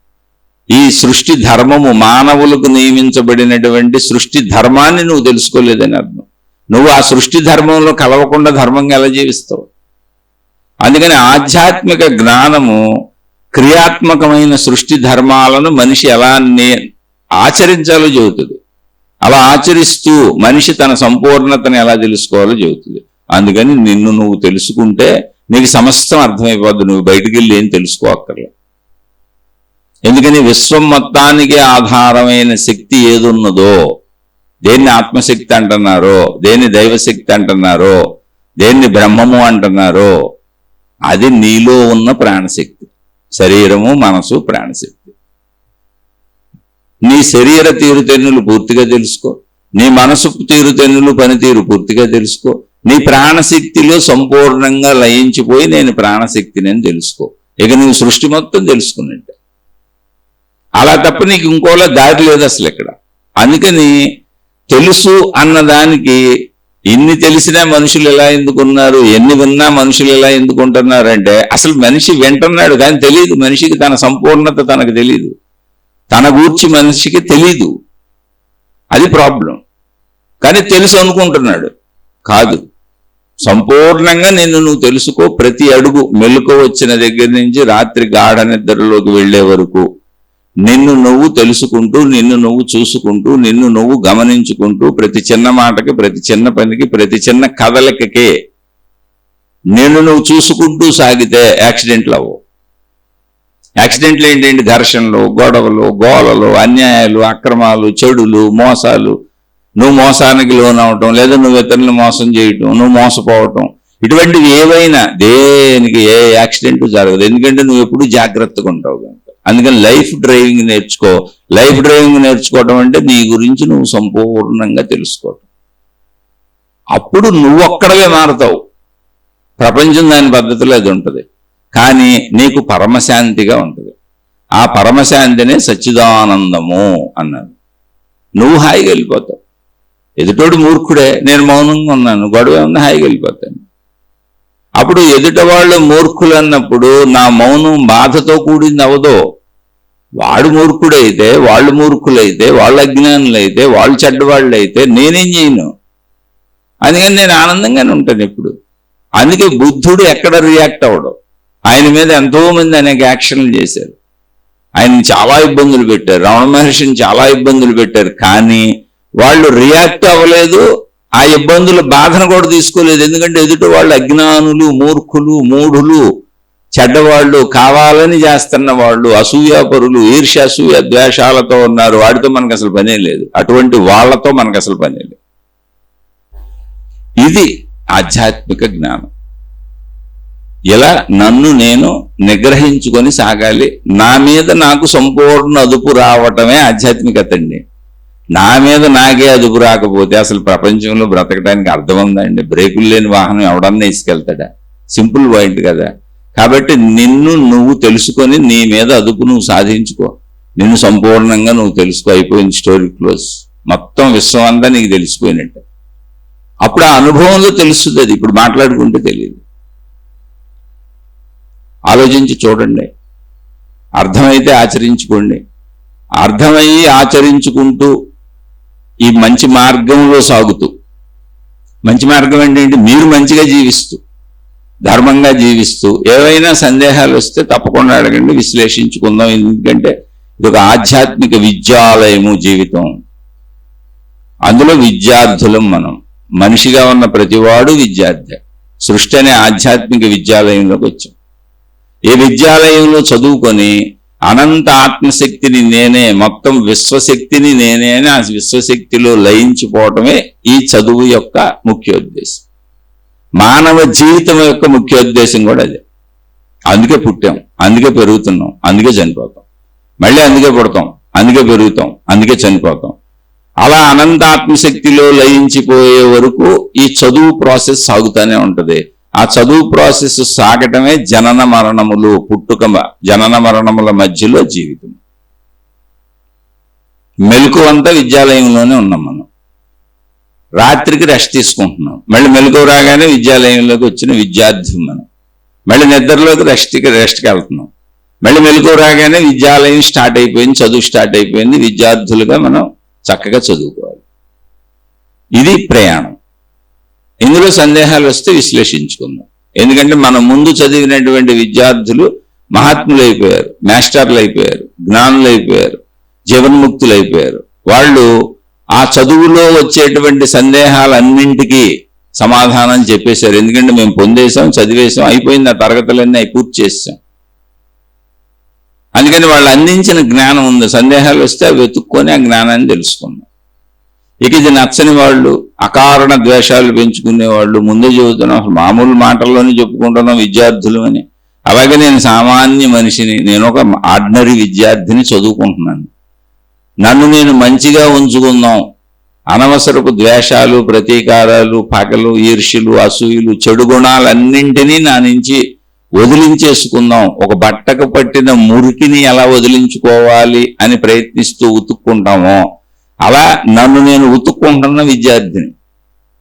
ఈ సృష్టి ధర్మము, మానవులకు నియమించబడినటువంటి సృష్టి ధర్మాన్ని నువ్వు తెలుసుకోలేదని అర్థం. నువ్వు ఆ సృష్టి ధర్మంలో కలవకుండా ధర్మంగా ఎలా జీవిస్తావు? అందుకని ఆధ్యాత్మిక జ్ఞానము క్రియాత్మకమైన సృష్టి ధర్మాలను మనిషి ఎలా ఆచరించాలో చెబుతుంది. అలా ఆచరిస్తూ మనిషి తన సంపూర్ణతను ఎలా తెలుసుకోవాలో చెబుతుంది. అందుకని నిన్ను నువ్వు తెలుసుకుంటే నీకు సమస్తం అర్థమైపోద్ది. నువ్వు బయటికి వెళ్ళి ఏం తెలుసుకోక్కర్లేదు. ఎందుకని విశ్వం మొత్తానికి ఆధారమైన శక్తి ఏదున్నదో, దేన్ని ఆత్మశక్తి అంటున్నారో, దేన్ని దైవశక్తి అంటున్నారో, దేన్ని బ్రహ్మము అంటున్నారో, అది నీలో ఉన్న ప్రాణశక్తి. శరీరము, మనసు, ప్రాణశక్తి. నీ శరీర తీరుతెన్నులు పూర్తిగా తెలుసుకో, నీ మనసు తీరుతెన్నులు పనితీరు పూర్తిగా తెలుసుకో, నీ ప్రాణశక్తిలో సంపూర్ణంగా లయించిపోయి నేను ప్రాణశక్తిని అని తెలుసుకో. ఇక నువ్వు సృష్టి మొత్తం తెలుసుకున్నట్టే. అలా తప్ప నీకు ఇంకోలా దారి లేదు అసలు ఇక్కడ. అందుకని తెలుసు అన్నదానికి ఇన్ని తెలిసినా మనుషులు ఎలా ఎందుకున్నారు, ఎన్ని విన్నా మనుషులు ఎలా ఎందుకుంటున్నారంటే అసలు మనిషి వింటున్నాడు కానీ తెలియదు. మనిషికి తన సంపూర్ణత తనకు తెలియదు, తన గూర్చి మనిషికి తెలీదు. అది ప్రాబ్లం. కానీ తెలుసు అనుకుంటున్నాడు. కాదు, సంపూర్ణంగా నిన్ను నువ్వు తెలుసుకో. ప్రతి అడుగు మెలుకు వచ్చిన దగ్గర నుంచి రాత్రి గాఢ నిద్రలోకి వెళ్లే వరకు నిన్ను నువ్వు తెలుసుకుంటూ, నిన్ను నువ్వు చూసుకుంటూ, నిన్ను నువ్వు గమనించుకుంటూ, ప్రతి చిన్న మాటకి, ప్రతి చిన్న పనికి, ప్రతి చిన్న కదలికకే నిన్ను నువ్వు చూసుకుంటూ సాగితే యాక్సిడెంట్లు అవ్వవు. యాక్సిడెంట్లు ఏంటంటే ఘర్షణలు, గొడవలు, గోలలు, అన్యాయాలు, అక్రమాలు, చెడులు, మోసాలు. నువ్వు మోసానికి లోనవటం, లేదా నువ్వు ఇతరులను మోసం చేయటం, నువ్వు మోసపోవటం, ఇటువంటివి ఏవైనా దేనికి ఏ యాక్సిడెంట్ జరగదు. ఎందుకంటే నువ్వు ఎప్పుడు జాగ్రత్తగా ఉంటావు కనుక. అందుకని లైఫ్ డ్రైవింగ్ నేర్చుకో. లైఫ్ డ్రైవింగ్ నేర్చుకోవటం అంటే నీ గురించి నువ్వు సంపూర్ణంగా తెలుసుకోవటం. అప్పుడు నువ్వు ఒక్కడవే మారుతావు. ప్రపంచం దాని పద్ధతిలో అది ఉంటుంది. కానీ నీకు పరమశాంతిగా ఉంటుంది. ఆ పరమశాంతినే సచ్చిదానందము అన్నారు. నువ్వు హాయిగా వెళ్ళిపోతావు. ఎదుటోడు మూర్ఖుడే, నేను మౌనంగా ఉన్నాను, గొడవ ఉంది, హాయిగా వెళ్ళిపోతాను. అప్పుడు ఎదుట వాళ్ళు మూర్ఖులు అన్నప్పుడు నా మౌనం బాధతో కూడింది అవదో. వాడు మూర్ఖుడైతే, వాళ్ళు మూర్ఖులైతే, వాళ్ళు అజ్ఞానులైతే, వాళ్ళు చెడ్డవాళ్ళు అయితే నేనేం చేయను. అందుకని నేను ఆనందంగానే ఉంటాను ఎప్పుడు. అందుకే బుద్ధుడు ఎక్కడ రియాక్ట్ అవ్వడం. ఆయన మీద ఎంతో మంది అనేక యాక్షన్లు చేశారు. ఆయన చాలా ఇబ్బందులు పెట్టారు, రమణ మహర్షిని చాలా ఇబ్బందులు పెట్టారు. కానీ వాళ్ళు రియాక్ట్ అవ్వలేదు, ఆ ఇబ్బందుల బాధను కూడా తీసుకోలేదు. ఎందుకంటే ఎదుటి వాళ్ళు అజ్ఞానులు, మూర్ఖులు, మూఢులు, చెడ్డవాళ్ళు, కావాలని చేస్తున్న వాళ్ళు, అసూయాపరులు, ఈర్ష్యాసూయ ద్వేషాలతో ఉన్నారు. వాడితో మనకు అసలు పనే లేదు. అటువంటి వాళ్లతో మనకు అసలు పనే లేదు. ఇది ఆధ్యాత్మిక జ్ఞానం. ఇలా నన్ను నేను నిగ్రహించుకొని సాగాలి. నా మీద నాకు సంపూర్ణ అదుపు రావటమే ఆధ్యాత్మికత అండి. నా మీద నాకే అదుపు రాకపోతే అసలు ప్రపంచంలో బ్రతకడానికి అర్థం ఉందండి? బ్రేకులు లేని వాహనం ఎవడన్నా ఇసుకెళ్తాడా? సింపుల్ పాయింట్ కదా. కాబట్టి నిన్ను నువ్వు తెలుసుకొని నీ మీద అదుపు నువ్వు సాధించుకో. నిన్ను సంపూర్ణంగా నువ్వు తెలుసుకో. అయిపోయింది, స్టోరీ క్లోజ్. మొత్తం విశ్వం అంతా నీకు తెలిసిపోయినట్టు. అప్పుడు ఆ అనుభవంలో తెలుస్తుంది. అది ఇప్పుడు మాట్లాడుకుంటే తెలియదు. ఆలోచించి చూడండి. అర్థమైతే ఆచరించుకోండి. అర్థమయ్యి ఆచరించుకుంటూ ఈ మంచి మార్గంలో సాగుతూ, మంచి మార్గం ఏంటంటే మీరు మంచిగా జీవిస్తూ, ధర్మంగా జీవిస్తూ, ఏవైనా సందేహాలు వస్తే తప్పకుండా అడగండి, విశ్లేషించుకుందాం. ఎందుకంటే ఇది ఒక ఆధ్యాత్మిక విద్యాలయము జీవితం. అందులో విద్యార్థులం మనం. మనిషిగా ఉన్న ప్రతివాడు విద్యార్థి. సృష్టి అనే ఆధ్యాత్మిక విద్యాలయంలోకి వచ్చాం. ఏ విద్యాలయంలో చదువుకొని అనంత ఆత్మశక్తిని నేనే, మొత్తం విశ్వశక్తిని నేనే అని ఆ విశ్వశక్తిలో లయించిపోవటమే ఈ చదువు యొక్క ముఖ్యోద్దేశం. మానవ జీవితం యొక్క ముఖ్యోద్దేశం కూడా అదే. అందుకే పుట్టాం, అందుకే పెరుగుతున్నాం, అందుకే చనిపోతాం, మళ్ళీ అందుకే పుడతాం, అందుకే పెరుగుతాం, అందుకే చనిపోతాం. అలా అనంతాత్మశక్తిలో లయించిపోయే వరకు ఈ చదువు ప్రాసెస్ సాగుతూనే ఉంటది. ఆ చదువు ప్రాసెస్ సాగటమే జనన మరణములు, జనన మరణముల మధ్యలో జీవితం. మెలకువంతా విద్యాలయంలోనే ఉన్నాం మనం. రాత్రికి రెస్ట్ తీసుకుంటున్నాం, మళ్ళీ మెలకువ రాగానే విద్యాలయంలోకి వచ్చిన విద్యార్థి మనం. మళ్ళీ నిద్రలోకి రెస్ట్కి వెళ్తున్నాం, మళ్ళీ మెలకువ రాగానే విద్యాలయం స్టార్ట్ అయిపోయింది, చదువు స్టార్ట్ అయిపోయింది. విద్యార్థులుగా మనం చక్కగా చదువుకోవాలి. ఇది ప్రయాణం. ఇందులో సందేహాలు వస్తే విశ్లేషించుకుందాం. ఎందుకంటే మనం ముందు చదివినటువంటి విద్యార్థులు మహాత్ములు అయిపోయారు, మాస్టర్లు అయిపోయారు, జ్ఞానులు అయిపోయారు, జీవన్ముక్తులు అయిపోయారు. వాళ్ళు ఆ చదువులో వచ్చేటువంటి సందేహాలన్నింటికీ సమాధానం చెప్పేశారు. ఎందుకంటే మేము పొందేశాం, చదివేశాం, అయిపోయింది, ఆ తరగతులన్నీ పూర్తి చేసాం. అందుకని వాళ్ళు అందించిన జ్ఞానం ఉంది. సందేహాలు వస్తే అవి వెతుక్కొని ఆ జ్ఞానాన్ని తెలుసుకున్నాం. ఇక ఇది నచ్చని వాళ్ళు, అకారణ ద్వేషాలు పెంచుకునే వాళ్ళు ముందే చెబుతున్నాం. అసలు మామూలు మాటల్లోనే చెప్పుకుంటున్నాం విద్యార్థులు అని. అలాగే నేను సామాన్య మనిషిని, నేను ఒక ఆర్డినరీ విద్యార్థిని, చదువుకుంటున్నాను. నన్ను నేను మంచిగా ఉంచుకుందాం, అనవసరపు ద్వేషాలు, ప్రతీకారాలు, పగలు, ఈర్ష్యలు, అసూయలు, చెడు గుణాలన్నింటినీ నా నుంచి వదిలించేసుకుందాం. ఒక బట్టకు పట్టిన మురికిని ఎలా వదిలించుకోవాలి అని ప్రయత్నిస్తూ ఉతుక్కుంటామో అలా నన్ను నేను ఉతుక్కుంటున్న విద్యార్థిని.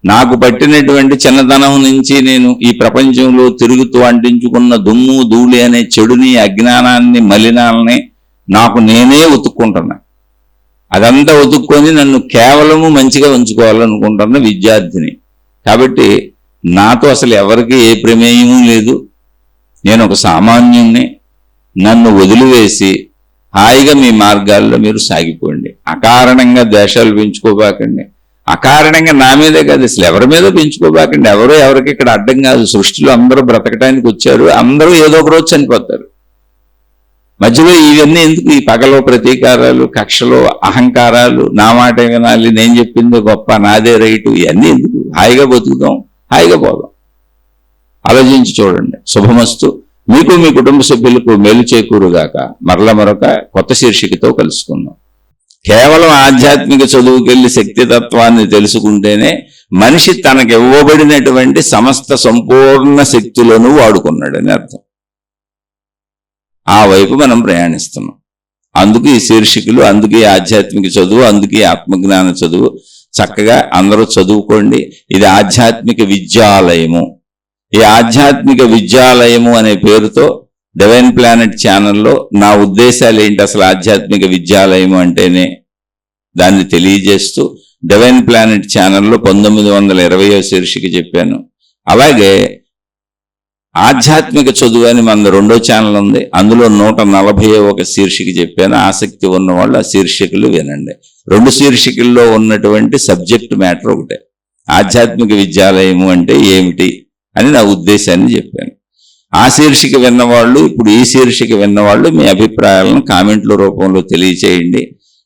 నాకు పట్టినటువంటి చిన్నతనం నుంచి నేను ఈ ప్రపంచంలో తిరుగుతూ అంటించుకున్న దుమ్ము ధూళి అనే చెడుని, అజ్ఞానాన్ని, మలినాలని నాకు నేనే ఉతుక్కుంటున్నా. అదంతా ఉతుక్కొని నన్ను కేవలము మంచిగా ఉంచుకోవాలనుకుంటున్న విద్యార్థిని. కాబట్టి నాతో అసలు ఎవరికి ఏ ప్రమేయము లేదు. నేను ఒక సామాన్యుణ్ణి. నన్ను వదిలివేసి హాయిగా మీ మార్గాల్లో మీరు సాగిపోండి. అకారణంగా ద్వేషాలు పెంచుకోబాకండి. అకారణంగా నా మీదే కాదు, అసలు ఎవరి మీద పెంచుకోబాకండి. ఎవరికి ఇక్కడ అడ్డం కాదు. సృష్టిలో అందరూ బ్రతకటానికి వచ్చారు. అందరూ ఏదో ఒక రోజు చనిపోతారు. మధ్యలో ఇవన్నీ ఎందుకు? ఈ పగలో ప్రతీకారాలు, కక్షలో అహంకారాలు, నా మాట వినాలి, నేను చెప్పింది గొప్ప, నాదే రైటు, ఇవన్నీ ఎందుకు? హాయిగా బతుకుదాం, హాయిగా పోదాం. ఆలోచించి చూడండి. శుభమస్తు. మీకు మీ కుటుంబ సభ్యులకు మేలు చేకూరుగాక. మరొక కొత్త శీర్షికతో కలుసుకుందాం. కేవలం ఆధ్యాత్మిక చదువుకెళ్ళి శక్తితత్వాన్ని తెలుసుకుంటేనే మనిషి తనకు ఇవ్వబడినటువంటి సమస్త సంపూర్ణ శక్తులను వాడుకున్నాడని అర్థం. ఆ వైపు మనం ప్రయాణిస్తున్నాం. అందుకు ఈ శీర్షికలు, అందుకే ఆధ్యాత్మిక చదువు, అందుకే ఆత్మజ్ఞాన చదువు. చక్కగా అందరూ చదువుకోండి. ఇది ఆధ్యాత్మిక విద్యాలయము. ఈ ఆధ్యాత్మిక విద్యాలయము అనే పేరుతో డివైన్ ప్లానెట్ ఛానల్లో నా ఉద్దేశాలు ఏంటి, అసలు ఆధ్యాత్మిక విద్యాలయము అంటేనే దాన్ని తెలియజేస్తూ డివైన్ ప్లానెట్ ఛానల్లో 1920వ శీర్షిక చెప్పాను. అలాగే ఆధ్యాత్మిక చదువు అని మన 2వ ఛానల్ ఉంది, అందులో 141వ శీర్షిక చెప్పాను. ఆసక్తి ఉన్న వాళ్ళు ఆ శీర్షికలు వినండి. 2 శీర్షికల్లో ఉన్నటువంటి సబ్జెక్ట్ మ్యాటర్ ఒకటే. ఆధ్యాత్మిక విద్యాలయము అంటే ఏమిటి అని నా ఉద్దేశాన్ని చెప్పాను. ఆ శీర్షిక విన్నవాళ్ళు, ఇప్పుడు ఈ శీర్షిక విన్నవాళ్ళు మీ అభిప్రాయాలను కామెంట్ల రూపంలో తెలియచేయండి.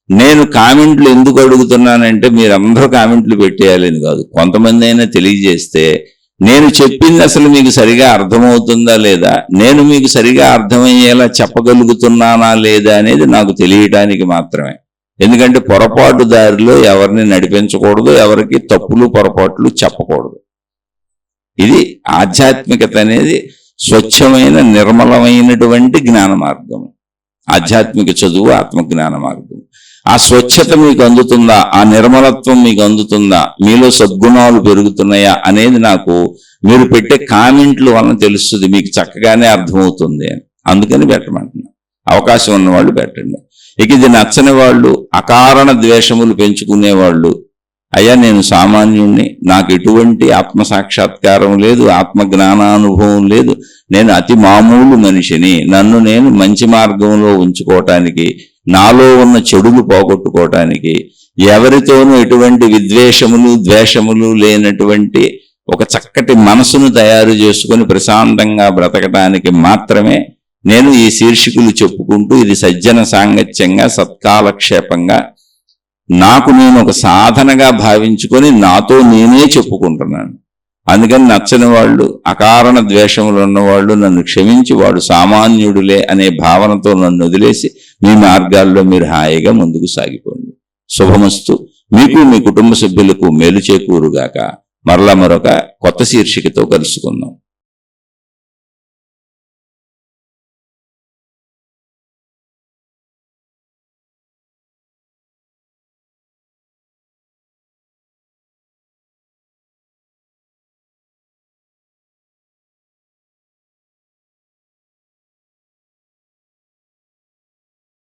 నేను కామెంట్లు ఎందుకు అడుగుతున్నానంటే మీరందరూ కామెంట్లు పెట్టేయాలని కాదు. కొంతమంది అయినా తెలియజేస్తే నేను చెప్పింది అసలు మీకు సరిగా అర్థమవుతుందా లేదా, నేను మీకు సరిగా అర్థమయ్యేలా చెప్పగలుగుతున్నానా లేదా అనేది నాకు తెలియటానికి మాత్రమే. ఎందుకంటే పొరపాటు దారిలో ఎవరిని నడిపించకూడదు, ఎవరికి తప్పులు పొరపాట్లు చెప్పకూడదు. ఇది ఆధ్యాత్మికత అనేది స్వచ్ఛమైన నిర్మలమైనటువంటి జ్ఞాన మార్గం. ఆధ్యాత్మిక చదువు ఆత్మజ్ఞాన మార్గం. ఆ స్వచ్ఛత మీకు అందుతుందా, ఆ నిర్మలత్వం మీకు అందుతుందా, మీలో సద్గుణాలు పెరుగుతున్నాయా అనేది నాకు మీరు పెట్టే కామెంట్లు వలన తెలుస్తుంది. మీకు చక్కగానే అర్థమవుతుంది అని. అందుకని పెట్టమంటున్నా. అవకాశం ఉన్నవాళ్ళు పెట్టండి. ఇక ఇది నచ్చని వాళ్ళు, అకారణ ద్వేషములు పెంచుకునేవాళ్ళు, అయ్యా నేను సామాన్యుణ్ణి, నాకు ఎటువంటి ఆత్మసాక్షాత్కారం లేదు, ఆత్మజ్ఞానానుభవం లేదు, నేను అతి మామూలు మనిషిని, నన్ను నేను మంచి మార్గంలో ఉంచుకోవటానికి, నాలో ఉన్న చెడులు పోగొట్టుకోవటానికి, ఎవరితోనూ ఎటువంటి విద్వేషములు ద్వేషములు లేనటువంటి ఒక చక్కటి మనసును తయారు చేసుకొని ప్రశాంతంగా బ్రతకటానికి మాత్రమే నేను ఈ శీర్షికలు చెప్పుకుంటూ, ఇది సజ్జన సాంగత్యంగా, సత్కాలక్షేపంగా, నాకు నేను ఒక సాధనగా భావించుకొని నాతో నేనే చెప్పుకుంటున్నాను. అందుకని నచ్చని వాళ్ళు, అకారణ ద్వేషములు ఉన్నవాళ్ళు నన్ను క్షమించి వాడు సామాన్యుడులే అనే భావనతో నన్ను వదిలేసి మీ మార్గాల్లో మీరు హాయిగా ముందుకు సాగిపోండి. శుభమస్తు. మీకు మీ కుటుంబ సభ్యులకు మేలు చేకూరుగాక. మరలా మరొక కొత్త శీర్షికతో కలుసుకుందాం.